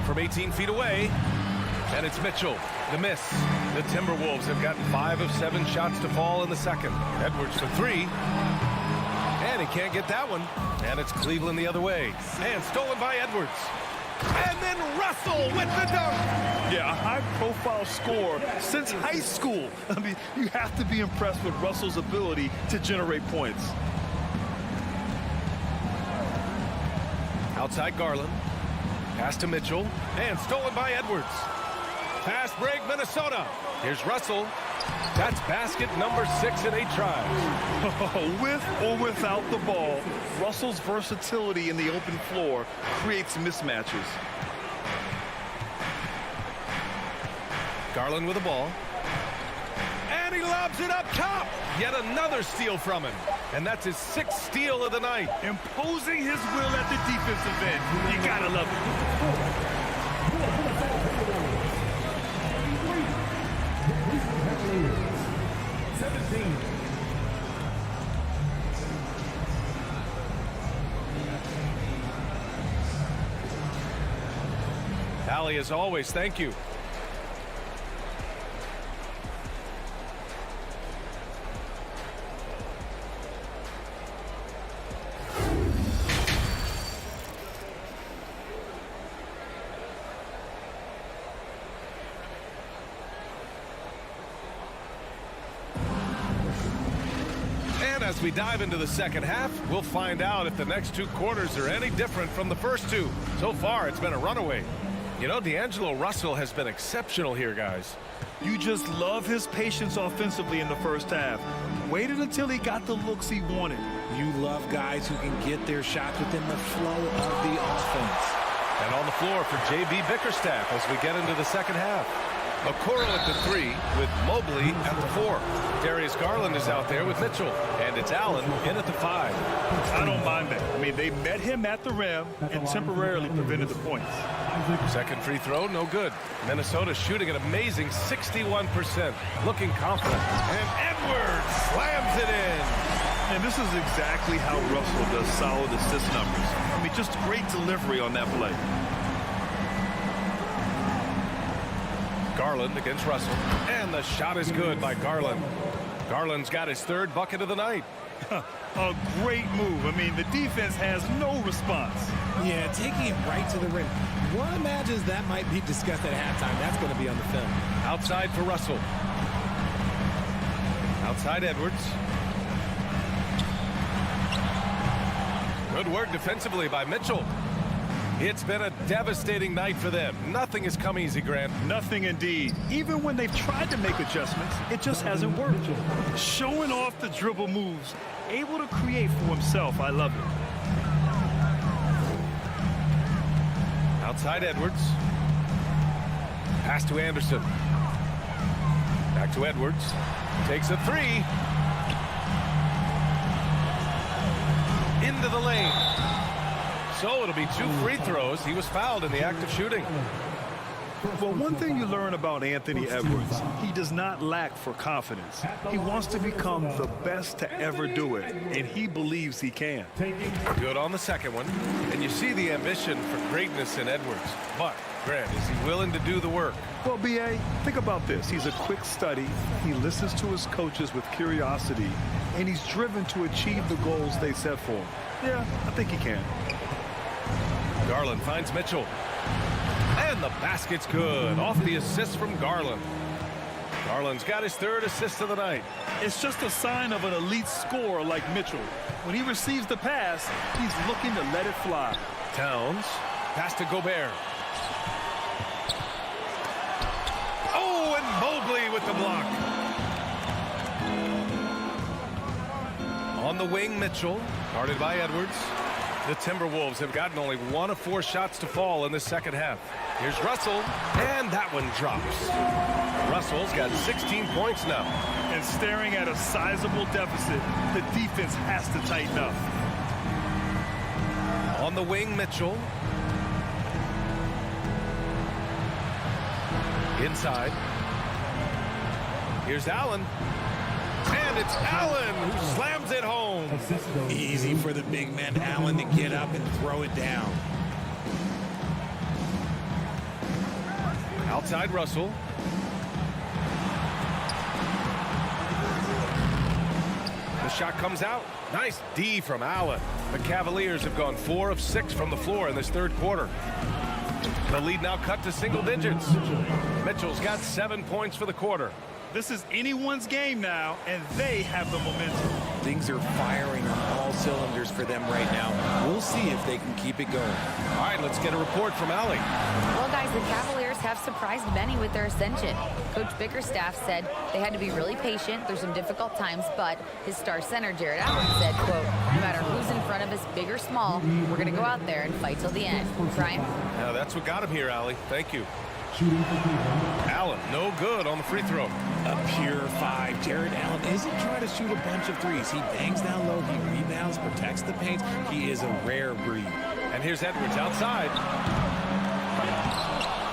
From 18 feet away, and it's Mitchell. The miss. The Timberwolves have gotten 5 of 7 shots to fall in the second. Edwards for 3. And he can't get that one. And it's Cleveland the other way. And stolen by Edwards. And then Russell with the dunk. Yeah, a high-profile scorer since high school. I mean, you have to be impressed with Russell's ability to generate points. Outside Garland. Pass to Mitchell. And stolen by Edwards. Fast break, Minnesota. Here's Russell. That's basket number 6 in 8 tries. With or without the ball, Russell's versatility in the open floor creates mismatches. Garland with the ball. And he lobs it up top. Yet another steal from him. And that's his 6th steal of the night. Imposing his will at the defensive end. You gotta love it. Allie, as always, thank you. And as we dive into the second half, we'll find out if the next 2 quarters are any different from the first 2. So far, it's been a runaway. You know, D'Angelo Russell has been exceptional here, guys. You just love his patience offensively in the first half. Waited until he got the looks he wanted. You love guys who can get their shots within the flow of the offense. And on the floor for J.B. Bickerstaff as we get into the second half. Okoro at the 3 with Mobley at the 4. Darius Garland is out there with Mitchell. And it's Allen in at the 5. I don't mind that. I mean, they met him at the rim and temporarily prevented the points. Second free throw, no good. Minnesota shooting an amazing 61%. Looking confident. And Edwards slams it in. And this is exactly how Russell does solid assist numbers. I mean, just great delivery on that play. Garland against Russell. And the shot is good by Garland. Garland's got his 3rd bucket of the night. A great move. I mean, the defense has no response. Yeah, taking it right to the rim. One imagines that might be discussed at halftime. That's going to be on the film. Outside for Russell. Outside Edwards. Good work defensively by Mitchell. It's been a devastating night for them. Nothing has come easy, Grant. Nothing indeed. Even when they've tried to make adjustments, it just hasn't worked. Showing off the dribble moves, able to create for himself. I love it. Outside Edwards. Pass to Anderson. Back to Edwards. Takes a 3. Into the lane. So it'll be 2 free throws. He was fouled in the act of shooting. Well, one thing you learn about Anthony Edwards, he does not lack for confidence. He wants to become the best to ever do it, and he believes he can. Good on the second one. And you see the ambition for greatness in Edwards. But, Grant, is he willing to do the work? Well, B.A., think about this. He's a quick study. He listens to his coaches with curiosity, and he's driven to achieve the goals they set for him. Yeah, I think he can. Garland finds Mitchell. And the basket's good. Off the assist from Garland. Garland's got his 3rd assist of the night. It's just a sign of an elite scorer like Mitchell. When he receives the pass, he's looking to let it fly. Towns. Pass to Gobert. with the block. On the wing, Mitchell, guarded by Edwards. The Timberwolves have gotten only 1 of 4 shots to fall in the second half. Here's Russell, and that one drops. Russell's got 16 points now. And staring at a sizable deficit, the defense has to tighten up. On the wing, Mitchell. Inside. Here's Allen. And it's Allen who slams it home. Easy for the big man Allen to get up and throw it down. Outside Russell. The shot comes out. Nice D from Allen. The Cavaliers have gone 4 of 6 from the floor in this third quarter. The lead now cut to single digits. Mitchell's got 7 points for the quarter. This is anyone's game now, and they have the momentum. Things are firing on all cylinders for them right now. We'll see if they can keep it going. All right, let's get a report from Allie. Well, guys, the Cavaliers have surprised many with their ascension. Coach Bickerstaff said they had to be really patient through some difficult times, but his star center, Jared Allen, said, quote, no matter who's in front of us, big or small, we're going to go out there and fight till the end. Brian? Now that's what got him here, Allie. Thank you. Allen, no good on the free throw. A pure 5. Jared Allen isn't trying to shoot a bunch of threes. He bangs down low, he rebounds, protects the paint. He is a rare breed. And here's Edwards outside.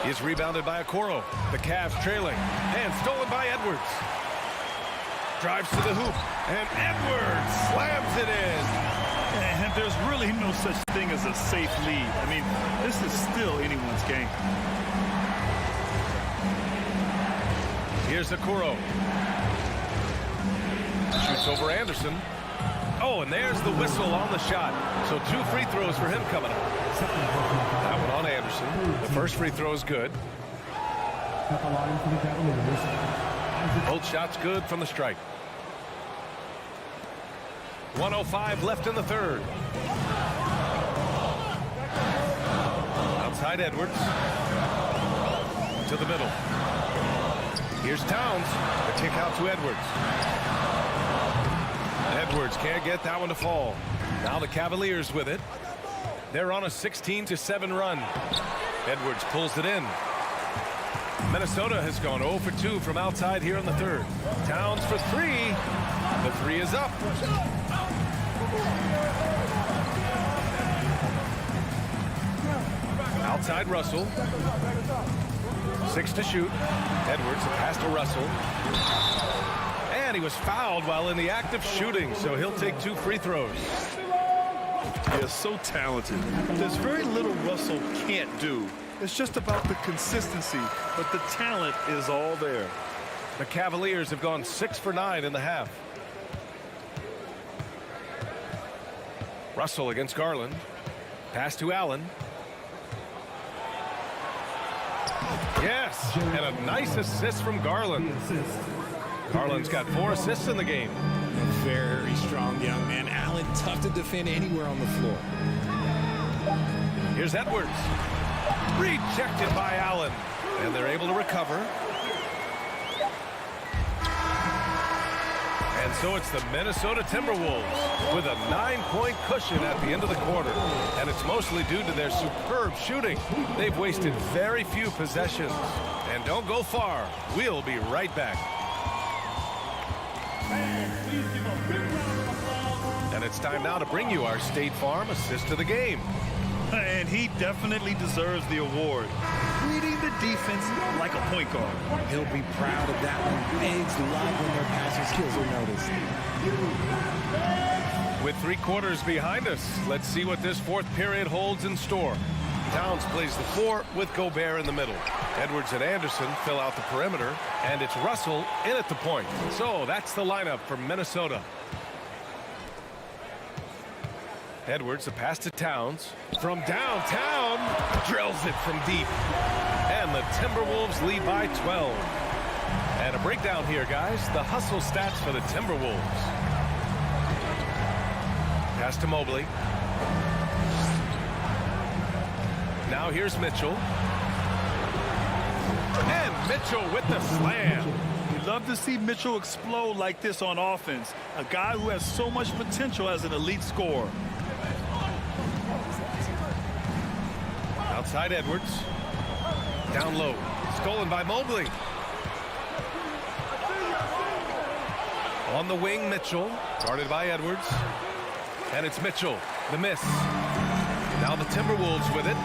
He is rebounded by Okoro. The Cavs trailing. And stolen by Edwards. Drives to the hoop. And Edwards slams it in. And there's really no such thing as a safe lead. I mean, this is still anyone's game. Here's Okoro. Shoots over Anderson. Oh, and there's the whistle on the shot. So 2 free throws for him coming up. That one on Anderson. The first free throw is good. Both shots good from the strike. 1:05 left in the third. Outside Edwards. To the middle. Here's Towns. The kick out to Edwards. Edwards can't get that one to fall. Now the Cavaliers with it. They're on a 16-7 run. Edwards pulls it in. Minnesota has gone 0 for 2 from outside here in the third. Towns for 3. The 3 is up. Outside Russell. 6 to shoot. Edwards, a pass to Russell. And he was fouled while in the act of shooting, so he'll take 2 free throws. He is so talented. There's very little Russell can't do. It's just about the consistency, but the talent is all there. The Cavaliers have gone 6 for 9 in the half. Russell against Garland. Pass to Allen. Yes, and a nice assist from Garland. Garland's got 4 assists in the game. A very strong young man. Allen, tough to defend anywhere on the floor. Here's Edwards. Rejected by Allen. And they're able to recover. And so it's the Minnesota Timberwolves with a 9-point cushion at the end of the quarter. And it's mostly due to their superb shooting. They've wasted very few possessions. And don't go far. We'll be right back. And it's time now to bring you our State Farm assist of the game. And he definitely deserves the award. Reading the defense like a point guard. He'll be proud of that one. Bigs love when their passing skills are noticed. With 3 quarters behind us, let's see what this fourth period holds in store. Towns plays the 4 with Gobert in the middle. Edwards and Anderson fill out the perimeter, and it's Russell in at the point. So that's the lineup for Minnesota. Edwards, a pass to Towns. From downtown, drills it from deep. And the Timberwolves lead by 12. And a breakdown here, guys. The hustle stats for the Timberwolves. Pass to Mobley. Now here's Mitchell. And Mitchell with the slam. He love to see Mitchell explode like this on offense. A guy who has so much potential as an elite scorer. Outside Edwards. Down low. Stolen by Mobley. On the wing, Mitchell. Guarded by Edwards. And it's Mitchell. The miss. Now the Timberwolves with it.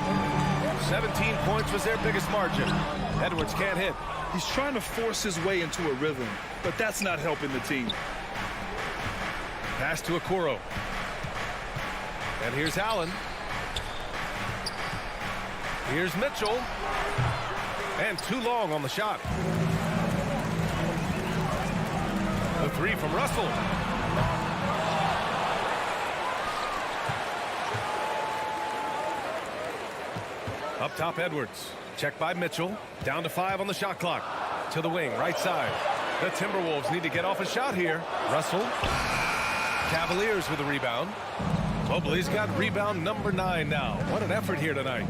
17 points was their biggest margin. Edwards can't hit. He's trying to force his way into a rhythm, but that's not helping the team. Pass to Okoro. And here's Allen. Here's Mitchell. And too long on the shot. The three from Russell. Up top, Edwards. Checked by Mitchell. Down to 5 on the shot clock. To the wing, right side. The Timberwolves need to get off a shot here. Russell. Cavaliers with a rebound. Mobley's got rebound number 9 now. What an effort here tonight.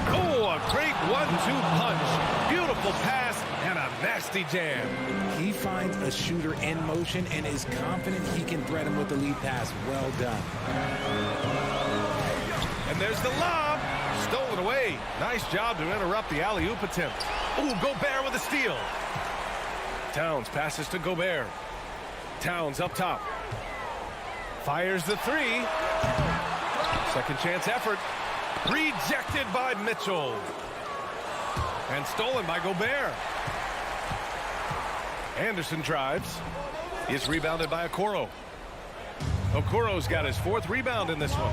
Oh, a great 1-2 punch. Beautiful pass and a nasty jam. He finds a shooter in motion and is confident he can thread him with the lead pass. Well done. And there's the lob. Stolen away. Nice job to interrupt the alley-oop attempt. Ooh, Gobert with a steal. Towns passes to Gobert. Towns up top. Fires the 3. Second chance effort. Rejected by Mitchell. And stolen by Gobert. Anderson drives. Is rebounded by Okoro. Okoro's got his 4th rebound in this one.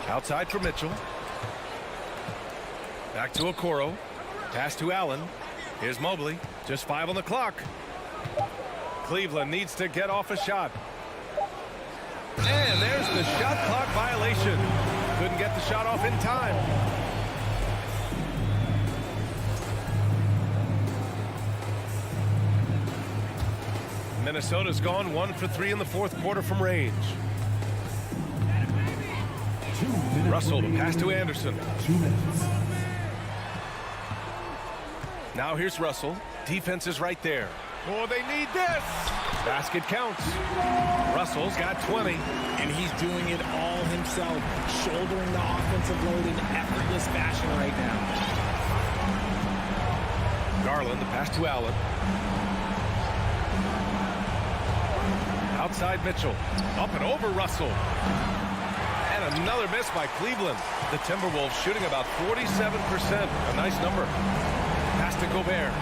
Outside for Mitchell. Back to Okoro. Pass to Allen. Here's Mobley. Just 5 on the clock. Cleveland needs to get off a shot. And there's the shot clock violation. Couldn't get the shot off in time. Minnesota's gone 1 for 3 in the 4th quarter from range. Russell, the pass to Anderson. 2 minutes. Now here's Russell. Defense is right there. Oh, they need this. Basket counts. Russell's got 20. And he's doing it all himself, shouldering the offensive load in effortless fashion right now. Garland, the pass to Allen. Outside Mitchell. Up and over Russell. And another miss by Cleveland. The Timberwolves shooting about 47%. A nice number. Pass to Gobert.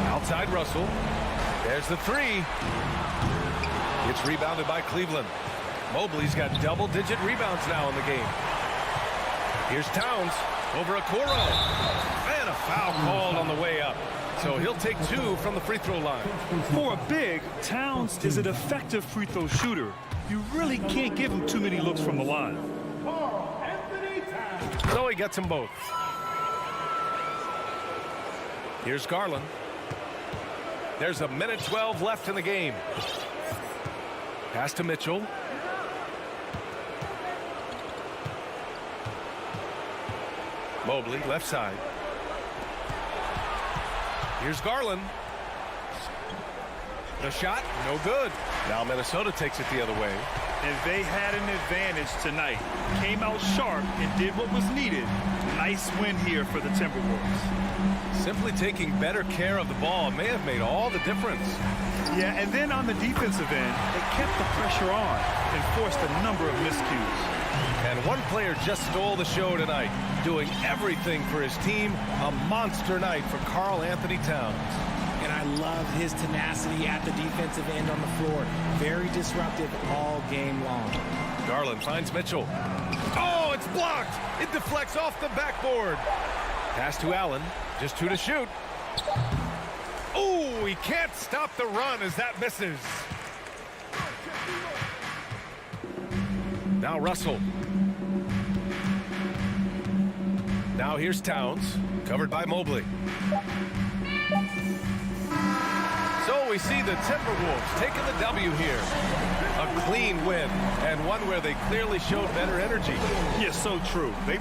Outside Russell. There's the 3. It's rebounded by Cleveland. Mobley's got double-digit rebounds now in the game. Here's Towns over Okoro. And a foul called on the way up. So he'll take 2 from the free throw line. For a big, Towns is an effective free throw shooter. You really can't give him too many looks from the line. So he gets them both. Here's Garland. There's a minute 12 left in the game. Pass to Mitchell. Mobley, left side. Here's Garland. The shot, no good. Now Minnesota takes it the other way. And they had an advantage tonight. Came out sharp and did what was needed. Nice win here for the Timberwolves. Simply taking better care of the ball may have made all the difference. Yeah, and then on the defensive end, they kept the pressure on and forced a number of miscues. And one player just stole the show tonight, doing everything for his team. A monster night for Karl Anthony Towns. And I love his tenacity at the defensive end on the floor. Very disruptive all game long. Garland finds Mitchell. Oh, it's blocked. It deflects off the backboard. Pass to Allen. Just 2 to shoot. Oh, he can't stop the run as that misses. Now Russell. Now here's Towns, covered by Mobley. So we see the Timberwolves taking the W here. A clean win, and one where they clearly showed better energy. Yeah, so true. They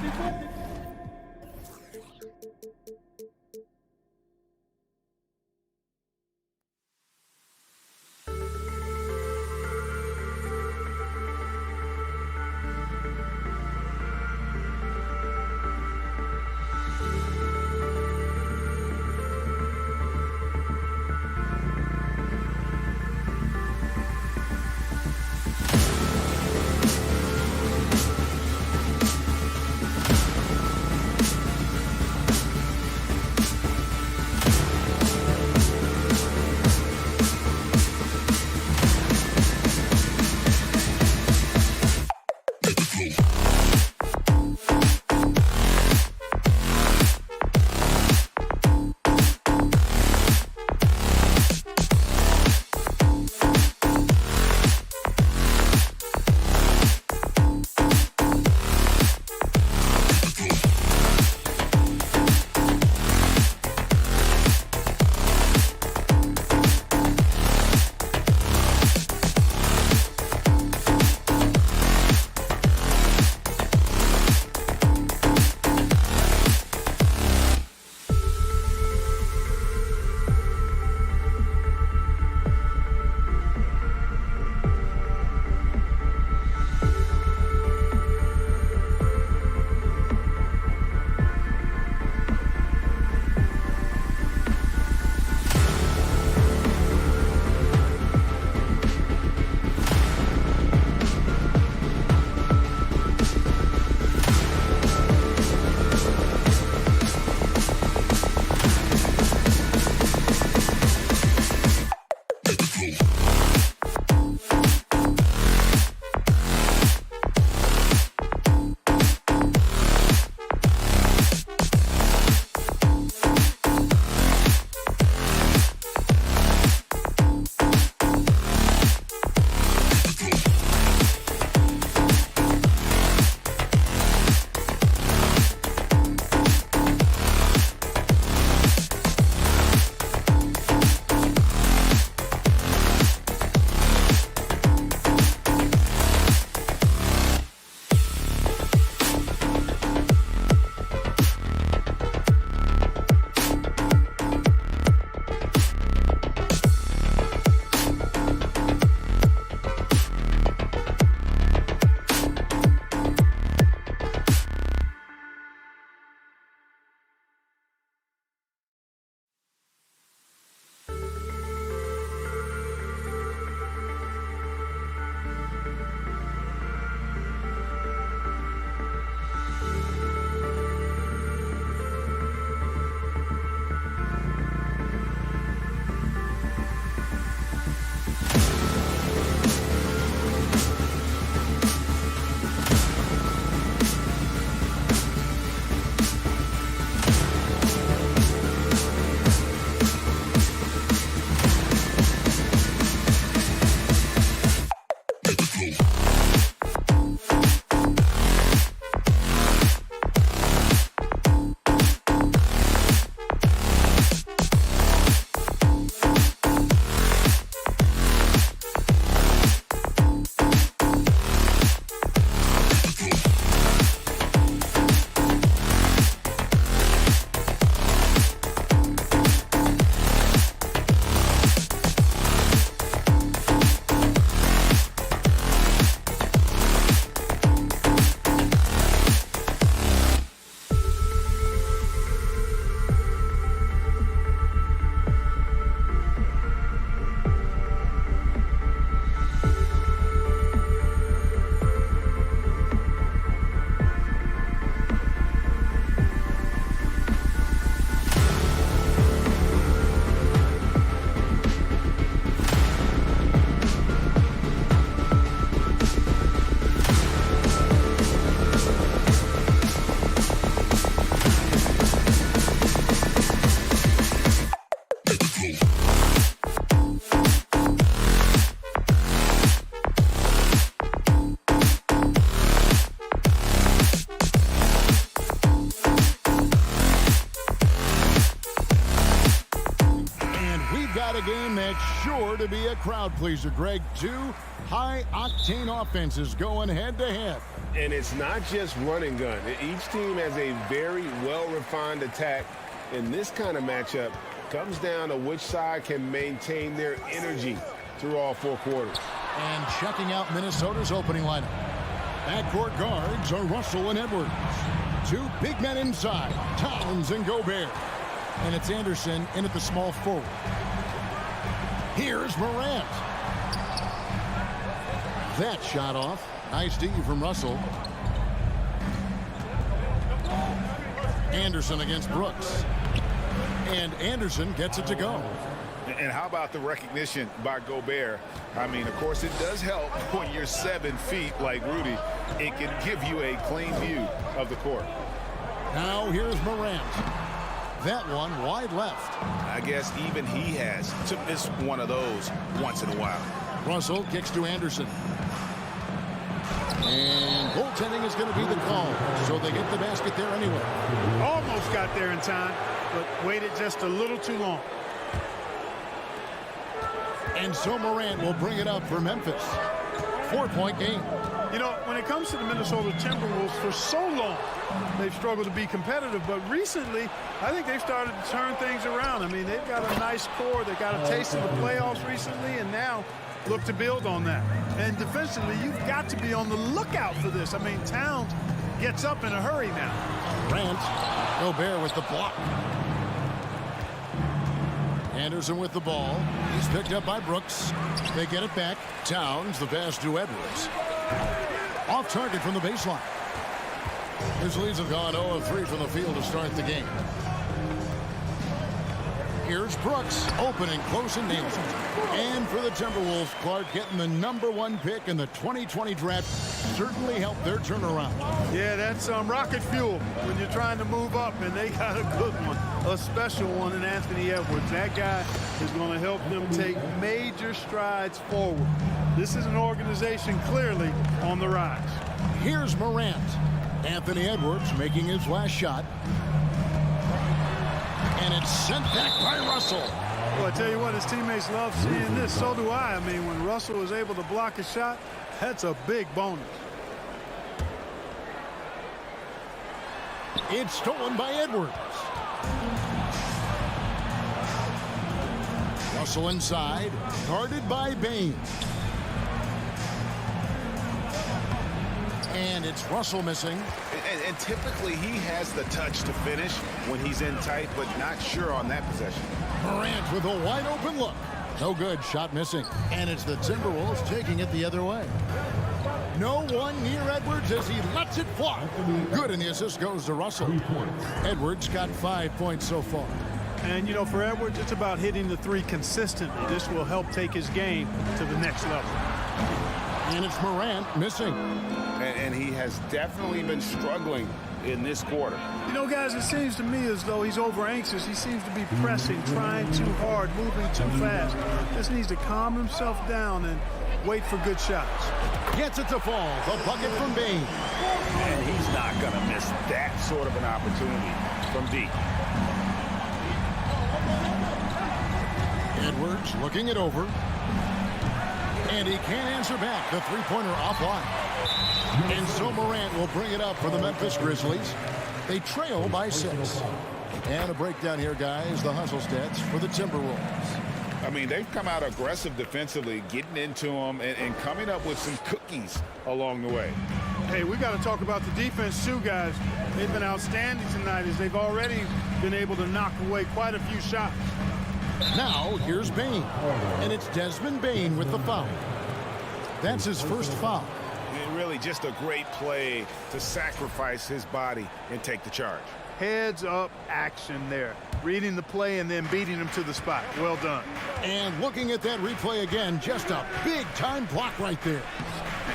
game that's sure to be a crowd pleaser, Greg. Two high-octane offenses going head-to-head. And it's not just run and gun. Each team has a very well-refined attack. And this kind of matchup comes down to which side can maintain their energy through all 4 quarters. And checking out Minnesota's opening lineup. Backcourt guards are Russell and Edwards. 2 big men inside, Towns and Gobert. And it's Anderson in at the small forward. Here's Morant. That shot off. Nice D from Russell. Anderson against Brooks. And Anderson gets it to go. And how about the recognition by Gobert? I mean, of course, it does help when you're 7 feet like Rudy. It can give you a clean view of the court. Now here's Morant. That one wide left. I guess even he has to miss one of those once in a while. Russell kicks to Anderson. And goaltending is going to be the call. So they get the basket there anyway. Almost got there in time, but waited just a little too long. And so Morant will bring it up for Memphis. 4-point game. You know, when it comes to the Minnesota Timberwolves, for so long, they've struggled to be competitive. But recently, I think they've started to turn things around. I mean, they've got a nice core. They got a taste of the playoffs recently, and now look to build on that. And defensively, you've got to be on the lookout for this. I mean, Towns gets up in a hurry now. Grant, Gobert with the block. Anderson with the ball. He's picked up by Brooks. They get it back. Towns, the pass to Edwards. Off target from the baseline. Grizzlies have gone 0 of 3 from the field to start the game. Here's Brooks, open and close and nails it. And for the Timberwolves, Clark getting the #1 pick in the 2020 draft certainly helped their turnaround. Yeah, that's rocket fuel when you're trying to move up, and they got a good one, a special one in Anthony Edwards. That guy is going to help them take major strides forward. This is an organization clearly on the rise. Here's Morant. Anthony Edwards making his last shot. And it's sent back by Russell. Well, I tell you what, his teammates love seeing this. So do I. I mean, when Russell is able to block a shot, that's a big bonus. It's stolen by Edwards. Russell inside, guarded by Bain. And it's Russell missing. And typically he has the touch to finish when he's in tight, but not sure on that possession. Morant with a wide open look. No good, shot missing. And it's the Timberwolves taking it the other way. No one near Edwards as he lets it fly. Good, and the assist goes to Russell. Edwards got 5 points so far. And, you know, for Edwards, it's about hitting the 3 consistently. This will help take his game to the next level. And it's Morant missing. And he has definitely been struggling in this quarter. You know, guys, it seems to me as though he's over anxious. He seems to be pressing, trying too hard, moving too fast. Just needs to calm himself down and wait for good shots. Gets it to fall. The bucket from Bain. And he's not going to miss that sort of an opportunity from deep. Edwards looking it over. And he can't answer back. The three-pointer offline. And so Morant will bring it up for the Memphis Grizzlies. They trail by 6. And a breakdown here, guys. The hustle stats for the Timberwolves. I mean, they've come out aggressive defensively, getting into them and coming up with some cookies along the way. Hey, we got to talk about the defense too, guys. They've been outstanding tonight as they've already been able to knock away quite a few shots. Now, here's Bain. And it's Desmond Bain with the foul. That's his first foul. Really just a great play to sacrifice his body and take the charge. Heads up action there. Reading the play and then beating him to the spot. Well done. And looking at that replay again, just a big-time block right there.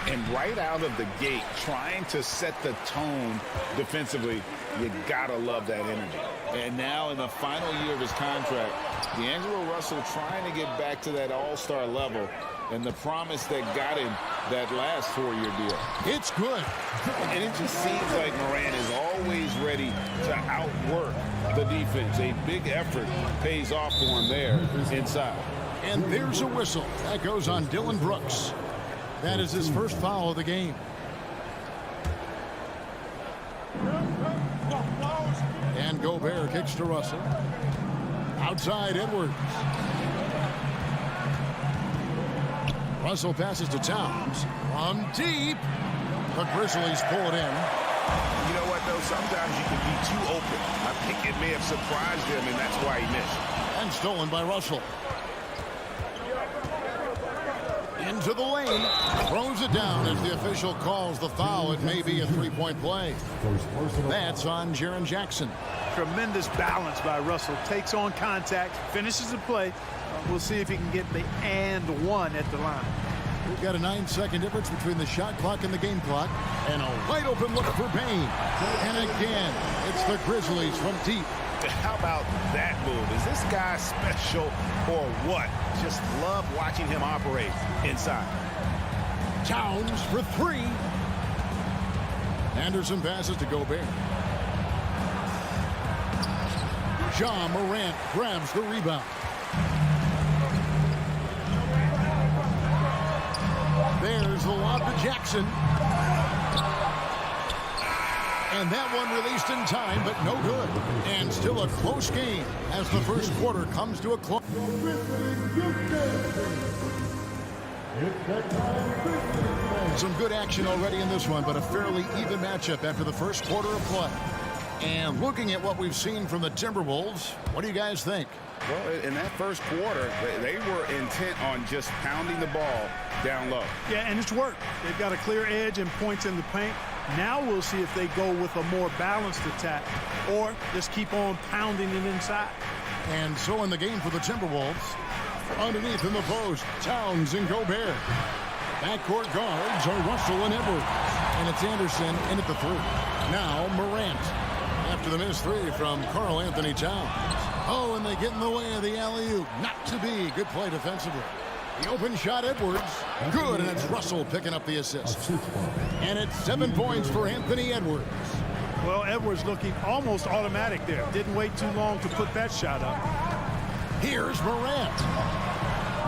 And right out of the gate, trying to set the tone defensively, you gotta love that energy. And now in the final year of his contract, D'Angelo Russell trying to get back to that all-star level, and the promise that got him that last 4-year deal. It's good. And it just seems like Morant is always ready to outwork the defense. A big effort pays off for him there inside. And there's a whistle. That goes on Dylan Brooks. That is his first foul of the game. And Gobert kicks to Russell. Outside Edwards. Russell passes to Towns. From deep. The Grizzlies pull it in. You know what, though? Sometimes you can be too open. I think it may have surprised him, and that's why he missed. And stolen by Russell. Into the lane. Throws it down as the official calls the foul. It may be a three-point play. That's on Jaren Jackson. Tremendous balance by Russell. Takes on contact, finishes the play. We'll see if he can get the and one at the line. We've got a 9-second difference between the shot clock and the game clock. And a wide open look for Payne. And again, it's the Grizzlies from deep. How about that move? Is this guy special or what? Just love watching him operate inside. Towns for three. Anderson passes to Gobert. Ja Morant grabs the rebound. There's the lob to Jackson. And that one released in time, but no good. And still a close game as the first quarter comes to a close. Some good action already in this one, but a fairly even matchup after the first quarter of play. And looking at what we've seen from the Timberwolves, what do you guys think? Well, in that first quarter, they were intent on just pounding the ball down low. Yeah, and it's worked. They've got a clear edge and points in the paint. Now we'll see if they go with a more balanced attack or just keep on pounding it inside. And so in the game for the Timberwolves, underneath in the post, Towns and Gobert. Backcourt guards are Russell and Edwards. And it's Anderson in at the three. Now Morant. After the missed three from Karl Anthony Towns. Oh, and they get in the way of the alley-oop. Not to be. Good play defensively. The open shot, Edwards. Good, and it's Russell picking up the assist. And it's 7 points for Anthony Edwards. Well, Edwards looking almost automatic there. Didn't wait too long to put that shot up. Here's Morant.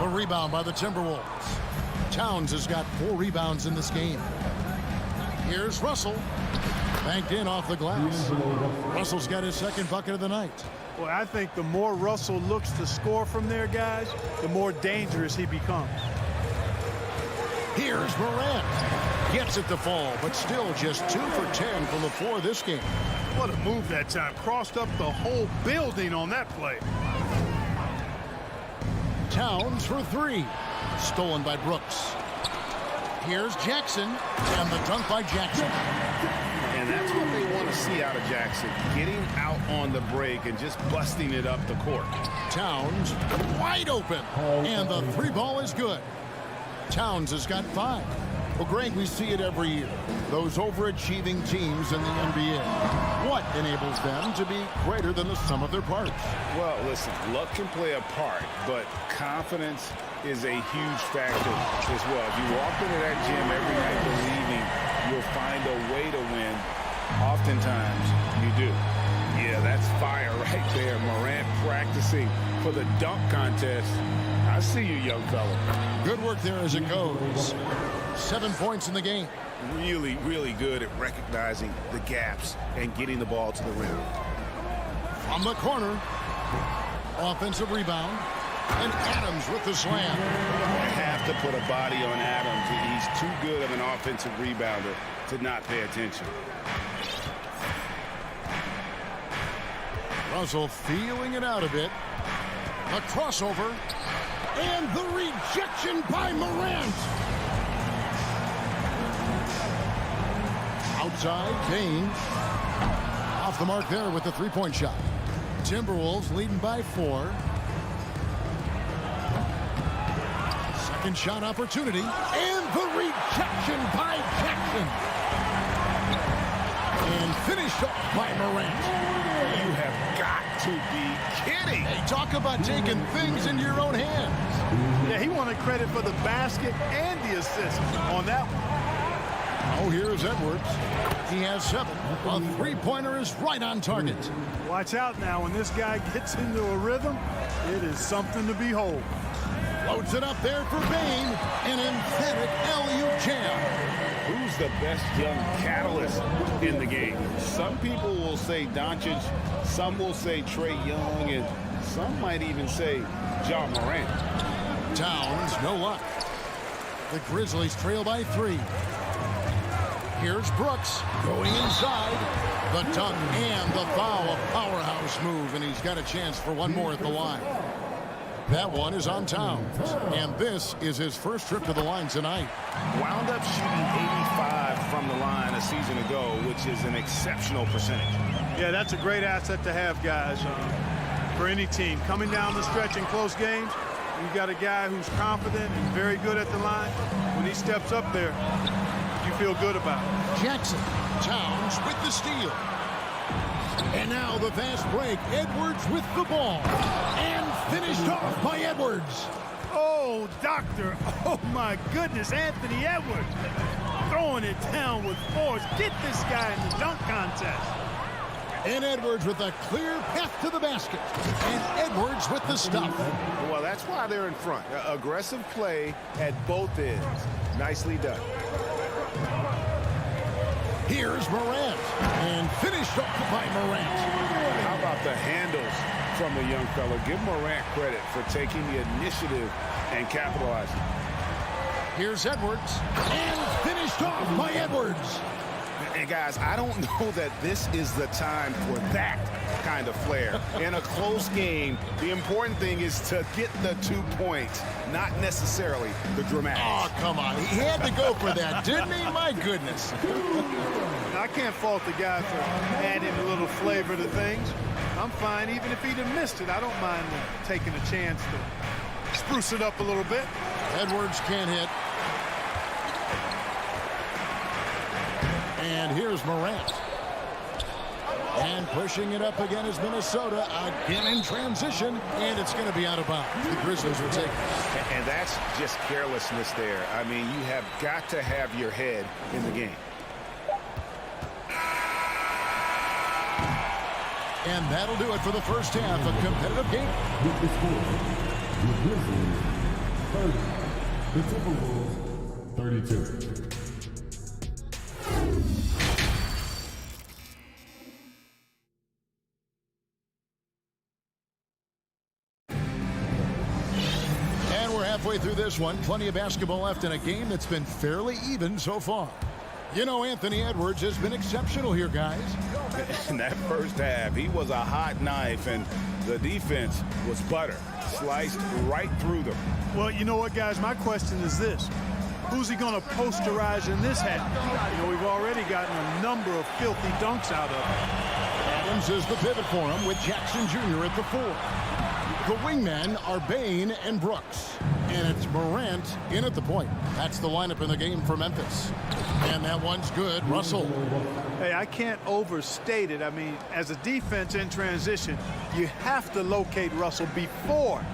The rebound by the Timberwolves. Towns has got 4 rebounds in this game. Here's Russell. Banked in off the glass. Russell's got his second bucket of the night. Well, I think the more Russell looks to score from there, guys, the more dangerous he becomes. Here's Morant. Gets it to fall, but still just 2 for 10 from the floor this game. What a move that time. Crossed up the whole building on that play. Towns for 3. Stolen by Brooks. Here's Jackson, and the dunk by Jackson. And that's what they want to see out of Jackson. Getting out on the break and just busting it up the court. Towns wide open. And the 3 ball is good. Towns has got 5. Well, Greg, we see it every year. Those overachieving teams in the NBA. What enables them to be greater than the sum of their parts? Well, listen, luck can play a part, but confidence is a huge factor as well. If you walk into that gym every night believing you'll find a way to win, oftentimes you do. Yeah, that's fire right there. Morant practicing for the dunk contest. I see you, young fella. Good work there as it goes. 7 points in the game. Really, really good at recognizing the gaps and getting the ball to the rim. From the corner, offensive rebound, and Adams with the slam. You have to put a body on Adams. He's too good of an offensive rebounder to not pay attention. Russell feeling it out a bit. A crossover, and the rejection by Morant. Outside, Payne. Off the mark there with the three-point shot. Timberwolves leading by 4. Second shot opportunity, and the rejection by Jackson. And finished off by Morant. You have got to be kidding. Hey, talk about taking things into your own hands. Yeah, he wanted credit for the basket and the assist on that one. Oh, here's Edwards. He has 7. A three-pointer is right on target. Watch out now. When this guy gets into a rhythm, it is something to behold. Loads it up there for Bane. An emphatic alley-oop jam. Who's the best young catalyst in the game? Some people will say Doncic, some will say Trae Young, and some might even say Ja Morant. Towns, no luck. The Grizzlies trail by 3. Here's Brooks going inside. The dunk and the foul, a powerhouse move, and he's got a chance for one more at the line. That one is on Towns, and this is his first trip to the line tonight. Wound up shooting 85 from the line a season ago, which is an exceptional percentage. Yeah, that's a great asset to have, guys, for any team. Coming down the stretch in close games, you've got a guy who's confident and very good at the line. When he steps up there, you feel good about it. Jackson, Towns with the steal. And now the fast break. Edwards with the ball. And finished off by Edwards. Oh, doctor. Oh, my goodness. Anthony Edwards throwing it down with force. Get this guy in the dunk contest. And Edwards with a clear path to the basket. And Edwards with the stuff. Well, that's why they're in front. Aggressive play at both ends. Nicely done. Here's Morant. And finished off by Morant. How about the handles from the young fella? Give Morant credit for taking the initiative and capitalizing. Here's Edwards. And finished off by Edwards. And guys, I don't know that this is the time for that kind of flair. In a close game, the important thing is to get the 2 points, not necessarily the dramatics. Oh, come on. He had to go for that, didn't he? My goodness. I can't fault the guy for adding a little flavor to things. I'm fine. Even if he'd have missed it, I don't mind taking a chance to spruce it up a little bit. Edwards can't hit. And here's Morant. And pushing it up again is Minnesota. Again in transition. And it's going to be out of bounds. The Grizzlies will take it. And that's just carelessness there. I mean, you have got to have your head in the game. And that'll do it for the first half. A competitive game. With the score, the Grizzlies 30, the Timberwolves 32. Halfway through this one, plenty of basketball left in a game that's been fairly even so far. You know, Anthony Edwards has been exceptional here, guys. In that first half, he was a hot knife, and the defense was butter. Sliced right through them. Well, you know what, guys? My question is this. Who's he going to posterize in this half? You know, we've already gotten a number of filthy dunks out of him. Adams is the pivot for him with Jackson Jr. at the 4. The wingmen are Bane and Brooks. And it's Morant in at the point. That's the lineup in the game for Memphis. And that one's good. Russell. Hey, I can't overstate it. I mean, as a defense in transition, you have to locate Russell before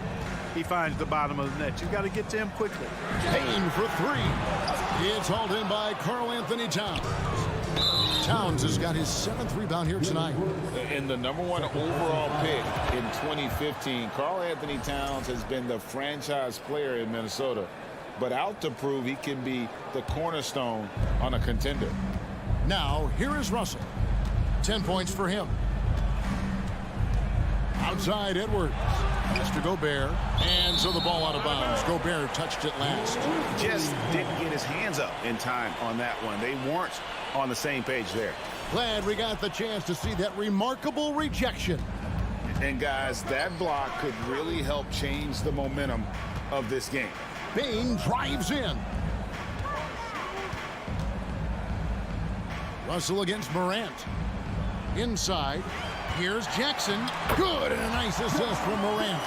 he finds the bottom of the net. You've got to get to him quickly. Payne for 3. It's hauled in by Karl Anthony Towns. Towns has got his 7th rebound here tonight. In the #1 overall pick in 2015, Karl Anthony Towns has been the franchise player in Minnesota, but out to prove he can be the cornerstone on a contender. Now, here is Russell. 10 points for him. Outside Edwards. Mr. Gobert. And so the ball out of bounds. Gobert touched it last. Just didn't get his hands up in time on that one. They weren't on the same page there. Glad we got the chance to see that remarkable rejection. And guys, that block could really help change the momentum of this game. Bane drives in. Russell against Morant. Inside. Here's Jackson. Good, and a nice assist from Morant.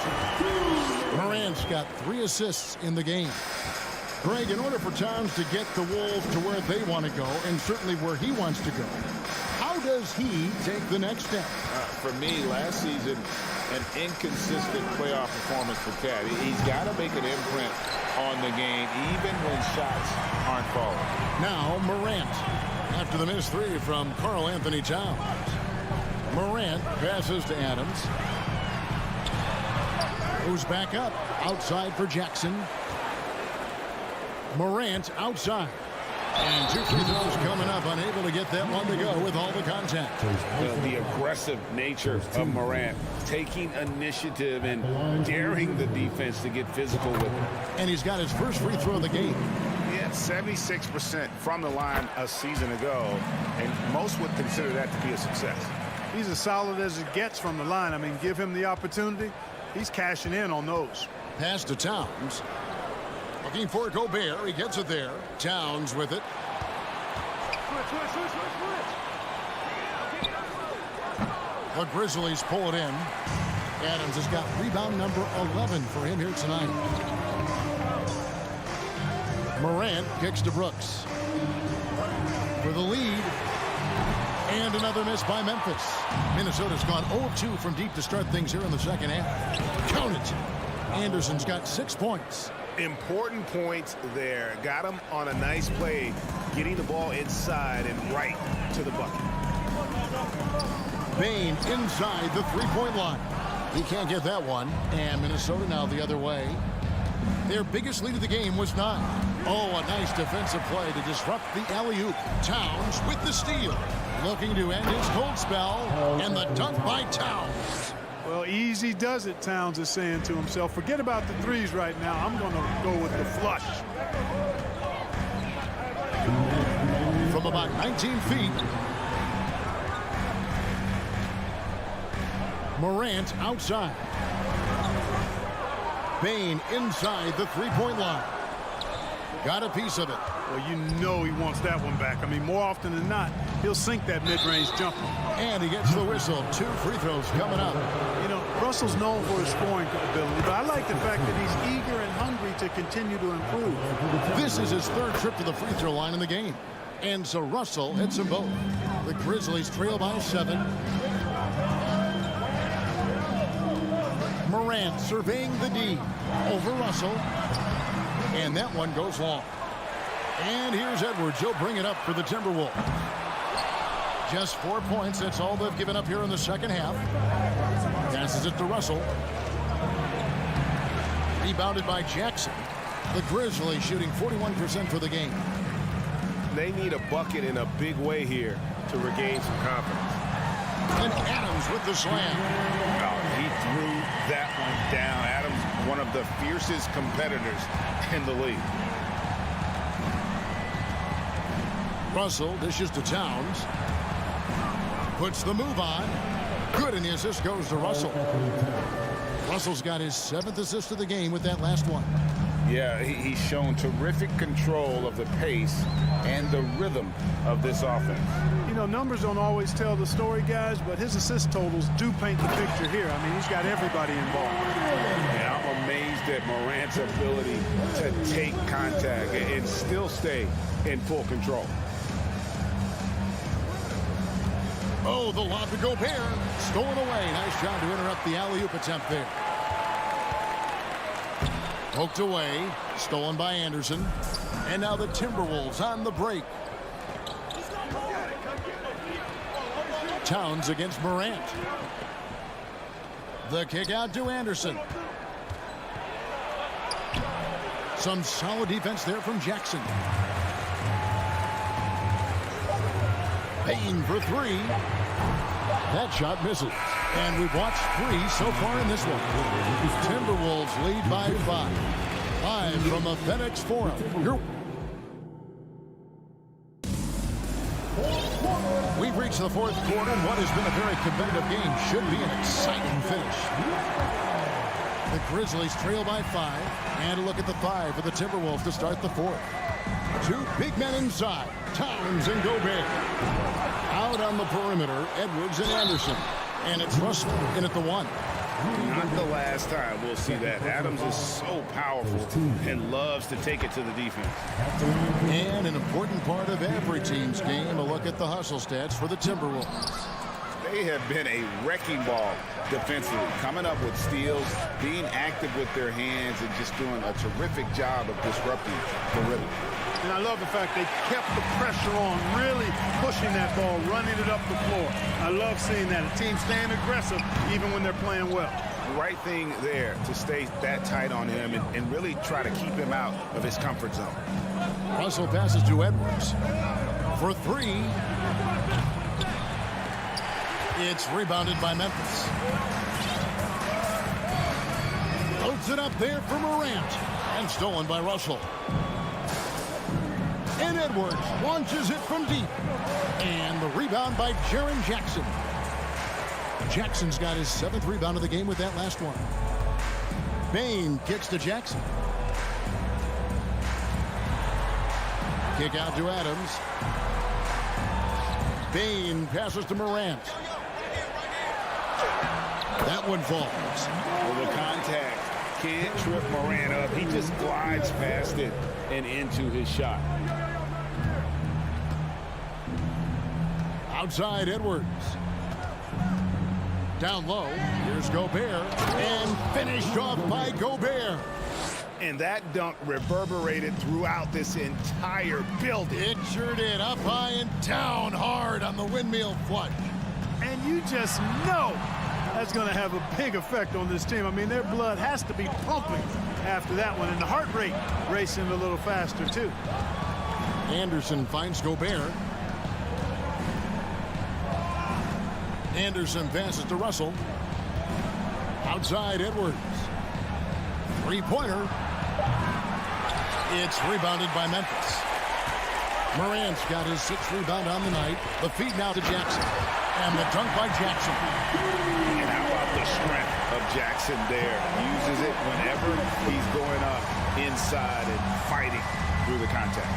Morant's got 3 assists in the game. Greg, in order for Towns to get the Wolves to where they want to go, and certainly where he wants to go, how does he take the next step? For me, last season, an inconsistent playoff performance for Cat. He's got to make an imprint on the game, even when shots aren't falling. Now, Morant, after the missed 3 from Karl Anthony Towns. Morant passes to Adams. Moves back up. Outside for Jackson. Morant outside. And 2 free throws coming up. Unable to get that one to go with all the contact. The aggressive nature of Morant, taking initiative and daring the defense to get physical with him. And he's got his first free throw of the game. Yeah, 76% from the line a season ago, and most would consider that to be a success. He's as solid as it gets from the line. I mean, give him the opportunity. He's cashing in on those. Pass to Towns. Looking for Gobert. He gets it there. Towns with it. The Grizzlies pull it in. Adams has got rebound number 11 for him here tonight. Morant kicks to Brooks. For the lead. And another miss by Memphis. Minnesota's gone 0-2 from deep to start things here in the second half. Count it. Anderson's got 6 points. Important points there. Got him on a nice play, getting the ball inside and right to the bucket. Bain inside the three-point line. He can't get that one. And Minnesota now the other way. Their biggest lead of the game was 9. Oh, a nice defensive play to disrupt the alley-oop. Towns with the steal. Looking to end his cold spell. And the dunk by Towns. Well, easy does it, Towns is saying to himself. Forget about the threes right now. I'm going to go with the flush. From about 19 feet. Morant outside. Bain inside the three-point line. Got a piece of it. Well, you know he wants that one back. I mean, more often than not, he'll sink that mid-range jumper. And he gets the whistle. 2 free throws coming up. You know, Russell's known for his scoring ability, but I like the fact that he's eager and hungry to continue to improve. This is his 3rd trip to the free throw line in the game. And so Russell hits them both. The Grizzlies trail by 7. Morant surveying the D over Russell. And that one goes long. And here's Edwards. He'll bring it up for the Timberwolves. Just 4 points. That's all they've given up here in the second half. Passes it to Russell. Rebounded by Jackson. The Grizzlies shooting 41% for the game. They need a bucket in a big way here to regain some confidence. And Adams with the slam. Oh, he threw that one down. Adams, one of the fiercest competitors in the league. Russell dishes to Towns. Puts the move on. Good, and the assist goes to Russell. Russell's got his 7th assist of the game with that last one. Yeah, he's shown terrific control of the pace and the rhythm of this offense. You know, numbers don't always tell the story, guys, but his assist totals do paint the picture here. I mean, he's got everybody involved. Yeah, I'm amazed at Morant's ability to take contact and still stay in full control. Oh, the lob to Gobert. Stolen away. Nice job to interrupt the alley-oop attempt there. Poked away. Stolen by Anderson. And now the Timberwolves on the break. Towns against Morant. The kick out to Anderson. Some solid defense there from Jackson. Payne for 3. That shot misses. And we've watched 3 so far in this one. Timberwolves lead by 5. Live from the FedEx Forum. We've reached the 4th quarter, and what has been a very competitive game should be an exciting finish. The Grizzlies trail by 5. And a look at the 5 for the Timberwolves to start the 4th. 2 big men inside. Towns and Gobert. Out on the perimeter, Edwards and Anderson. And it's Russell in at the 1. Not the last time we'll see that. Adams is so powerful and loves to take it to the defense. And an important part of every team's game, a look at the hustle stats for the Timberwolves. They have been a wrecking ball defensively, coming up with steals, being active with their hands, and just doing a terrific job of disrupting the rhythm. And I love the fact they kept the pressure on, really pushing that ball, running it up the floor. I love seeing that. A team staying aggressive even when they're playing well. right thing there to stay that tight on him and really try to keep him out of his comfort zone. Russell passes to Edwards for three. It's rebounded by Memphis. Loads it up there for Morant and stolen by Russell. And Edwards launches it from deep. And the rebound by Jaren Jackson. Jackson's got his 7th rebound of the game with that last one. Bane kicks to Jackson. Kick out to Adams. Bane passes to Morant. That one falls. Well, the contact can't trip Morant up. He just glides past it and into his shot. Outside Edwards. Down low. Here's Gobert. And finished off by Gobert. And that dunk reverberated throughout this entire building. It sure did. Up high and down hard on the windmill flush. And you just know that's going to have a big effect on this team. I mean, their blood has to be pumping after that one. And the heart rate racing a little faster, too. Anderson finds Gobert. Anderson passes to Russell. Outside Edwards. Three-pointer. It's rebounded by Memphis. Morant's got his 6th rebound on the night. The feed now to Jackson. And the dunk by Jackson. And how about the strength of Jackson there? Uses it whenever he's going up inside and fighting through the contact.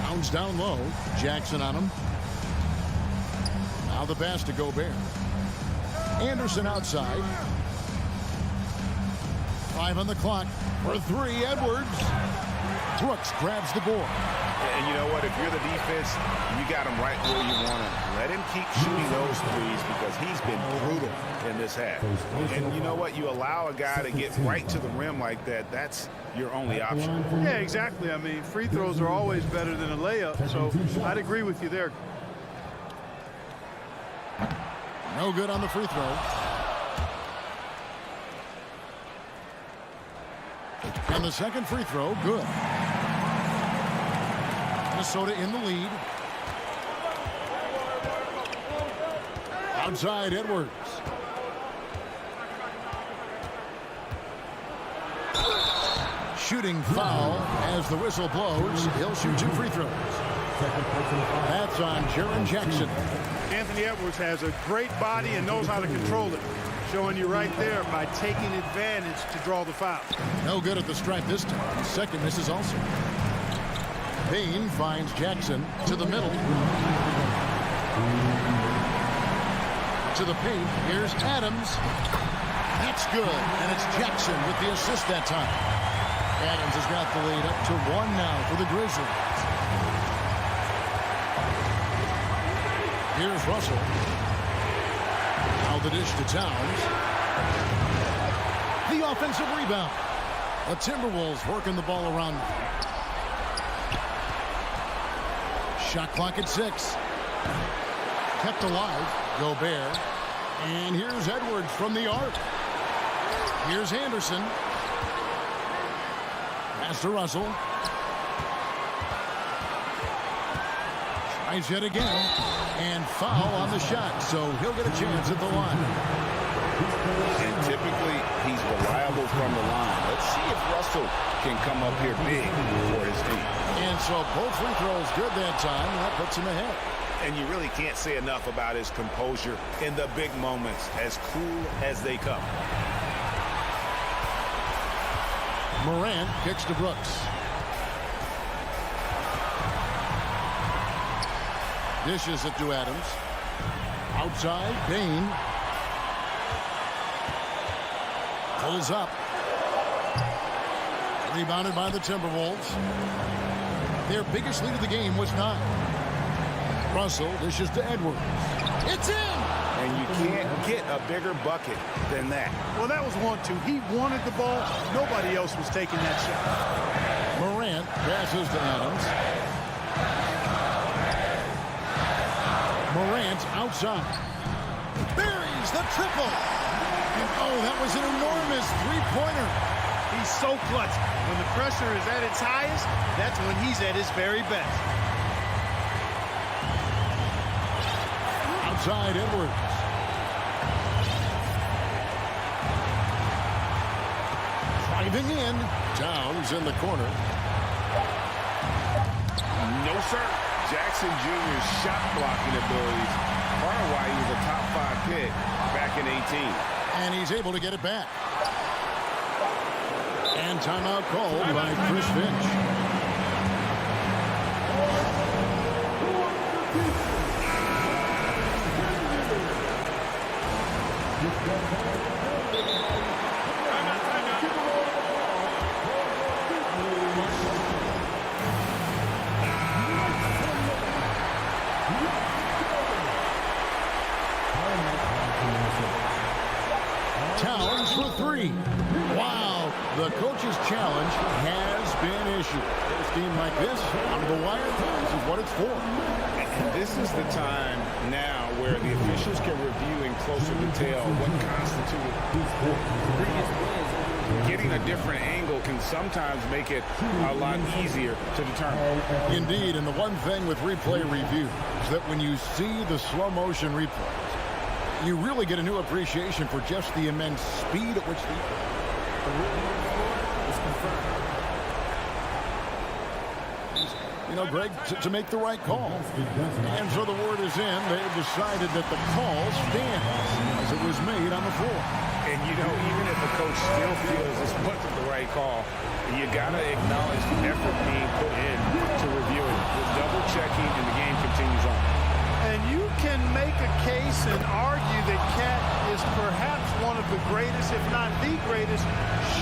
Towns down low. Jackson on him. Now the pass to Gobert. Anderson outside. 5 on the clock for 3. Edwards. Brooks grabs the board. And you know what? If you're the defense, you got him right where you want him. Let him keep shooting those threes because he's been brutal in this half. And you know what? You allow a guy to get right to the rim like that, that's your only option. Yeah, exactly. I mean, free throws are always better than a layup, so I'd agree with you there. No good on the free throw. And the second free throw, good. Minnesota in the lead. Outside Edwards. Shooting foul as the whistle blows. He'll shoot 2 free throws. That's on Jaren Jackson. Anthony Edwards has a great body and knows how to control it. Showing you right there by taking advantage to draw the foul. No good at the stripe this time. Second misses also. Bane finds Jackson to the middle. To the paint. Here's Adams. That's good. And it's Jackson with the assist that time. Adams has got the lead up to 1 now for the Grizzlies. Here's Russell. Now the dish to Towns. The offensive rebound. The Timberwolves working the ball around now. Shot clock at 6. Kept alive. Gobert. And here's Edwards from the arc. Here's Anderson. Pass to Russell. Tries yet again. And foul on the shot, so he'll get a chance at the line. And typically, he's reliable from the line. Let's see if Russell can come up here big for his team. And so both free throws good that time, and that puts him ahead. And you really can't say enough about his composure in the big moments, as cool as they come. Morant kicks to Brooks. Dishes it to Adams. Outside, Bane. Pulls up. Rebounded by the Timberwolves. Their biggest lead of the game was 9. Russell dishes to Edwards. It's in! And you can't get a bigger bucket than that. Well, that was 1-2. He wanted the ball. Nobody else was taking that shot. Morant passes to Adams. Morant outside. buries the triple. And oh, that was an enormous three-pointer. He's so clutch. When the pressure is at its highest, that's when he's at his very best. Outside Edwards. Driving in. Towns in the corner. No, sir. Jackson Jr.'s shot blocking abilities, part of why he was a top 5 pick back in 18. And he's able to get it back. And timeout called by Chris Finch. Towns for three. Wow, the coach's challenge has been issued. A team like this, out of the wire, this is what it's for. And this is the time now where the officials can review in closer detail what constituted previous wins. Getting a different angle can sometimes make it a lot easier to determine. Indeed, and the one thing with replay review is that when you see the slow motion replays, you really get a new appreciation for just the immense speed at which the rule is confirmed. You know, Greg, to make the right call. And so the word is in. They've decided that the call stands as it was made on the floor. And, you know, even if the coach still feels this wasn't the right call, you got to acknowledge the effort being put in to review it. With double checking, and the game continues on. And you can make a case and argue that Cat is perhaps one of the greatest, if not the greatest,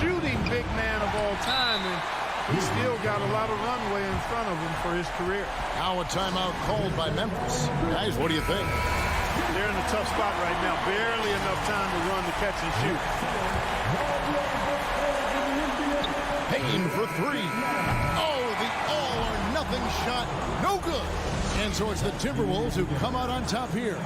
shooting big man of all time. And he's still got a lot of runway in front of him for his career. Now a timeout called by Memphis. Guys, what do you think? They're in a tough spot right now. Barely enough time to run the catch and shoot. Payne for three. Oh, the all-or-nothing shot. No good. And so it's the Timberwolves who come out on top here.